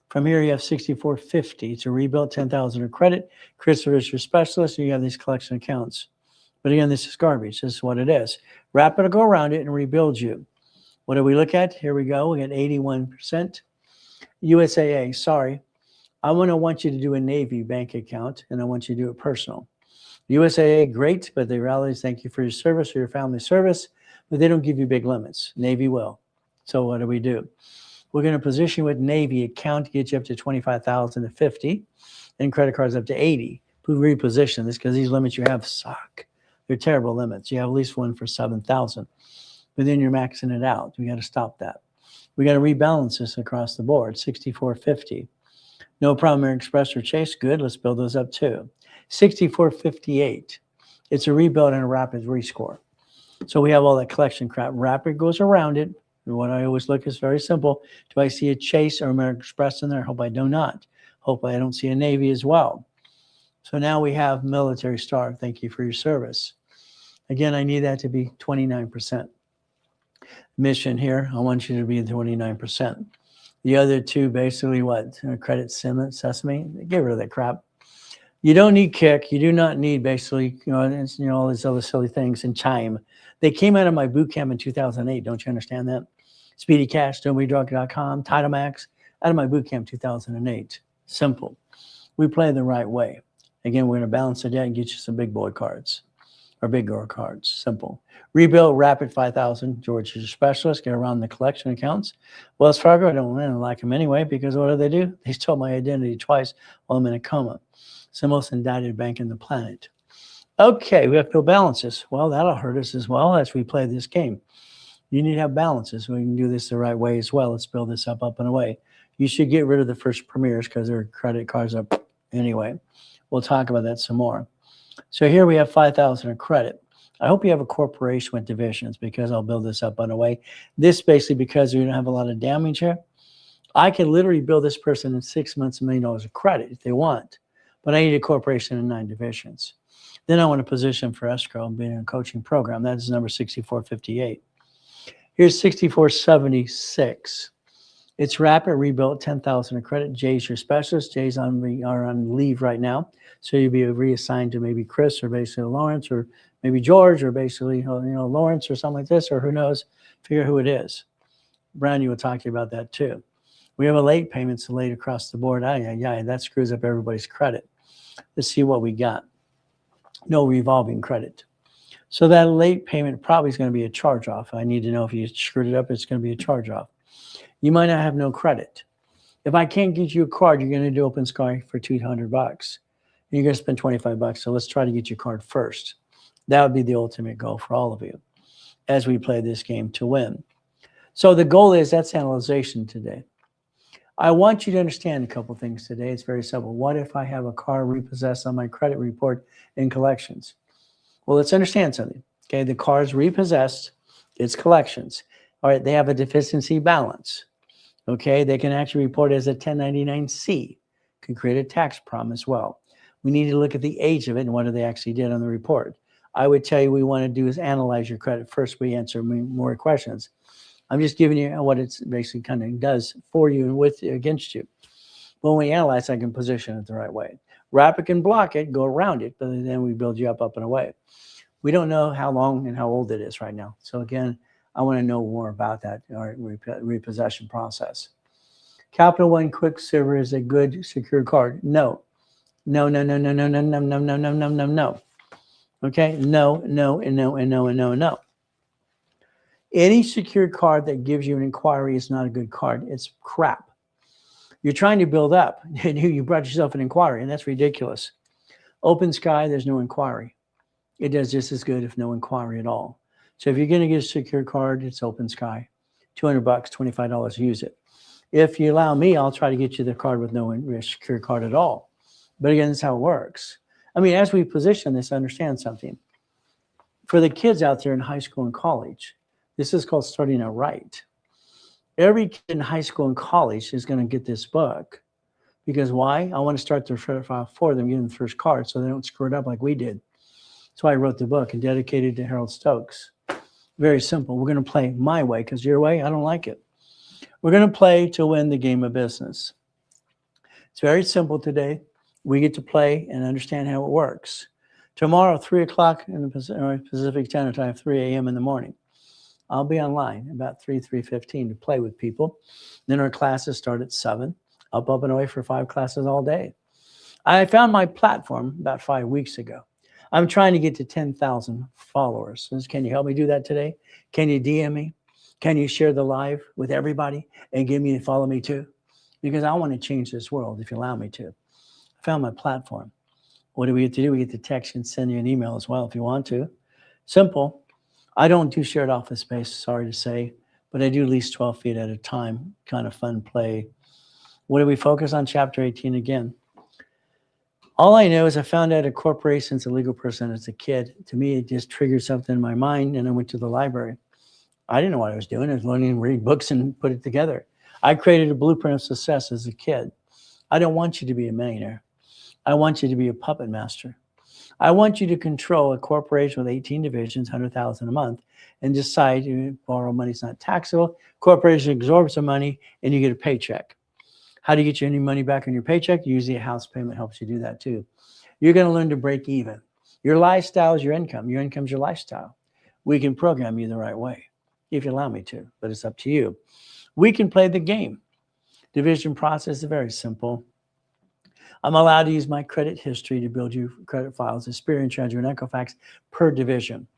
Speaker 1: From here, you have 6450 to rebuild 10,000 of credit. Christopher is your specialist. You have these collection accounts. But again, this is garbage. This is what it is. Rapid will go around it and rebuild you. What do we look at? Here we go. We got 81%. USAA, sorry. I want you to do a Navy bank account, and I want you to do it personal. USAA, great, but the reality is thank you for your service or your family service, but they don't give you big limits. Navy will. So what do? We're going to position with Navy account to get you up to 25,000 to 50, and credit cards up to 80. We reposition this because these limits you have suck. They're terrible limits. You have at least one for 7,000, but then you're maxing it out. We got to stop that. We got to rebalance this across the board. 6450. No problem, American Express or Chase. Good. Let's build those up too. 6458. It's a rebuild and a rapid rescore. So we have all that collection crap. Rapid goes around it. And what I always look is very simple. Do I see a Chase or American Express in there? Hope I do not. Hope I don't see a Navy as well. So now we have Military Star. Thank you for your service. Again, I need that to be 29%. Mission here, I want you to be 29%. The other two, basically what? Credit Sesame. Get rid of that crap. You don't need Kick. You do not need basically, all these other silly things and Chime. They came out of my boot camp in 2008. Don't you understand that? Speedy Cash, Don'tWeDrunk.com, Title Max, out of my boot camp 2008. Simple. We play the right way. Again, we're going to balance it out and get you some big boy cards or big girl cards. Simple. Rebuild Rapid 5,000. George is your specialist. Get around the collection accounts. Wells Fargo, I don't like them anyway because what do? They stole my identity twice while I'm in a coma. It's the most indicted bank in the planet. Okay, we have to balances. Well, that'll hurt us as well as we play this game. You need to have balances. We can do this the right way as well. Let's build this up and away. You should get rid of the first premieres because their credit cards are anyway. We'll talk about that some more. So here we have 5,000 of credit. I hope you have a corporation with divisions because I'll build this up and away. This basically because we don't have a lot of damage here. I can literally build this person in 6 months $1 million of credit if they want, but I need a corporation in 9 divisions. Then I want to position for escrow and being in a coaching program. That is number 6458. Here's 6476. It's rapid rebuilt, 10,000 of credit. Jay's your specialist. Jay's are on leave right now. So you'll be reassigned to maybe Chris or basically Lawrence or maybe George or basically Lawrence or something like this, or who knows, figure who it is. Brandy will talk to you about that too. We have a late payment late across the board. That screws up everybody's credit. Let's see what we got. No revolving credit. So that late payment probably is going to be a charge-off. I need to know if you screwed it up, it's going to be a charge-off. You might not have no credit. If I can't get you a card, you're going to do Open Sky for $200. You're going to spend $25. So let's try to get your card first. That would be the ultimate goal for all of you as we play this game to win. So the goal is, that's analyzation today. I want you to understand a couple things today. It's very simple. What if I have a car repossessed on my credit report in collections? Well, let's understand something. Okay, the car is repossessed. It's collections. All right, they have a deficiency balance. Okay, they can actually report it as a 1099-C. Can create a tax problem as well. We need to look at the age of it and what they actually did on the report. I would tell you we want to do is analyze your credit first. We answer more questions. I'm just giving you what it's basically kind of does for you and with you, against you. When we analyze, I can position it the right way. Wrap it and block it, go around it, but then we build you up and away. We don't know how long and how old it is right now. So again, I want to know more about that repossession process. Capital One Quicksilver is a good secured card. No. No, no, no, no, no, no, no, no, no, no, no, no, no. Okay? No, no, and no, and no, and no, and no. Any secured card that gives you an inquiry is not a good card. It's crap. You're trying to build up, and you brought yourself an inquiry, and that's ridiculous. Open Sky, there's no inquiry. It does just as good if no inquiry at all. So if you're going to get a secured card, it's Open Sky. $200, $25, use it. If you allow me, I'll try to get you the card with no secured card at all. But again, that's how it works. I mean, as we position this, understand something. For the kids out there in high school and college, this is called starting out right. Every kid in high school and college is going to get this book. Because why? I want to start their credit file for them, give them the first card so they don't screw it up like we did. That's why I wrote the book and dedicated to Harold Stokes. Very simple. We're going to play my way because your way, I don't like it. We're going to play to win the game of business. It's very simple today. We get to play and understand how it works. Tomorrow, 3 o'clock in the Pacific Standard Time, 3 a.m. in the morning, I'll be online about 3:15 to play with people. Then our classes start at 7. Up and away for 5 classes all day. I found my platform about 5 weeks ago. I'm trying to get to 10,000 followers. Can you help me do that today? Can you DM me? Can you share the live with everybody and give me and follow me too? Because I want to change this world if you allow me to. I found my platform. What do we get to do? We get to text and send you an email as well if you want to. Simple. I don't do shared office space, sorry to say, but I do at least 12 feet at a time. Kind of fun play. What do we focus on? Chapter 18 again. All I know is I found out a corporation's a legal person as a kid. To me, it just triggered something in my mind, and I went to the library. I didn't know what I was doing. I was learning to read books and put it together. I created a blueprint of success as a kid. I don't want you to be a millionaire. I want you to be a puppet master. I want you to control a corporation with 18 divisions, $100,000 a month, and decide you borrow money is not taxable. Corporation absorbs the money, and you get a paycheck. How do you get any money back on your paycheck? Usually a house payment helps you do that too. You're going to learn to break even. Your lifestyle is your income. Your income is your lifestyle. We can program you the right way if you allow me to, but it's up to you. We can play the game. Division process is very simple. I'm allowed to use my credit history to build you credit files, Experian, Treasury, and Equifax per division.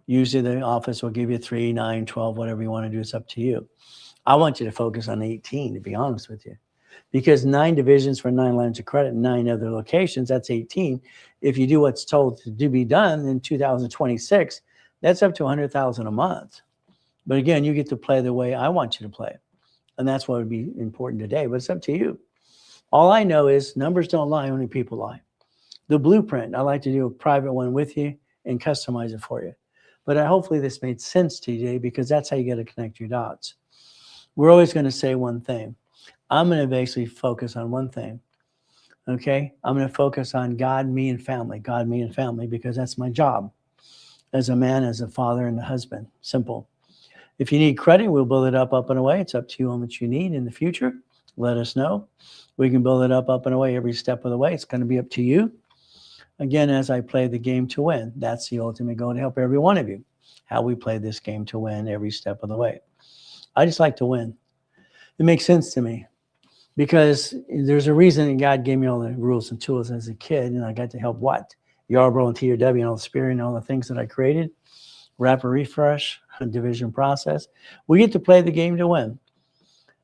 Speaker 1: Usually the office will give you 3, 9, 12, whatever you want to do. It's up to you. I want you to focus on 18, to be honest with you, because 9 divisions for 9 lines of credit, 9 other locations, that's 18. If you do what's told to be done in 2026, That's up to 100,000 a month. But again, you get to play the way I want you to play. And that's what would be important today, but it's up to you. All I know is numbers don't lie, only people lie. The blueprint, I like to do a private one with you and customize it for you. But hopefully this made sense to you today, because that's how you got to connect your dots. We're always going to say one thing. I'm going to basically focus on one thing. Okay? I'm going to focus on God, me, and family. God, me, and family, because that's my job as a man, as a father, and a husband. Simple. If you need credit, we'll build it up and away. It's up to you how much you need in the future. Let us know. We can build it up and away every step of the way. It's going to be up to you. Again, as I play the game to win, that's the ultimate goal, to help every one of you. How we play this game to win every step of the way. I just like to win. It makes sense to me, because there's a reason God gave me all the rules and tools as a kid, and I got to help what? Yarborough and TRW and all the spirit and all the things that I created. Rapid refresh, division process. We get to play the game to win.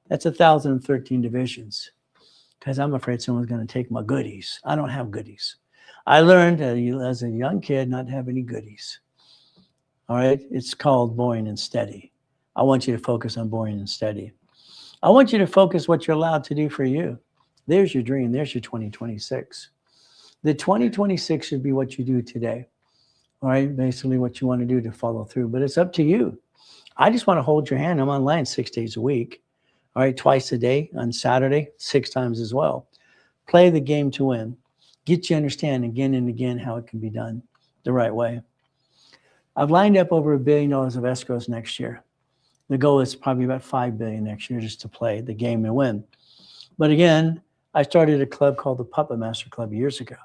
Speaker 1: That's 1,013 divisions, because I'm afraid someone's going to take my goodies. I don't have goodies. I learned as a young kid not to have any goodies. All right? It's called boring and steady. I want you to focus on boring and steady. I want you to focus what you're allowed to do for you. There's your dream. There's your 2026. The 2026 should be what you do today. All right? Basically what you want to do to follow through. But it's up to you. I just want to hold your hand. I'm online 6 days a week. All right? Twice a day. On Saturday, 6 times as well. Play the game to win. Get you understand again and again how it can be done the right way. I've lined up over $1 billion of escrows next year. The goal is probably about $5 billion next year, just to play the game and win. But again, I started a club called the Puppet Master Club years ago.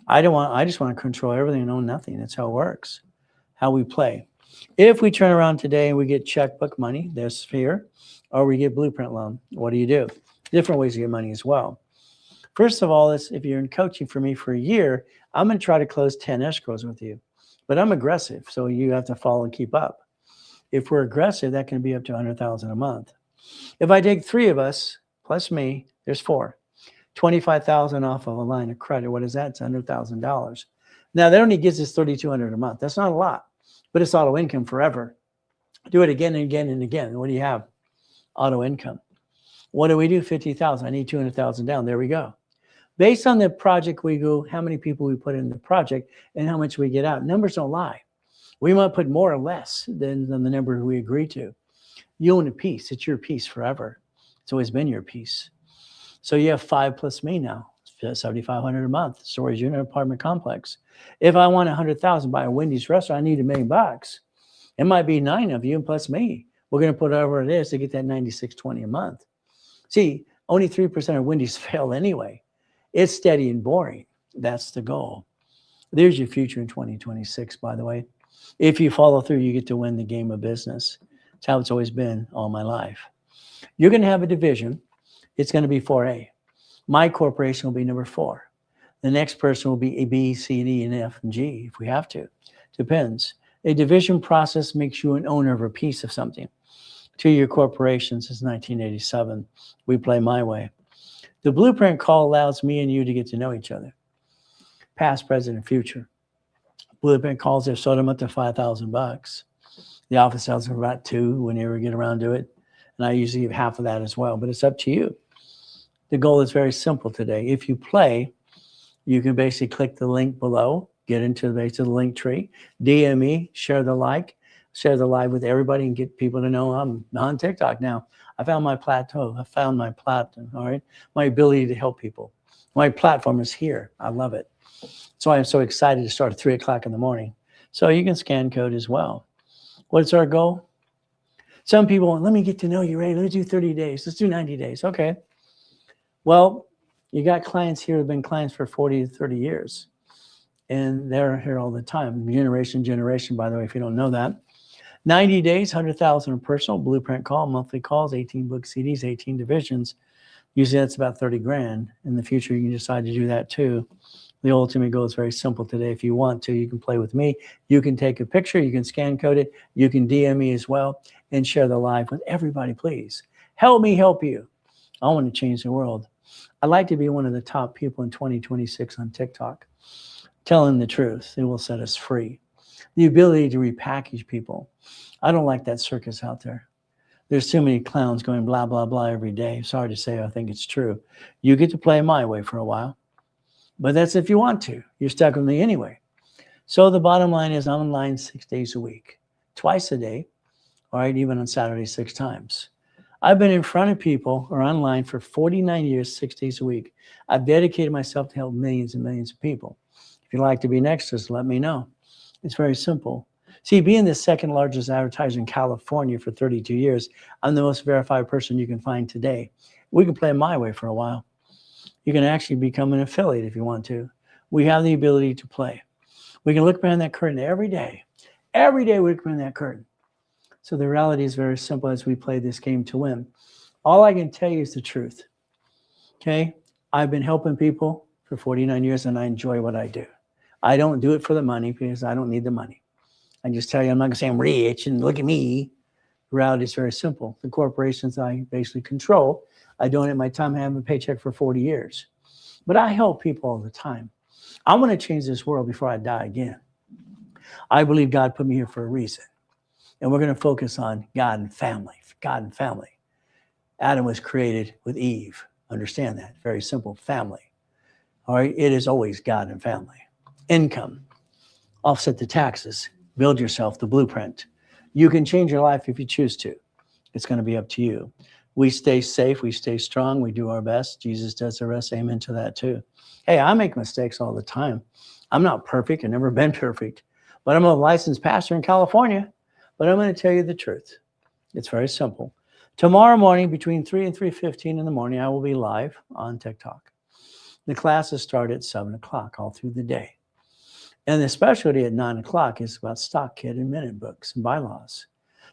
Speaker 1: I just want to control everything and own nothing. That's how it works, how we play. If we turn around today and we get checkbook money, there's fear, or we get blueprint loan, what do you do? Different ways to get money as well. First of all, if you're in coaching for me for a year, I'm going to try to close 10 escrows with you. But I'm aggressive, so you have to follow and keep up. If we're aggressive, that can be up to 100,000 a month. If I take 3 of us plus me, there's 4. 25,000 off of a line of credit. What is that? It's $100,000. Now that only gives us 3,200 a month. That's not a lot, but it's auto income forever. Do it again and again and again. What do you have? Auto income. What do we do? 50,000. I need 200,000 down. There we go. Based on the project we go, how many people we put in the project and how much we get out. Numbers don't lie. We might put more or less than the number we agree to. You own a piece. It's your piece forever. It's always been your piece. So you have 5 plus me now. It's $7,500 a month. Storage unit, apartment complex. If I want 100,000 buy a Wendy's restaurant, I need $1 million. It might be 9 of you and plus me. We're going to put whatever it is to get that $96.20 a month. See, only 3% of Wendy's fail anyway. It's steady and boring. That's the goal. There's your future in 2026, by the way. If you follow through, you get to win the game of business. It's how it's always been all my life. You're going to have a division. It's going to be 4A. My corporation will be number 4. The next person will be A, B, C, D, and F, and G if we have to. Depends. A division process makes you an owner of a piece of something. 2-year corporation since 1987. We play my way. The blueprint call allows me and you to get to know each other. Past, present, and future. Blueprint calls, they've sold them up to $5,000. The office sells for about 2 when you ever get around to it. And I usually give half of that as well, but it's up to you. The goal is very simple today. If you play, you can basically click the link below, get into the base of the link tree, DM me, share the live with everybody and get people to know I'm on TikTok now. I found my plateau. I found my platinum, all right? My ability to help people. My platform is here. I love it. So I am so excited to start at 3 o'clock in the morning. So you can scan code as well. What's our goal? Some people want, let me get to know you, Ray. Let's do 30 days. Let's do 90 days. Okay. Well, you got clients here who have been clients for 40 to 30 years. And they're here all the time. Generation, by the way, if you don't know that. 90 days, 100,000 personal, blueprint call, monthly calls, 18 book CDs, 18 divisions. Usually that's about 30 grand. In the future, you can decide to do that too. The ultimate goal is very simple today. If you want to, you can play with me. You can take a picture. You can scan code it. You can DM me as well and share the live with everybody, please. Help me help you. I want to change the world. I'd like to be one of the top people in 2026 on TikTok. Telling the truth. It will set us free. The ability to repackage people. I don't like that circus out there. There's too many clowns going blah, blah, blah every day. Sorry to say, I think it's true. You get to play my way for a while, but that's if you want to. You're stuck with me anyway. So the bottom line is I'm online 6 days a week, twice a day, all right, even on Saturday 6 times. I've been in front of people or online for 49 years, 6 days a week. I've dedicated myself to help millions and millions of people. If you'd like to be next to us, let me know. It's very simple. See, being the second largest advertiser in California for 32 years, I'm the most verified person you can find today. We can play my way for a while. You can actually become an affiliate if you want to. We have the ability to play. We can look behind that curtain every day. Every day we look behind that curtain. So the reality is very simple as we play this game to win. All I can tell you is the truth. Okay? I've been helping people for 49 years and I enjoy what I do. I don't do it for the money because I don't need the money. I just tell you, I'm not going to say I'm rich and look at me. The reality is very simple. The corporations I basically control, I donate my time, I have a paycheck for 40 years. But I help people all the time. I want to change this world before I die again. I believe God put me here for a reason. And we're going to focus on God and family. God and family. Adam was created with Eve. Understand that. Very simple. Family. All right. It is always God and family. Income. Offset the taxes. Build yourself the blueprint. You can change your life if you choose to. It's going to be up to you. We stay safe. We stay strong. We do our best. Jesus does the rest. Amen to that too. Hey, I make mistakes all the time. I'm not perfect. I've never been perfect. But I'm a licensed pastor in California. But I'm going to tell you the truth. It's very simple. Tomorrow morning between 3 and 3:15 in the morning, I will be live on TikTok. The classes start at 7 o'clock all through the day. And the specialty at 9 o'clock is about stock kit and minute books and bylaws.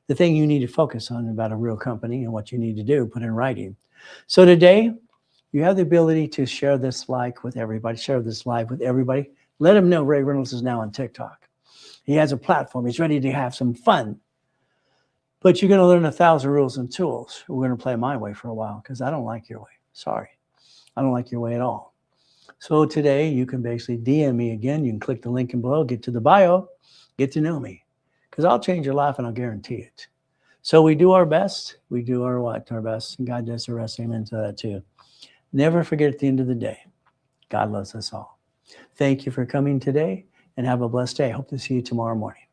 Speaker 1: The thing you need to focus on about a real company and what you need to do, put in writing. So today, you have the ability to share this like with everybody, share this live with everybody. Let them know Ray Reynolds is now on TikTok. He has a platform. He's ready to have some fun. But you're going to learn 1,000 rules and tools. We're going to play my way for a while because I don't like your way. Sorry. I don't like your way at all. So today you can basically DM me again. You can click the link in below, get to the bio, get to know me. Because I'll change your life and I'll guarantee it. So we do our best. We do our what? Our best. And God does the rest. Amen to that too. Never forget at the end of the day, God loves us all. Thank you for coming today and have a blessed day. Hope to see you tomorrow morning.